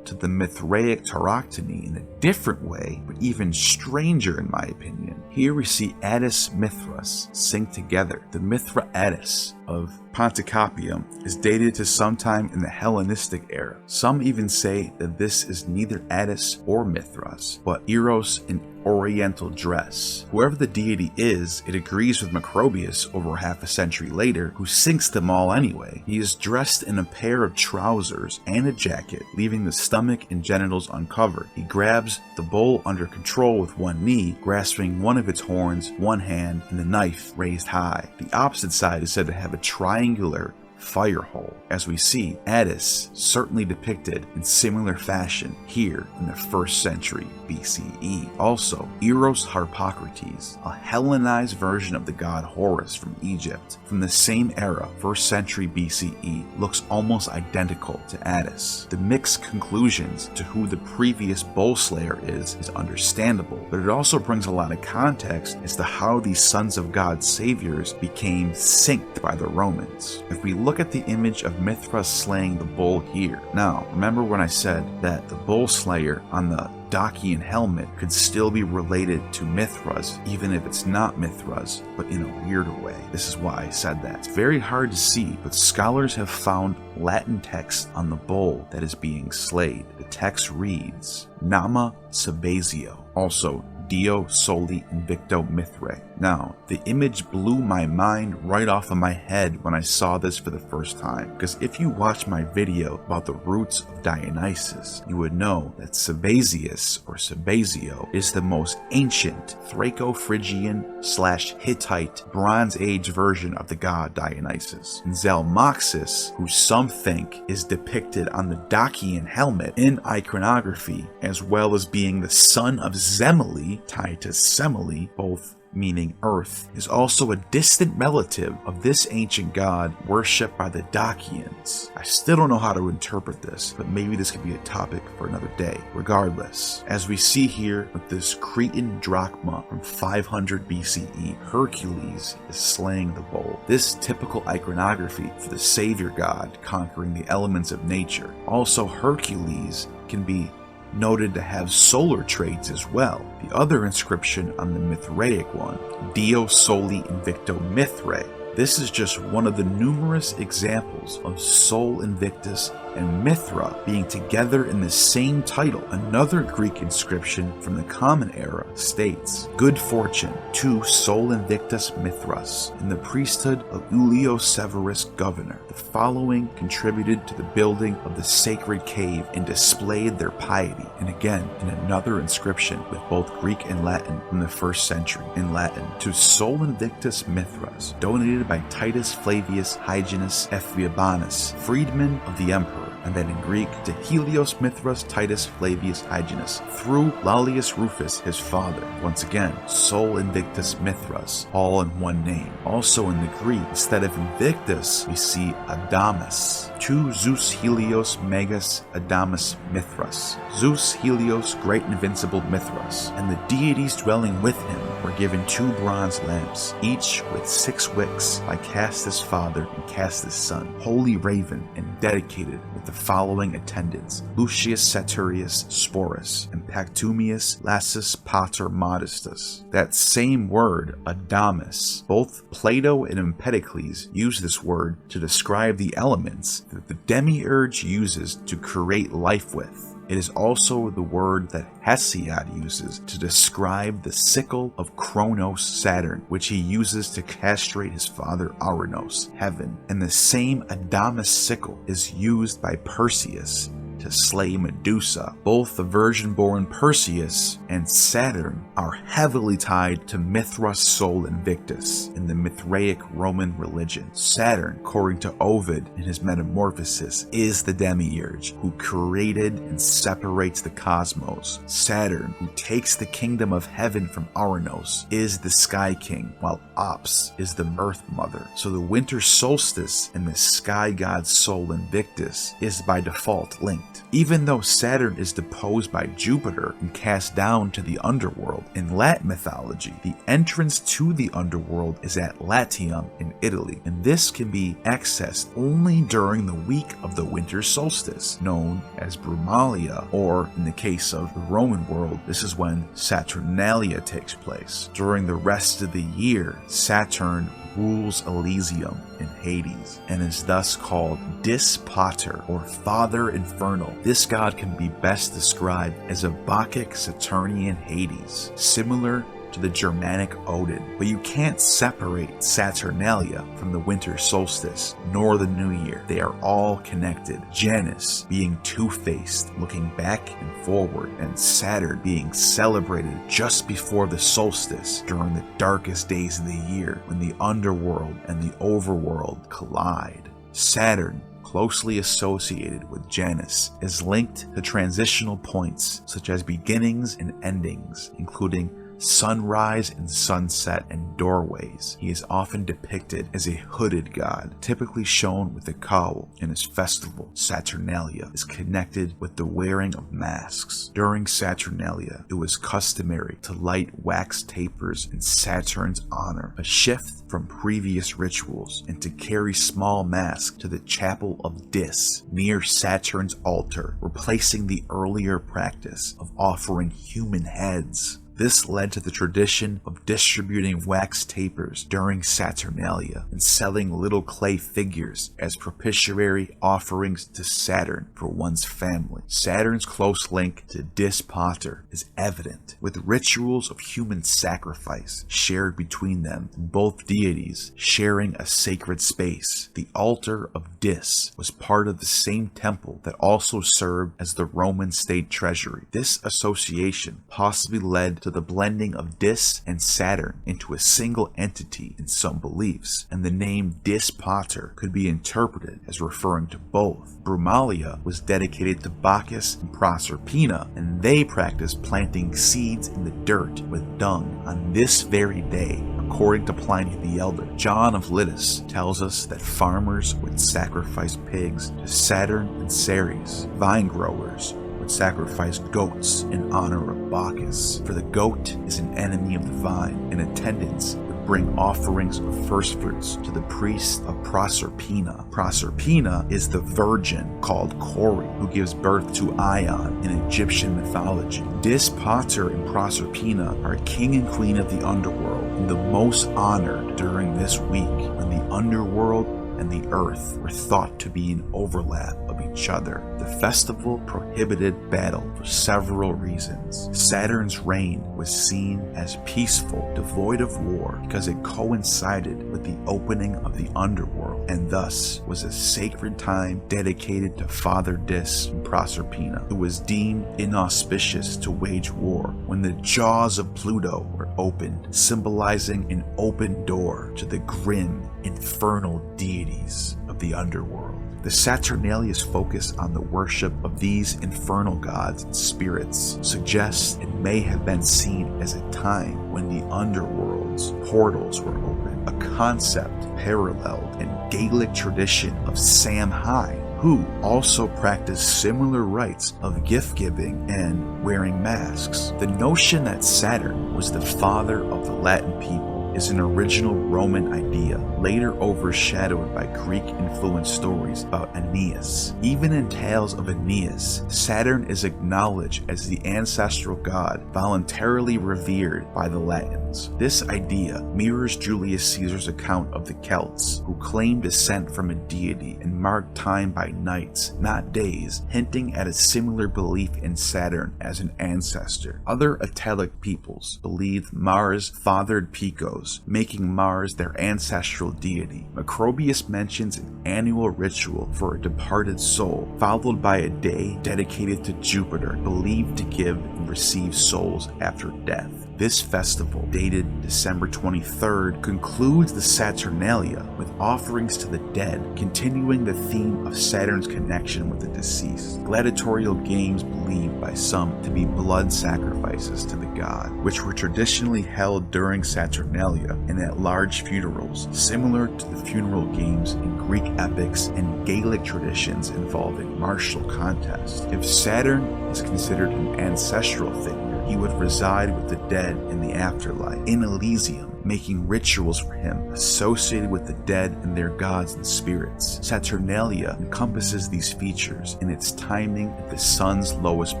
to the Mithraic tauroctony in a different way, but even stranger in my opinion. Here we see Attis Mithras synced together. The Mithra Attis of Ponticapium is dated to sometime in the Hellenistic era. Some even say that this is neither Attis or Mithras, but Eros in Oriental dress. Whoever the deity is, it agrees with Macrobius over half a century later, who syncs them all anyway. He is dressed in a pair of trousers and a jacket, leaving the stomach and genitals uncovered. He grabs the bull under control with one knee, grasping one of its horns, one hand, and the knife raised high. The opposite side is said to have a triangular fire hole. As we see, Attis certainly depicted in similar fashion here in the 1st century BCE. Also, Eros Harpocrates, a Hellenized version of the god Horus from Egypt, from the same era, 1st century BCE, looks almost identical to Attis. The mixed conclusions to who the previous bull slayer is understandable, but it also brings a lot of context as to how these sons of God saviors became synced by the Romans. If we look at the image of Mithras slaying the bull here. Now, remember when I said that the bull slayer on the Dacian helmet could still be related to Mithras, even if it's not Mithras, but in a weirder way. This is why I said that. It's very hard to see, but scholars have found Latin text on the bull that is being slayed. The text reads, Nama Sabazio, also Dio Soli Invicto Mithrae. Now, the image blew my mind right off of my head when I saw this for the first time, because if you watch my video about the roots of Dionysus, you would know that Sabazius, or Sabazio, is the most ancient Thraco-Phrygian / Hittite Bronze Age version of the god Dionysus. And Zalmoxis, who some think is depicted on the Dacian helmet in iconography, as well as being the son of Semele, tied to Semele, both meaning earth, is also a distant relative of this ancient god worshipped by the Dacians. I still don't know how to interpret this, but maybe this could be a topic for another day. Regardless, as we see here with this Cretan drachma from 500 BCE, Hercules is slaying the bull. This typical iconography for the savior god conquering the elements of nature. Also, Hercules can be noted to have solar traits as well. The other inscription on the Mithraic one, Dio Soli Invicto Mithrae, This is just one of the numerous examples of Sol Invictus and Mithra being together in the same title. Another Greek inscription from the Common Era states, "Good fortune to Sol Invictus Mithras in the priesthood of Ulio Severus governor." The following contributed to the building of the sacred cave and displayed their piety. And again, in another inscription with both Greek and Latin from the 1st century in Latin, "To Sol Invictus Mithras, donated by Titus Flavius Hyginus Ephiabanus, freedman of the emperor." And then in Greek, "To Helios Mithras Titus Flavius Hyginus, through Lollius Rufus his father." Once again, Sol Invictus Mithras, all in one name. Also in the Greek, instead of Invictus, we see Adamas. "To Zeus Helios Megas Adamas Mithras." Zeus Helios, great invincible Mithras. And the deities dwelling with him were given 2 bronze lamps, each with 6 wicks, by Castus' father and Castus' son, holy raven, and dedicated with the following attendants: Lucius Saturius Sporus and Pactumius Lassus Pater Modestus. That same word, Adamas, both Plato and Empedocles use this word to describe the elements that the demiurge uses to create life with. It is also the word that Hesiod uses to describe the sickle of Kronos Saturn, which he uses to castrate his father Ouranos, heaven. And the same Adamas sickle is used by Perseus to slay Medusa. Both the virgin-born Perseus and Saturn are heavily tied to Mithras Sol Invictus in the Mithraic Roman religion. Saturn, according to Ovid in his Metamorphosis, is the demiurge who created and separates the cosmos. Saturn, who takes the kingdom of heaven from Ouranos, is the Sky King, while Ops is the Earth Mother. So the winter solstice and the sky god Sol Invictus is by default linked. Even though Saturn is deposed by Jupiter and cast down to the underworld, in Latin mythology, the entrance to the underworld is at Latium in Italy, and this can be accessed only during the week of the winter solstice, known as Brumalia, or in the case of the Roman world, this is when Saturnalia takes place. During the rest of the year, Saturn rules Elysium in Hades, and is thus called Dis Pater, or Father Infernal. This god can be best described as a Bacchic Saturnian Hades, similar to the Germanic Odin, but you can't separate Saturnalia from the winter solstice, nor the new year. They are all connected. Janus being two-faced, looking back and forward, and Saturn being celebrated just before the solstice during the darkest days of the year, when the underworld and the overworld collide. Saturn, closely associated with Janus, is linked to transitional points such as beginnings and endings, including sunrise and sunset and doorways. He is often depicted as a hooded god, typically shown with a cowl, and his festival, Saturnalia, is connected with the wearing of masks. During Saturnalia, it was customary to light wax tapers in Saturn's honor, a shift from previous rituals, and to carry small masks to the Chapel of Dis near Saturn's altar, replacing the earlier practice of offering human heads. This led to the tradition of distributing wax tapers during Saturnalia and selling little clay figures as propitiatory offerings to Saturn for one's family. Saturn's close link to Dis Pater is evident, with rituals of human sacrifice shared between them, and both deities sharing a sacred space. The altar of Dis was part of the same temple that also served as the Roman state treasury. This association possibly led to the blending of Dis and Saturn into a single entity in some beliefs, and the name Dis Pater could be interpreted as referring to both. Brumalia was dedicated to Bacchus and Proserpina, and they practiced planting seeds in the dirt with dung on this very day. According to Pliny the Elder, John of Litus tells us that farmers would sacrifice pigs to Saturn and Ceres. Vine growers would sacrifice goats in honor of Bacchus, for the goat is an enemy of the vine, and attendants would bring offerings of firstfruits to the priest of Proserpina. Proserpina is the virgin called Kori, who gives birth to Aion in Egyptian mythology. Dis Pater and Proserpina are king and queen of the underworld, and the most honored during this week, when the underworld and the earth were thought to be an overlap of each other. The festival prohibited battle for several reasons. Saturn's reign was seen as peaceful, devoid of war, because it coincided with the opening of the underworld, and thus was a sacred time dedicated to Father Dis and Proserpina, who was deemed inauspicious to wage war when the jaws of Pluto were opened, symbolizing an open door to the grim, infernal deities of the underworld. The Saturnalia's focus on the worship of these infernal gods and spirits suggests it may have been seen as a time when the underworld's portals were open, a concept paralleled in Gaelic tradition of Samhain, who also practiced similar rites of gift-giving and wearing masks. The notion that Saturn was the father of the Latin people is an original Roman idea, later overshadowed by Greek-influenced stories about Aeneas. Even in tales of Aeneas, Saturn is acknowledged as the ancestral god voluntarily revered by the Latins. This idea mirrors Julius Caesar's account of the Celts, who claimed descent from a deity and marked time by nights, not days, hinting at a similar belief in Saturn as an ancestor. Other Italic peoples believed Mars fathered Picos, making Mars their ancestral deity. Macrobius mentions an annual ritual for a departed soul, followed by a day dedicated to Jupiter, believed to give and receive souls after death. This festival, dated December 23rd, concludes the Saturnalia with offerings to the dead, continuing the theme of Saturn's connection with the deceased. Gladiatorial games believed by some to be blood sacrifices to the god, which were traditionally held during Saturnalia and at large funerals, similar to the funeral games in Greek epics and Gaelic traditions involving martial contests. If Saturn is considered an ancestral figure, he would reside with the dead in the afterlife, in Elysium, making rituals for him associated with the dead and their gods and spirits. Saturnalia encompasses these features, and its timing at the sun's lowest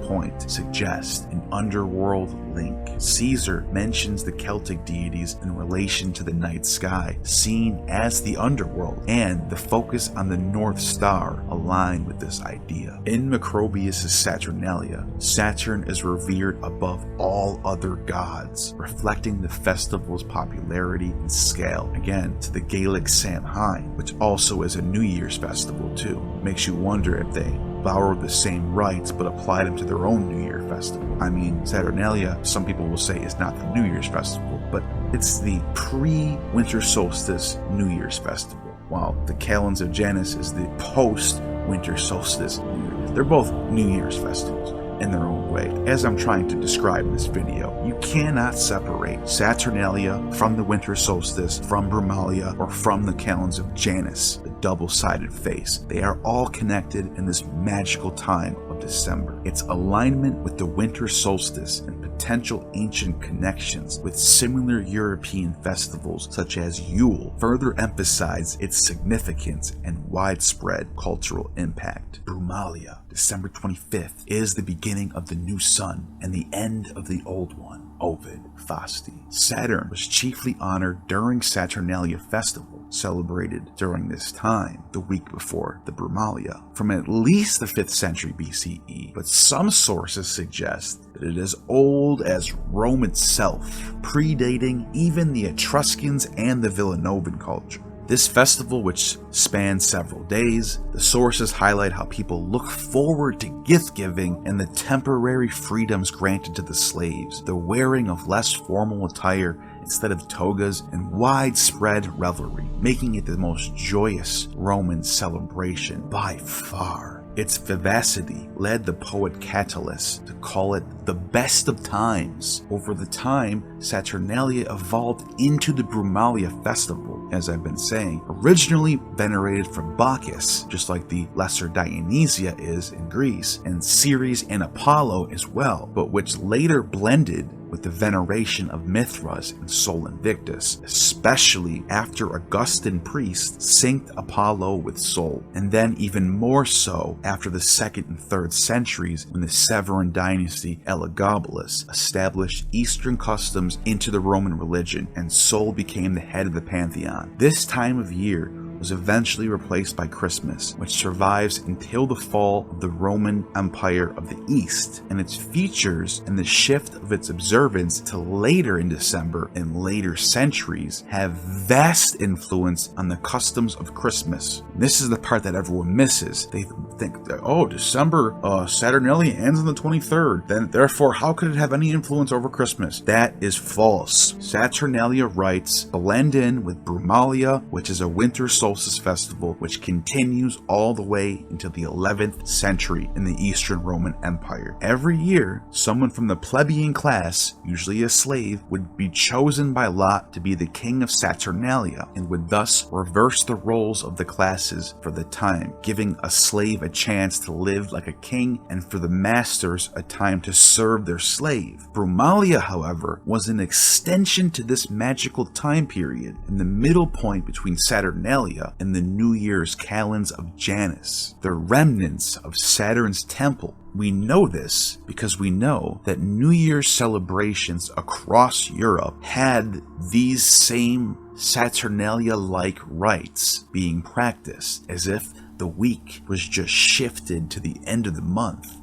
point suggests an underworld link. Caesar mentions the Celtic deities in relation to the night sky, seen as the underworld, and the focus on the North Star align with this idea. In Macrobius' Saturnalia, Saturn is revered above all other gods, reflecting the festival's popularity and scale, again, to the Gaelic Samhain, which also is a New Year's festival too. Makes you wonder if they borrowed the same rites but applied them to their own New Year festival. I mean, Saturnalia, some people will say, is not the New Year's festival, but it's the pre-Winter Solstice New Year's festival, while the Calends of Janus is the post-Winter Solstice New Year. They're both New Year's festivals in their own way. As I'm trying to describe in this video, you cannot separate Saturnalia from the Winter Solstice, from Brumalia, or from the Calends of Janus, the double-sided face. They are all connected in this magical time of December. Its alignment with the Winter Solstice and potential ancient connections with similar European festivals such as Yule further emphasize its significance and widespread cultural impact. Brumalia, December 25th, is the beginning of the new sun and the end of the old one. Ovid, Fasti. Saturn was chiefly honored during Saturnalia festival, celebrated during this time, the week before the Brumalia, from at least the 5th century BCE, but some sources suggest that it is old as Rome itself, predating even the Etruscans and the Villanovan culture. This festival, which spans several days, the sources highlight how people look forward to gift-giving and the temporary freedoms granted to the slaves, the wearing of less formal attire instead of togas, and widespread revelry, making it the most joyous Roman celebration by far. Its vivacity led the poet Catullus to call it the best of times. Over the time, Saturnalia evolved into the Brumalia festival, as I've been saying, originally venerated from Bacchus, just like the lesser Dionysia is in Greece, and Ceres and Apollo as well, but which later blended with the veneration of Mithras and Sol Invictus, especially after Augustan priests synced Apollo with Sol, and then even more so after the 2nd and 3rd centuries when the Severan dynasty Elagabalus established Eastern customs into the Roman religion and Sol became the head of the pantheon. This time of year was eventually replaced by Christmas, which survives until the fall of the Roman Empire of the East, and its features and the shift of its observance to later in December and later centuries have vast influence on the customs of Christmas. This is the part that everyone misses. They think that, oh, December Saturnalia ends on the 23rd, then therefore how could it have any influence over Christmas? That is false. Saturnalia rites blend in with Brumalia, which is a winter solstice festival which continues all the way into the 11th century in the Eastern Roman Empire. Every year, someone from the plebeian class, usually a slave, would be chosen by lot to be the king of Saturnalia and would thus reverse the roles of the classes for the time, giving a slave a chance to live like a king and for the masters a time to serve their slave. Brumalia, however, was an extension to this magical time period and the middle point between Saturnalia and the New Year's calends of Janus, the remnants of Saturn's temple. We know this because we know that New Year's celebrations across Europe had these same Saturnalia-like rites being practiced, as if the week was just shifted to the end of the month.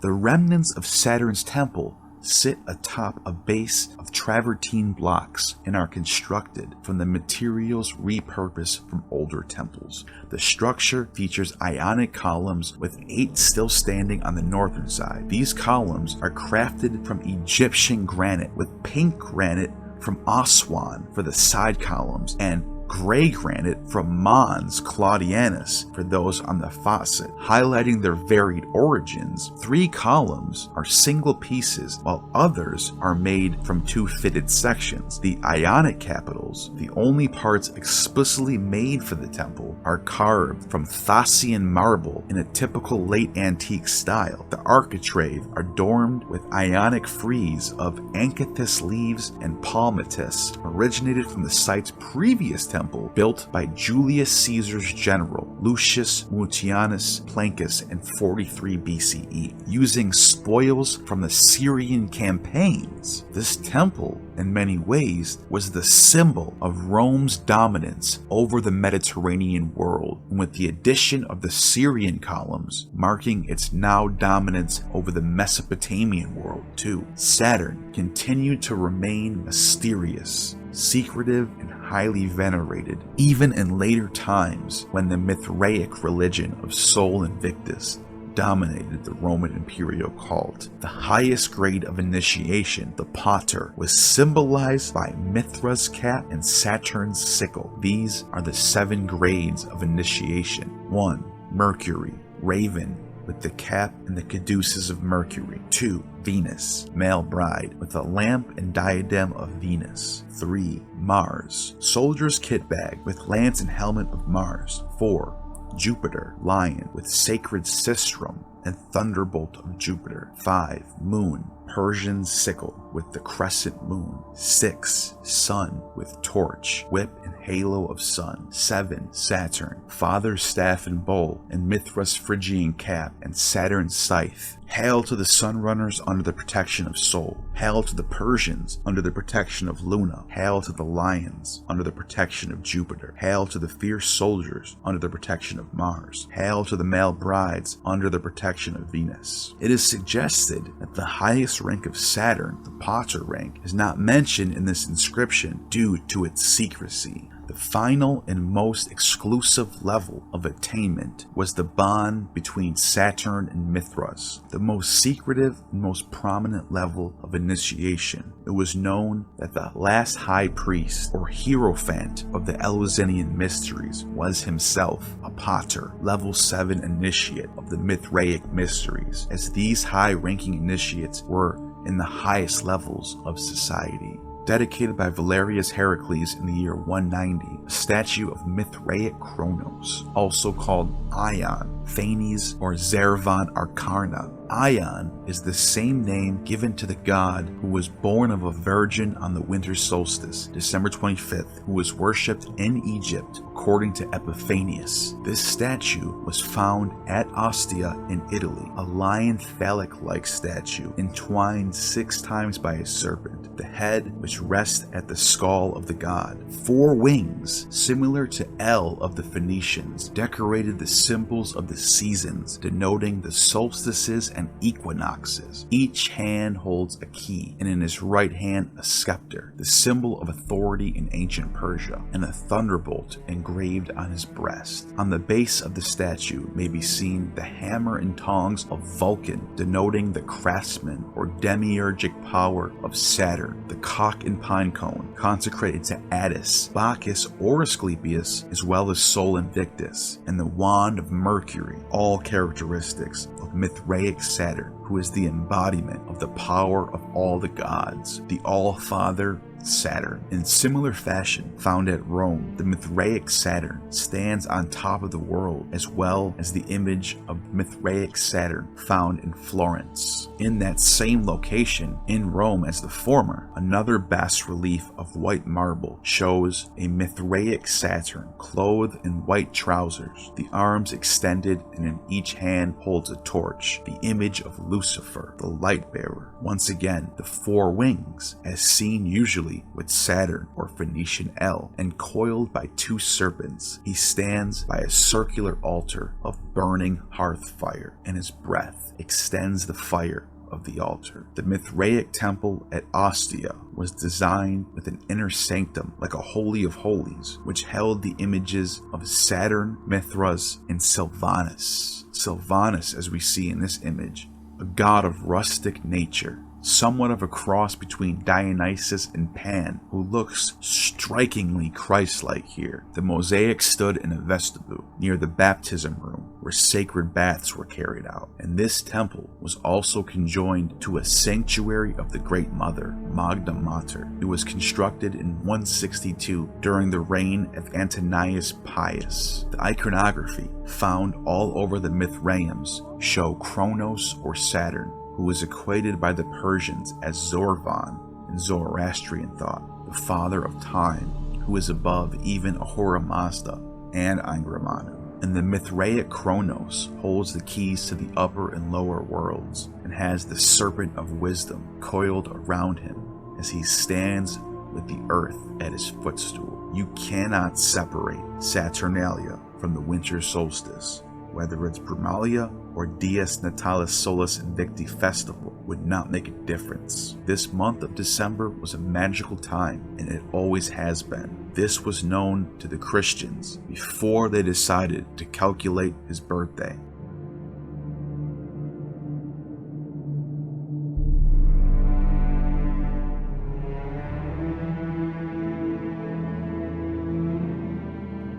The remnants of Saturn's temple sit atop a base of travertine blocks and are constructed from the materials repurposed from older temples. The structure features Ionic columns with 8 still standing on the northern side. These columns are crafted from Egyptian granite with pink granite from Aswan for the side columns and gray granite from Mons Claudianus for those on the facet. Highlighting their varied origins, 3 columns are single pieces while others are made from 2 fitted sections. The Ionic capitals, the only parts explicitly made for the temple, are carved from Thasian marble in a typical late antique style. The architrave are adorned with Ionic frieze of Anchithus leaves and palmatus, originated from the site's previous temple built by Julius Caesar's general Lucius Mutianus Plancus in 43 BCE, using spoils from the Syrian campaigns. This temple, in many ways, was the symbol of Rome's dominance over the Mediterranean world, and with the addition of the Syrian columns, marking its now dominance over the Mesopotamian world too. Saturn continued to remain mysterious, secretive, and highly venerated, even in later times when the Mithraic religion of Sol Invictus dominated the Roman imperial cult. The highest grade of initiation, the Pater, was symbolized by Mithras' cap and Saturn's sickle. These are the 7 grades of initiation. 1. Mercury, Raven, with the cap and the caduceus of Mercury. 2. Venus, male bride, with a lamp and diadem of Venus. 3. Mars, soldier's kit bag, with lance and helmet of Mars. 4. Jupiter, lion, with sacred sistrum and thunderbolt of Jupiter. 5. Moon, Persian sickle, with the crescent moon. 6. Sun, with torch, whip, and halo of sun. 7. Saturn, father's staff and bowl, and Mithras' Phrygian cap, and Saturn's scythe. Hail to the Sunrunners under the protection of Sol. Hail to the Persians under the protection of Luna. Hail to the Lions under the protection of Jupiter. Hail to the fierce soldiers under the protection of Mars. Hail to the male brides under the protection of Venus. It is suggested that the highest rank of Saturn, the Pater rank, is not mentioned in this inscription due to its secrecy. The final and most exclusive level of attainment was the bond between Saturn and Mithras, the most secretive and most prominent level of initiation. It was known that the last high priest or hierophant of the Eleusinian mysteries was himself a Pater, level 7 initiate of the Mithraic mysteries, as these high-ranking initiates were in the highest levels of society. dedicated by Valerius Heracles in the year 190, a statue of Mithraic Kronos, also called Aion, Phanes, or Zervan Arcarna. Aion is the same name given to the god who was born of a virgin on the winter solstice, December 25th, who was worshipped in Egypt according to Epiphanius. This statue was found at Ostia in Italy, a lion phallic-like statue entwined 6 times by a serpent, the head which rests at the skull of the god. 4 wings, similar to El of the Phoenicians, decorated the symbols of the seasons, denoting the solstices and equinoxes. Each hand holds a key, and in his right hand a scepter, the symbol of authority in ancient Persia, and a thunderbolt engraved on his breast. On the base of the statue may be seen the hammer and tongs of Vulcan, denoting the craftsman or demiurgic power of Saturn, the cock and pine cone, consecrated to Attis, Bacchus or Asclepius, as well as Sol Invictus, and the wand of Mercury, all characteristics of Mithraic Saturn, who is the embodiment of the power of all the gods, the All-Father Saturn. In similar fashion, found at Rome, the Mithraic Saturn stands on top of the world, as well as the image of Mithraic Saturn found in Florence. In that same location, in Rome as the former, another bas-relief of white marble shows a Mithraic Saturn clothed in white trousers, the arms extended, and in each hand holds a torch, the image of Lucifer, the light bearer. Once again, the 4 wings, as seen usually with Saturn or Phoenician El, and coiled by 2 serpents. He stands by a circular altar of burning hearth fire, and his breath extends the fire of the altar. The Mithraic temple at Ostia was designed with an inner sanctum like a holy of holies, which held the images of Saturn, Mithras, and Silvanus. Silvanus, as we see in this image, a god of rustic nature, somewhat of a cross between Dionysus and Pan, who looks strikingly Christ-like here. The mosaic stood in a vestibule near the baptism room where sacred baths were carried out, and this temple was also conjoined to a sanctuary of the Great Mother, Magna Mater. It was constructed in 162 during the reign of Antonius Pius. The iconography found all over the Mithraiums show Kronos or Saturn, who is equated by the Persians as Zorvan in Zoroastrian thought, the father of time, who is above even Ahura Mazda and Ingramanu. And the Mithraic Kronos holds the keys to the upper and lower worlds, and has the serpent of wisdom coiled around him as he stands with the earth at his footstool. You cannot separate Saturnalia from the winter solstice. Whether it's Brumalia or Dies Natalis Solis Invicti Festival would not make a difference. This month of December was a magical time, and it always has been. This was known to the Christians before they decided to calculate his birthday.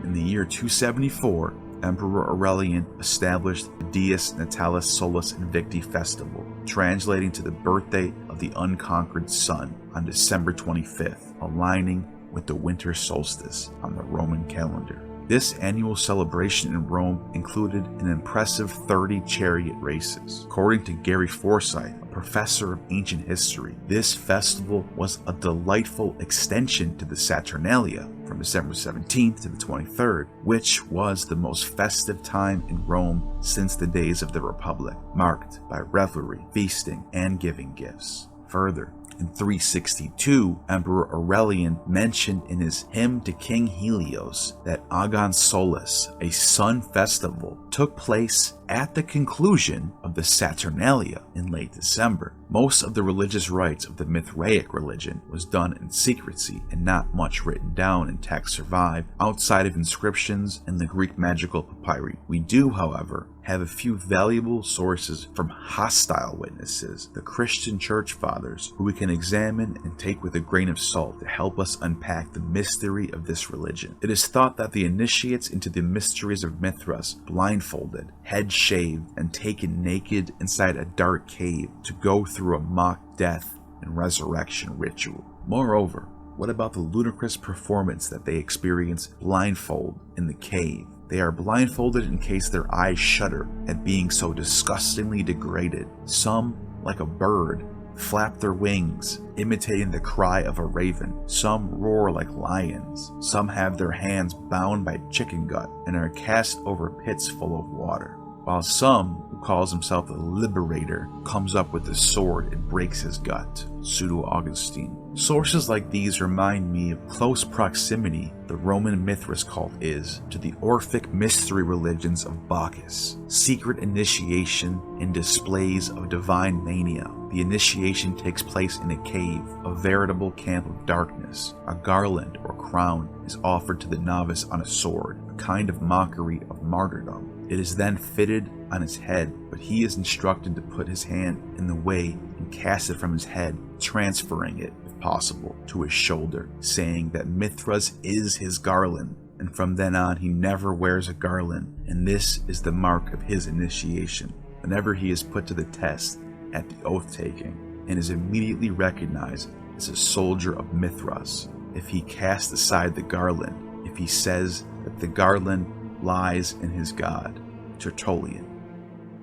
In the year 274, Emperor Aurelian established the Dies Natalis Solis Invicti Festival, translating to the birthday of the unconquered sun on December 25th, aligning with the winter solstice on the Roman calendar. This annual celebration in Rome included an impressive 30 chariot races. According to Gary Forsyth, a professor of ancient history, this festival was a delightful extension to the Saturnalia from December 17th to the 23rd, which was the most festive time in Rome since the days of the Republic, marked by revelry, feasting, and giving gifts. Further, in 362, Emperor Aurelian mentioned in his hymn to King Helios that Agon Solis, a sun festival, took place at the conclusion of the Saturnalia in late December. Most of the religious rites of the Mithraic religion was done in secrecy, and not much written down in text survive outside of inscriptions and the Greek magical papyri. We do, however, have a few valuable sources from hostile witnesses, the Christian church fathers, who we can examine and take with a grain of salt to help us unpack the mystery of this religion. It is thought that the initiates into the mysteries of Mithras, blindfolded, head shaved, and taken naked inside a dark cave to go through a mock death and resurrection ritual. Moreover, what about the ludicrous performance that they experience blindfold in the cave? They are blindfolded in case their eyes shudder at being so disgustingly degraded. Some, like a bird, flap their wings, imitating the cry of a raven. Some roar like lions. Some have their hands bound by chicken gut and are cast over pits full of water. While some, who calls himself the Liberator, comes up with a sword and breaks his gut. Pseudo-Augustine. Sources like these remind me of close proximity the Roman Mithras cult is to the Orphic mystery religions of Bacchus. Secret initiation and displays of divine mania. The initiation takes place in a cave, a veritable camp of darkness. A garland or crown is offered to the novice on a sword, a kind of mockery of martyrdom. It is then fitted on his head, but he is instructed to put his hand in the way and cast it from his head, transferring it, if possible, to his shoulder, saying that Mithras is his garland, and from then on he never wears a garland, and this is the mark of his initiation. Whenever he is put to the test at the oath-taking, and is immediately recognized as a soldier of Mithras, if he casts aside the garland, if he says that the garland lies in his god. Tertullian.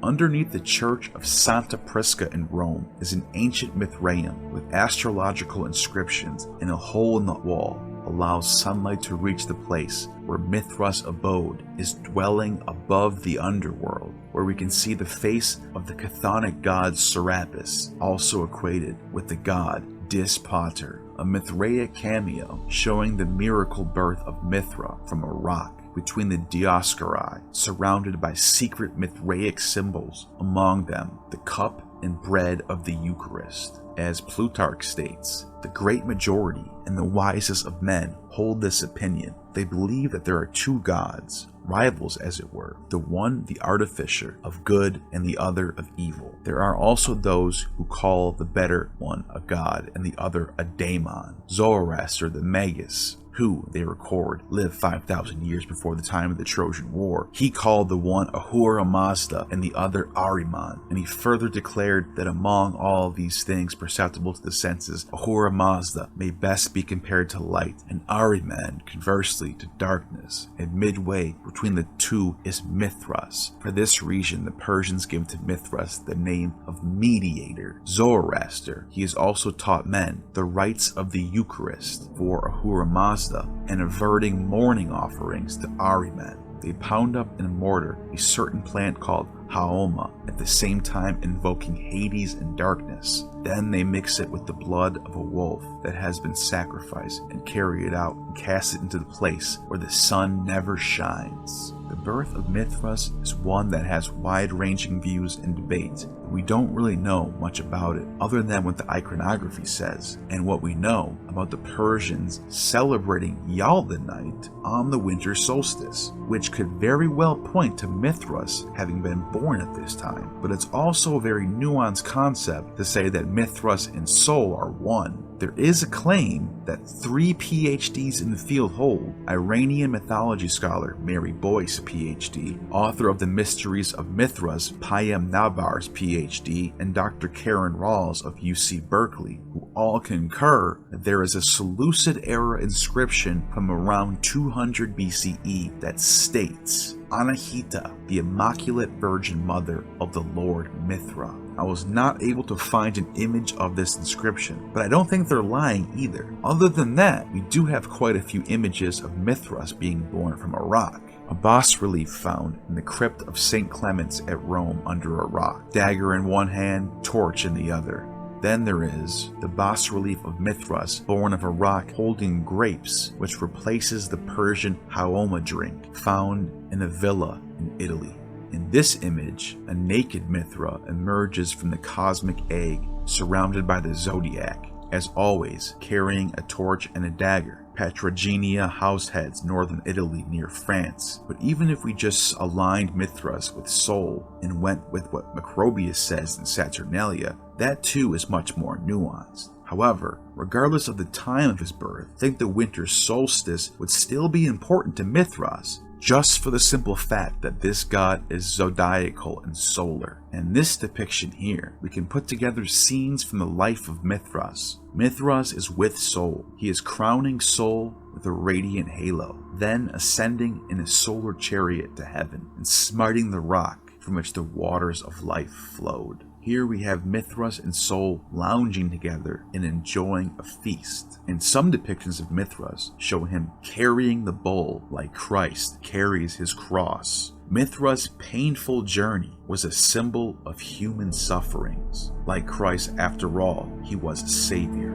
Underneath the church of Santa Prisca in Rome is an ancient Mithraeum with astrological inscriptions, and a hole in the wall allows sunlight to reach the place where Mithras abode, is dwelling above the underworld, where we can see the face of the chthonic god Serapis, also equated with the god Dis Pater, a Mithraic cameo showing the miracle birth of Mithra from a rock between the Dioscuri, surrounded by secret Mithraic symbols, among them the cup and bread of the Eucharist. As Plutarch states, the great majority and the wisest of men hold this opinion. They believe that there are two gods, rivals as it were, the one the artificer of good and the other of evil. There are also those who call the better one a god and the other a daemon. Zoroaster the Magus, who, they record, lived 5,000 years before the time of the Trojan War, he called the one Ahura Mazda and the other Ahriman, and he further declared that among all these things perceptible to the senses, Ahura Mazda may best be compared to light, and Ahriman conversely to darkness, and midway between the two is Mithras. For this reason the Persians give to Mithras the name of mediator. Zoroaster, he has also taught men the rites of the Eucharist for Ahura Mazda, and averting morning offerings to Ahriman. They pound up in a mortar a certain plant called Haoma, at the same time invoking Hades and darkness. Then they mix it with the blood of a wolf that has been sacrificed and carry it out and cast it into the place where the sun never shines. The birth of Mithras is one that has wide-ranging views and debate. We don't really know much about it other than what the iconography says and what we know about the Persians celebrating Yalda Night on the winter solstice, which could very well point to Mithras having been born at this time. But it's also a very nuanced concept to say that Mithras and Sol are one. There is a claim that 3 PhDs in the field hold: Iranian mythology scholar Mary Boyce, PhD, author of The Mysteries of Mithras, Payam Nabar's PhD, and Dr. Karen Rawls of UC Berkeley, who all concur that there is a Seleucid-era inscription from around 200 BCE that states, Anahita, the Immaculate Virgin Mother of the Lord Mithra. I was not able to find an image of this inscription, but I don't think they're lying either. Other than that, we do have quite a few images of Mithras being born from a rock. A bas-relief found in the crypt of St. Clement's at Rome under a rock. Dagger in one hand, torch in the other. Then there is the bas-relief of Mithras born of a rock holding grapes, which replaces the Persian Haoma drink found in a villa in Italy. In this image, a naked Mithra emerges from the cosmic egg, surrounded by the zodiac, as always carrying a torch and a dagger. Patrigenia househeads northern Italy near France. But even if we just aligned Mithras with Sol and went with what Macrobius says in Saturnalia, that too is much more nuanced. However, regardless of the time of his birth, I think the winter solstice would still be important to Mithras. just for the simple fact that this god is zodiacal and solar. In this depiction here, we can put together scenes from the life of Mithras. Mithras is with Sol. He is crowning Sol with a radiant halo, then ascending in a solar chariot to heaven and smiting the rock from which the waters of life flowed. Here we have Mithras and Sol lounging together and enjoying a feast. And some depictions of Mithras show him carrying the bowl like Christ carries his cross. Mithras' painful journey was a symbol of human sufferings. Like Christ, after all, he was a savior.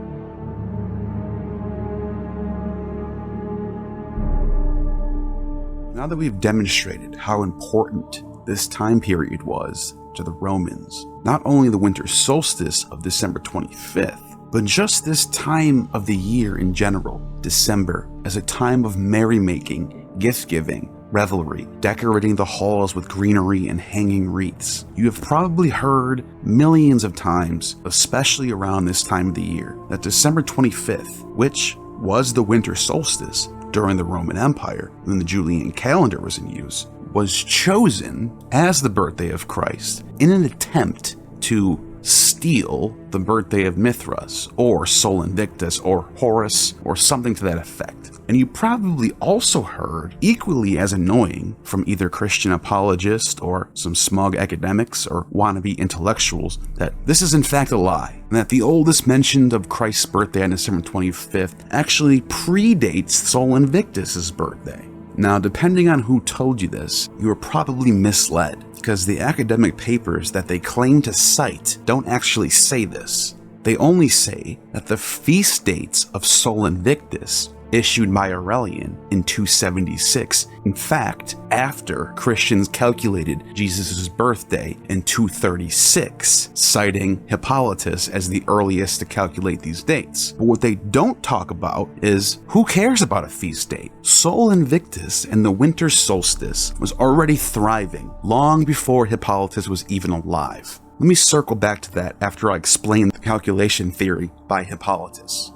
Now that we've demonstrated how important this time period was to the Romans, not only the winter solstice of December 25th, but just this time of the year in general, December, as a time of merrymaking, gift-giving, revelry, decorating the halls with greenery and hanging wreaths. You have probably heard millions of times, especially around this time of the year, that December 25th, which was the winter solstice during the Roman Empire, when the Julian calendar was in use, was chosen as the birthday of Christ in an attempt to steal the birthday of Mithras, or Sol Invictus, or Horus, or something to that effect. And you probably also heard, equally as annoying, from either Christian apologists or some smug academics or wannabe intellectuals, that this is in fact a lie, and that the oldest mention of Christ's birthday on December 25th actually predates Sol Invictus's birthday. Now, depending on who told you this, you are probably misled, because the academic papers that they claim to cite don't actually say this. They only say that the feast dates of Sol Invictus, issued by Aurelian in 276, in fact, after Christians calculated Jesus' birthday in 236, citing Hippolytus as the earliest to calculate these dates. But what they don't talk about is, who cares about a feast date? Sol Invictus and the winter solstice was already thriving long before Hippolytus was even alive. Let me circle back to that after I explain the calculation theory by Hippolytus.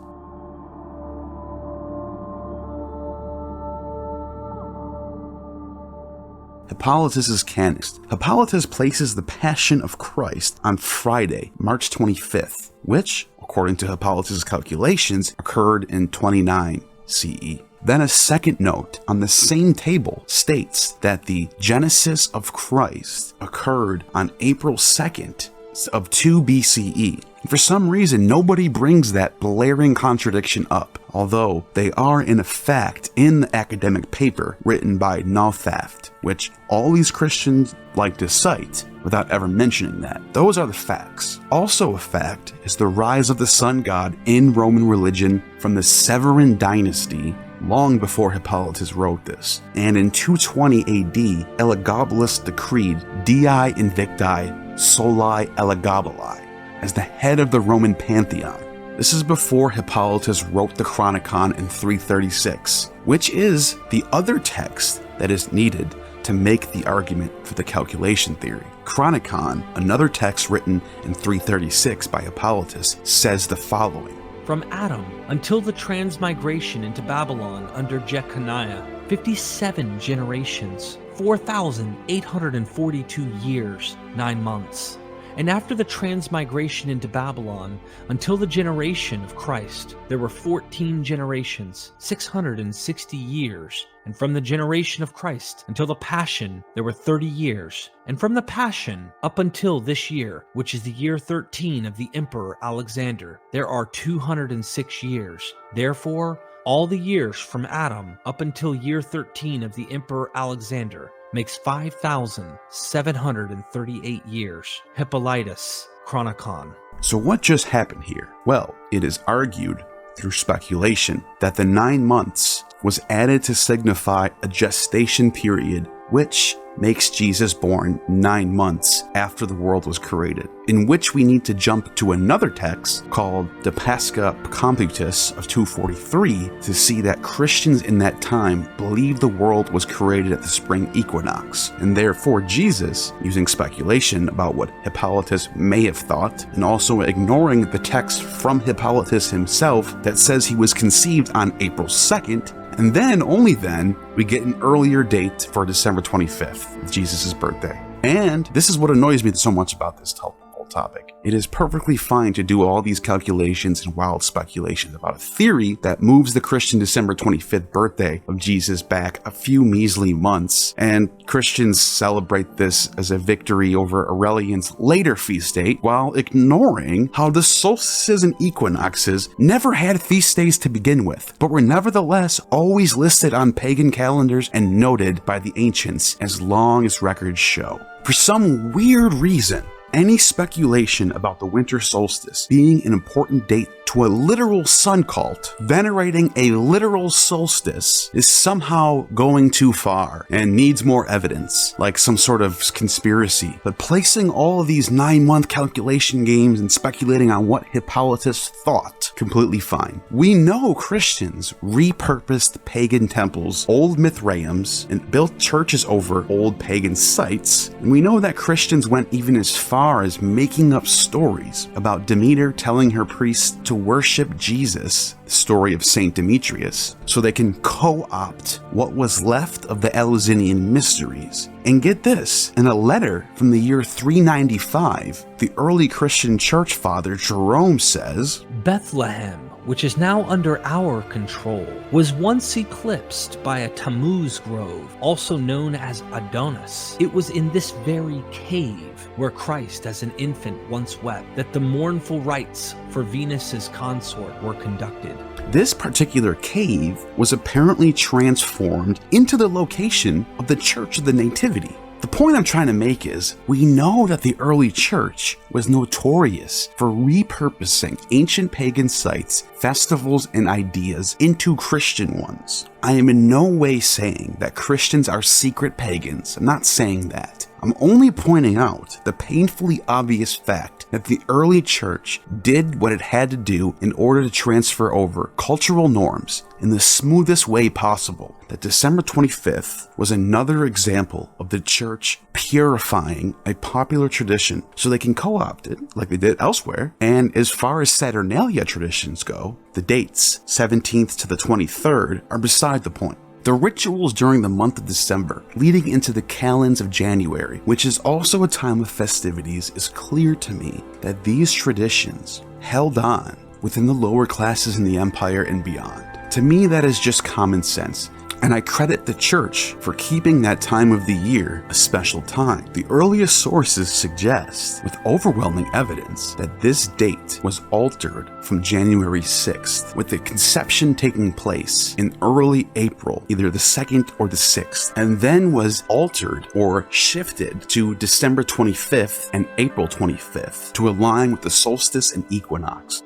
Hippolytus's canist. Hippolytus places the Passion of Christ on Friday, March 25th, which, according to Hippolytus's calculations, occurred in 29 CE. Then a second note on the same table states that the Genesis of Christ occurred on April 2nd of 2 BCE. For some reason, nobody brings that blaring contradiction up, although they are in fact in the academic paper written by Nothaft, which all these Christians like to cite without ever mentioning that. Those are the facts. Also a fact is the rise of the sun god in Roman religion from the Severan Dynasty long before Hippolytus wrote this. And in 220 AD, Elagabalus decreed Dii Invicti Soli Elagabalus as the head of the Roman pantheon. This is before Hippolytus wrote the Chronicon in 336, which is the other text that is needed to make the argument for the calculation theory. Chronicon, another text written in 336 by Hippolytus, says the following. From Adam until the transmigration into Babylon under Jeconiah, 57 generations, 4,842 years, 9 months. And after the transmigration into Babylon, until the generation of Christ, there were 14 generations, 660 years. And from the generation of Christ until the Passion, there were 30 years. And from the Passion up until this year, which is the year 13 of the Emperor Alexander, there are 206 years. Therefore, all the years from Adam up until year 13 of the Emperor Alexander makes 5,738 years. Hippolytus, Chronicon. So what just happened here? Well, it is argued through speculation that the 9 months was added to signify a gestation period, which makes Jesus born 9 months after the world was created, in which we need to jump to another text called the Pascha Computus of 243 to see that Christians in that time believed the world was created at the spring equinox, and therefore Jesus, using speculation about what Hippolytus may have thought, and also ignoring the text from Hippolytus himself that says he was conceived on April 2nd, And then, only then, we get an earlier date for December 25th, Jesus' birthday. And this is what annoys me so much about this whole topic. It is perfectly fine to do all these calculations and wild speculations about a theory that moves the Christian December 25th birthday of Jesus back a few measly months, and Christians celebrate this as a victory over Aurelian's later feast date while ignoring how the solstices and equinoxes never had feast days to begin with, but were nevertheless always listed on pagan calendars and noted by the ancients as long as records show. For some weird reason, any speculation about the winter solstice being an important date to a literal sun cult venerating a literal solstice is somehow going too far and needs more evidence, like some sort of conspiracy. But placing all of these 9-month calculation games and speculating on what Hippolytus thought, completely fine. We know Christians repurposed pagan temples, old Mithraeums, and built churches over old pagan sites, and we know that Christians went even as far as making up stories about Demeter telling her priests to worship Jesus, the story of Saint Demetrius, so they can co-opt what was left of the Eleusinian mysteries. And get this, in a letter from the year 395, the early Christian church father Jerome says, Bethlehem, which is now under our control, was once eclipsed by a Tammuz grove, also known as Adonis. It was in this very cave where Christ as an infant once wept that the mournful rites for Venus's consort were conducted. This particular cave was apparently transformed into the location of the Church of the Nativity. The point I'm trying to make is, we know that the early church was notorious for repurposing ancient pagan sites, festivals, and ideas into Christian ones. I am in no way saying that Christians are secret pagans. I'm not saying that. I'm only pointing out the painfully obvious fact that the early church did what it had to do in order to transfer over cultural norms in the smoothest way possible. That December 25th was another example of the church purifying a popular tradition so they can co-opt it like they did elsewhere. And as far as Saturnalia traditions go, the dates 17th to the 23rd are beside the point. The rituals during the month of December, leading into the calends of January, which is also a time of festivities, is clear to me that these traditions held on within the lower classes in the empire and beyond. To me, that is just common sense. And I credit the church for keeping that time of the year a special time. The earliest sources suggest, with overwhelming evidence, that this date was altered from January 6th, with the conception taking place in early April, either the 2nd or the 6th, and then was altered or shifted to December 25th and April 25th to align with the solstice and equinox.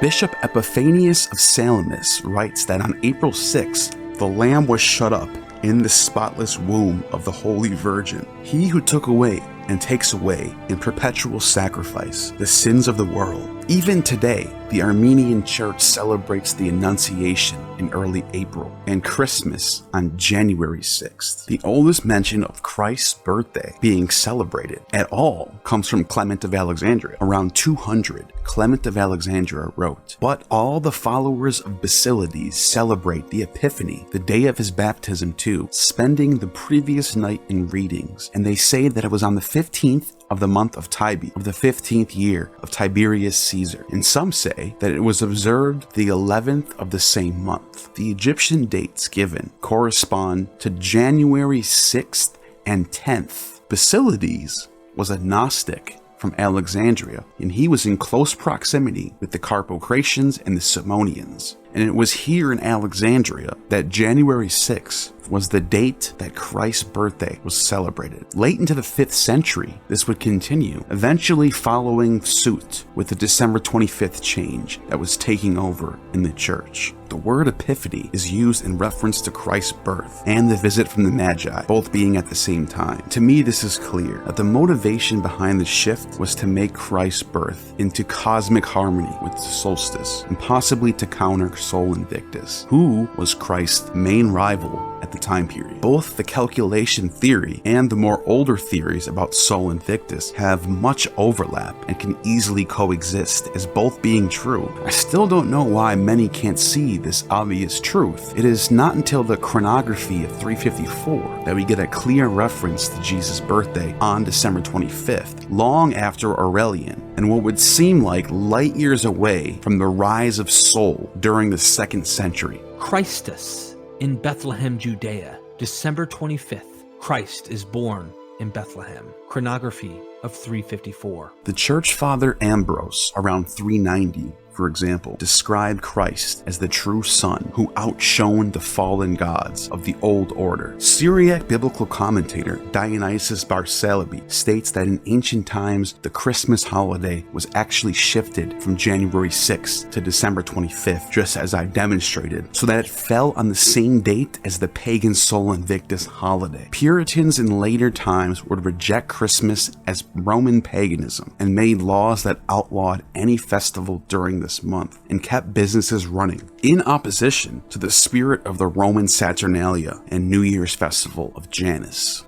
Bishop Epiphanius of Salamis writes that on April 6th, the Lamb was shut up in the spotless womb of the Holy Virgin, he who took away and takes away in perpetual sacrifice the sins of the world. Even today, the Armenian Church celebrates the Annunciation in early April and Christmas on January 6th. The oldest mention of Christ's birthday being celebrated at all comes from Clement of Alexandria. Around 200, Clement of Alexandria wrote, "But all the followers of Basilides celebrate the Epiphany, the day of his baptism too, spending the previous night in readings, and they say that it was on the 15th of the month of Tybe, of the 15th year of Tiberius Caesar, and some say that it was observed the 11th of the same month." The Egyptian dates given correspond to January 6th and 10th. Basilides was a Gnostic from Alexandria, and he was in close proximity with the Carpocratians and the Simonians. And it was here in Alexandria that January 6th was the date that Christ's birthday was celebrated. Late into the 5th century, this would continue, eventually following suit with the December 25th change that was taking over in the church. The word Epiphany is used in reference to Christ's birth and the visit from the Magi, both being at the same time. To me, this is clear that the motivation behind the shift was to make Christ's birth into cosmic harmony with the solstice, and possibly to counter Sol Invictus, who was Christ's main rival at the time period. Both the calculation theory and the more older theories about Sol Invictus have much overlap and can easily coexist as both being true. I still don't know why many can't see this obvious truth. It is not until the chronography of 354 that we get a clear reference to Jesus' birthday on December 25th, long after Aurelian, and what would seem like light years away from the rise of Sol during the 2nd century. Christus in Bethlehem, Judea, December 25th. Christ is born in Bethlehem. Chronography of 354. The church father Ambrose, around 390, for example, described Christ as the true Son who outshone the fallen gods of the old order. Syriac biblical commentator Dionysius Barsalabi states that in ancient times, the Christmas holiday was actually shifted from January 6th to December 25th, just as I demonstrated, so that it fell on the same date as the pagan Sol Invictus holiday. Puritans in later times would reject Christmas as Roman paganism and made laws that outlawed any festival during this month and kept businesses running, in opposition to the spirit of the Roman Saturnalia and New Year's festival of Janus.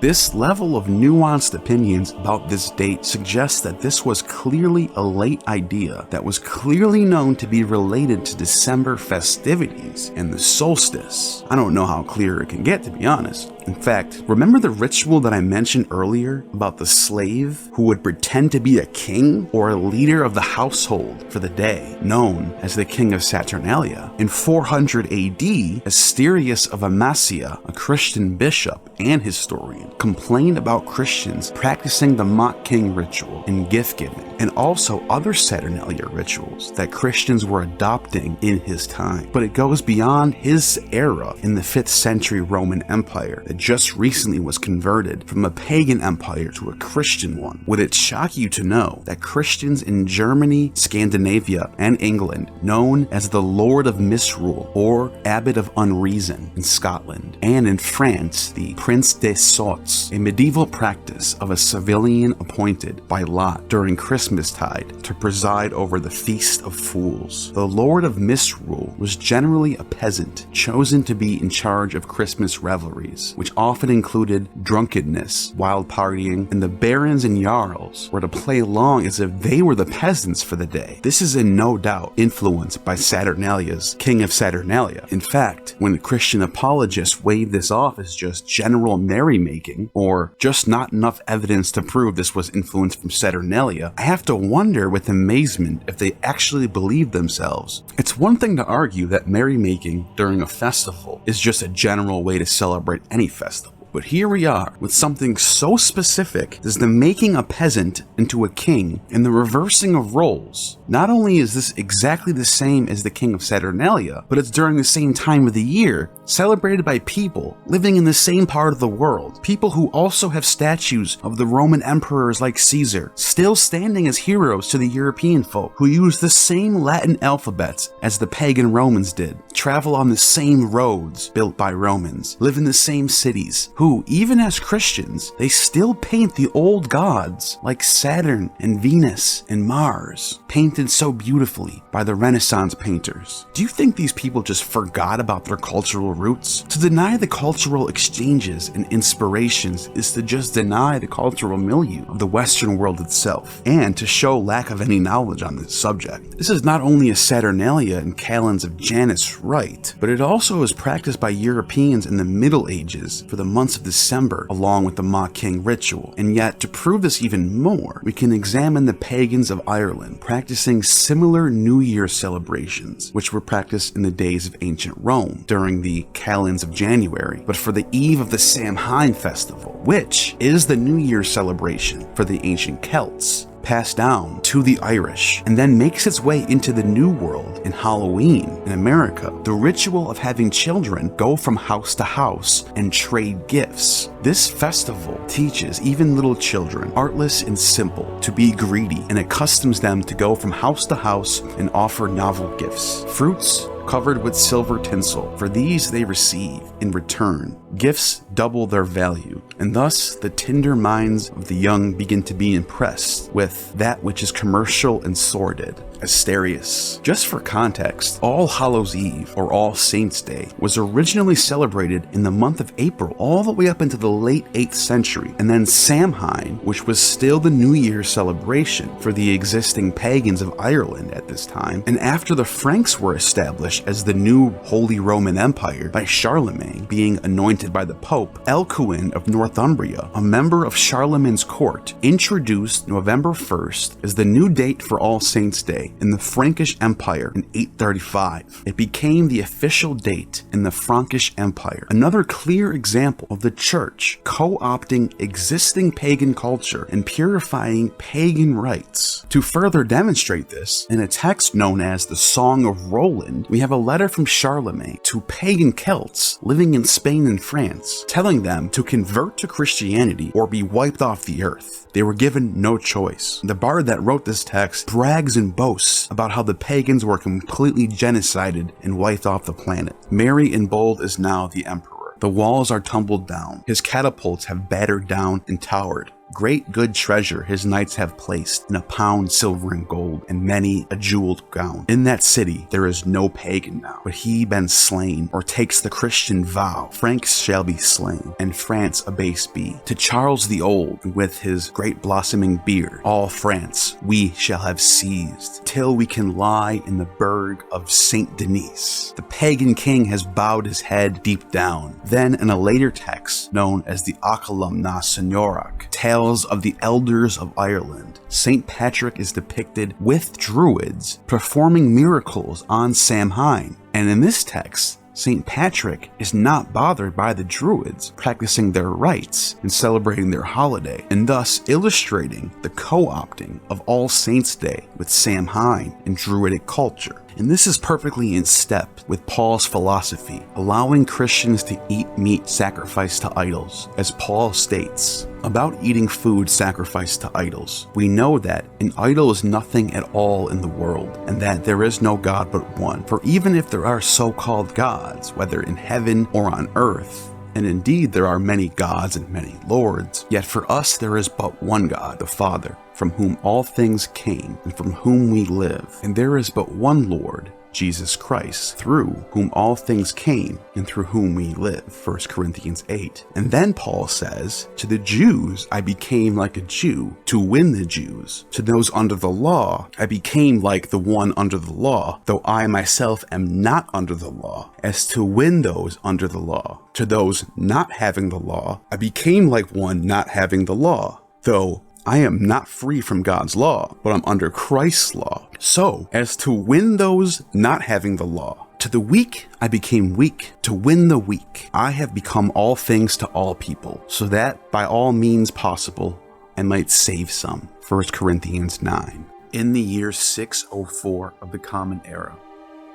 This level of nuanced opinions about this date suggests that this was clearly a late idea that was clearly known to be related to December festivities and the solstice. I don't know how clear it can get, to be honest. In fact, remember the ritual that I mentioned earlier about the slave who would pretend to be a king or a leader of the household for the day, known as the King of Saturnalia? In 400 AD, Asterius of Amasia, a Christian bishop and historian, complained about Christians practicing the mock king ritual and gift giving, and also other Saturnalia rituals that Christians were adopting in his time. But it goes beyond his era in the 5th century Roman Empire that just recently was converted from a pagan empire to a Christian one. Would it shock you to know that Christians in Germany, Scandinavia, and England, known as the Lord of Misrule or Abbot of Unreason in Scotland, and in France, the Prince des Sots, a medieval practice of a civilian appointed by lot during Christmastide to preside over the Feast of Fools. The Lord of Misrule was generally a peasant chosen to be in charge of Christmas revelries, which often included drunkenness, wild partying, and the barons and jarls were to play along as if they were the peasants for the day. This is in no doubt influenced by Saturnalia's King of Saturnalia. In fact, when Christian apologists wave this off as just general merrymaking, or just not enough evidence to prove this was influenced from Saturnalia, I have to wonder with amazement if they actually believe themselves. It's one thing to argue that merrymaking during a festival is just a general way to celebrate any festival. But here we are with something so specific as the making a peasant into a king and the reversing of roles. Not only is this exactly the same as the King of Saturnalia, but it's during the same time of the year, celebrated by people living in the same part of the world. People who also have statues of the Roman emperors like Caesar, still standing as heroes to the European folk, who use the same Latin alphabets as the pagan Romans did, travel on the same roads built by Romans, live in the same cities, who, even as Christians, they still paint the old gods like Saturn and Venus and Mars, painted so beautifully by the Renaissance painters. Do you think these people just forgot about their cultural roots? To deny the cultural exchanges and inspirations is to just deny the cultural milieu of the Western world itself, and to show lack of any knowledge on this subject. This is not only a Saturnalia and Calends of Janus rite, but it also is practiced by Europeans in the Middle Ages for the months of December, along with the mock king ritual. And yet, to prove this even more, we can examine the pagans of Ireland practicing similar New Year celebrations, which were practiced in the days of ancient Rome during the Calends of January, but for the eve of the Samhain festival, which is the New Year celebration for the ancient Celts. passed down to the Irish, and then makes its way into the New World in Halloween in America. The ritual of having children go from house to house and trade gifts. This festival teaches even little children, artless and simple, to be greedy, and accustoms them to go from house to house and offer novel gifts. Fruits covered with silver tinsel. For these they receive, in return, gifts double their value, and thus the tender minds of the young begin to be impressed with that which is commercial and sordid. Asterius. Just for context, All Hallows Eve, or All Saints' Day, was originally celebrated in the month of April all the way up into the late 8th century, and then Samhain, which was still the New Year's celebration for the existing pagans of Ireland at this time, and after the Franks were established as the new Holy Roman Empire by Charlemagne being anointed by the Pope, Elcuin of Northumbria, a member of Charlemagne's court, introduced November 1st as the new date for All Saints' Day in the Frankish Empire in 835. It became the official date in the Frankish Empire. Another clear example of the church co-opting existing pagan culture and purifying pagan rites. To further demonstrate this, in a text known as the Song of Roland, we have a letter from Charlemagne to pagan Celts living in Spain and France, telling them to convert to Christianity or be wiped off the earth. They were given no choice. The bard that wrote this text brags and boasts about how the pagans were completely genocided and wiped off the planet. Merry and bold is now the emperor. The walls are tumbled down. His catapults have battered down and towered. Great good treasure his knights have placed in a pound silver and gold, and many a jeweled gown. In that city there is no pagan now, but he been slain, or takes the Christian vow. Franks shall be slain, and France abased be. To Charles the Old, with his great blossoming beard, all France we shall have seized, till we can lie in the burg of Saint Denis. The pagan king has bowed his head deep down. Then in a later text, known as the Oculum na Signorac, Tales of the Elders of Ireland, St. Patrick is depicted with druids performing miracles on Samhain. And in this text, St. Patrick is not bothered by the druids practicing their rites and celebrating their holiday, and thus illustrating the co-opting of All Saints' Day with Samhain and druidic culture. And this is perfectly in step with Paul's philosophy, allowing Christians to eat meat sacrificed to idols. As Paul states about eating food sacrificed to idols, we know that an idol is nothing at all in the world, and that there is no God but one. For even if there are so-called gods, whether in heaven or on earth, and indeed there are many gods and many lords, yet for us there is but one God, the Father, from whom all things came and from whom we live. And there is but one Lord, Jesus Christ, through whom all things came and through whom we live. 1 Corinthians 8. And then Paul says, to the Jews I became like a Jew to win the Jews. To those under the law I became like the one under the law, though I myself am not under the law, as to win those under the law. To those not having the law I became like one not having the law, though I am not free from God's law, but I'm under Christ's law, so as to win those not having the law. To the weak I became weak, to win the weak. I have become all things to all people, so that by all means possible I might save some. 1 Corinthians 9. In the year 604 of the Common Era,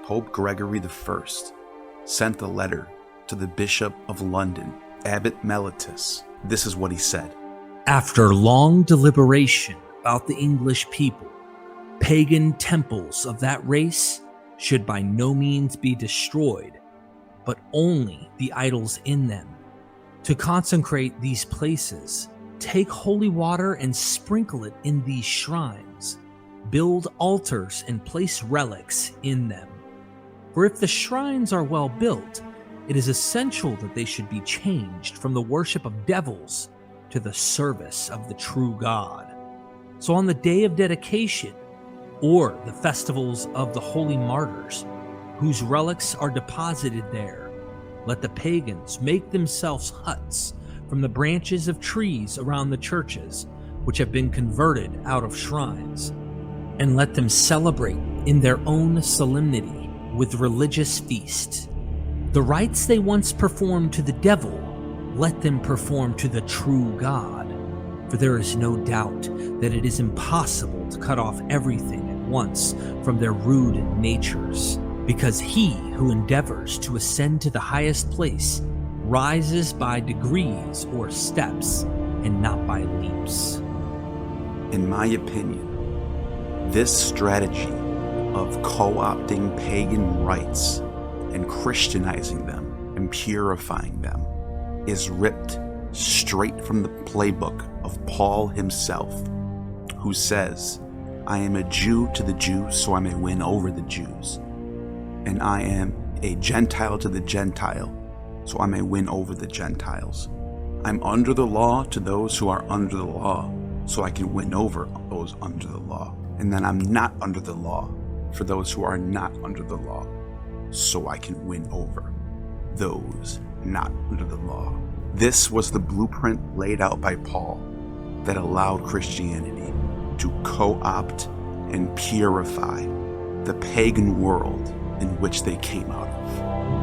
Pope Gregory I sent a letter to the Bishop of London, Abbot Mellitus. This is what he said. After long deliberation about the English people, pagan temples of that race should by no means be destroyed, but only the idols in them. To consecrate these places, take holy water and sprinkle it in these shrines. Build altars and place relics in them. For if the shrines are well built, it is essential that they should be changed from the worship of devils to the service of the true God. So on the day of dedication, or the festivals of the holy martyrs, whose relics are deposited there, let the pagans make themselves huts from the branches of trees around the churches which have been converted out of shrines, and let them celebrate in their own solemnity with religious feasts. The rites they once performed to the devil, let them perform to the true God. For there is no doubt that it is impossible to cut off everything at once from their rude natures, because he who endeavors to ascend to the highest place rises by degrees or steps, and not by leaps. In my opinion, this strategy of co-opting pagan rites and Christianizing them and purifying them is ripped straight from the playbook of Paul himself, who says, I am a Jew to the Jews so I may win over the Jews, and I am a Gentile to the Gentile so I may win over the Gentiles. I'm under the law to those who are under the law so I can win over those under the law. And then I'm not under the law for those who are not under the law so I can win over those not under the law. This was the blueprint laid out by Paul that allowed Christianity to co-opt and purify the pagan world in which they came out of.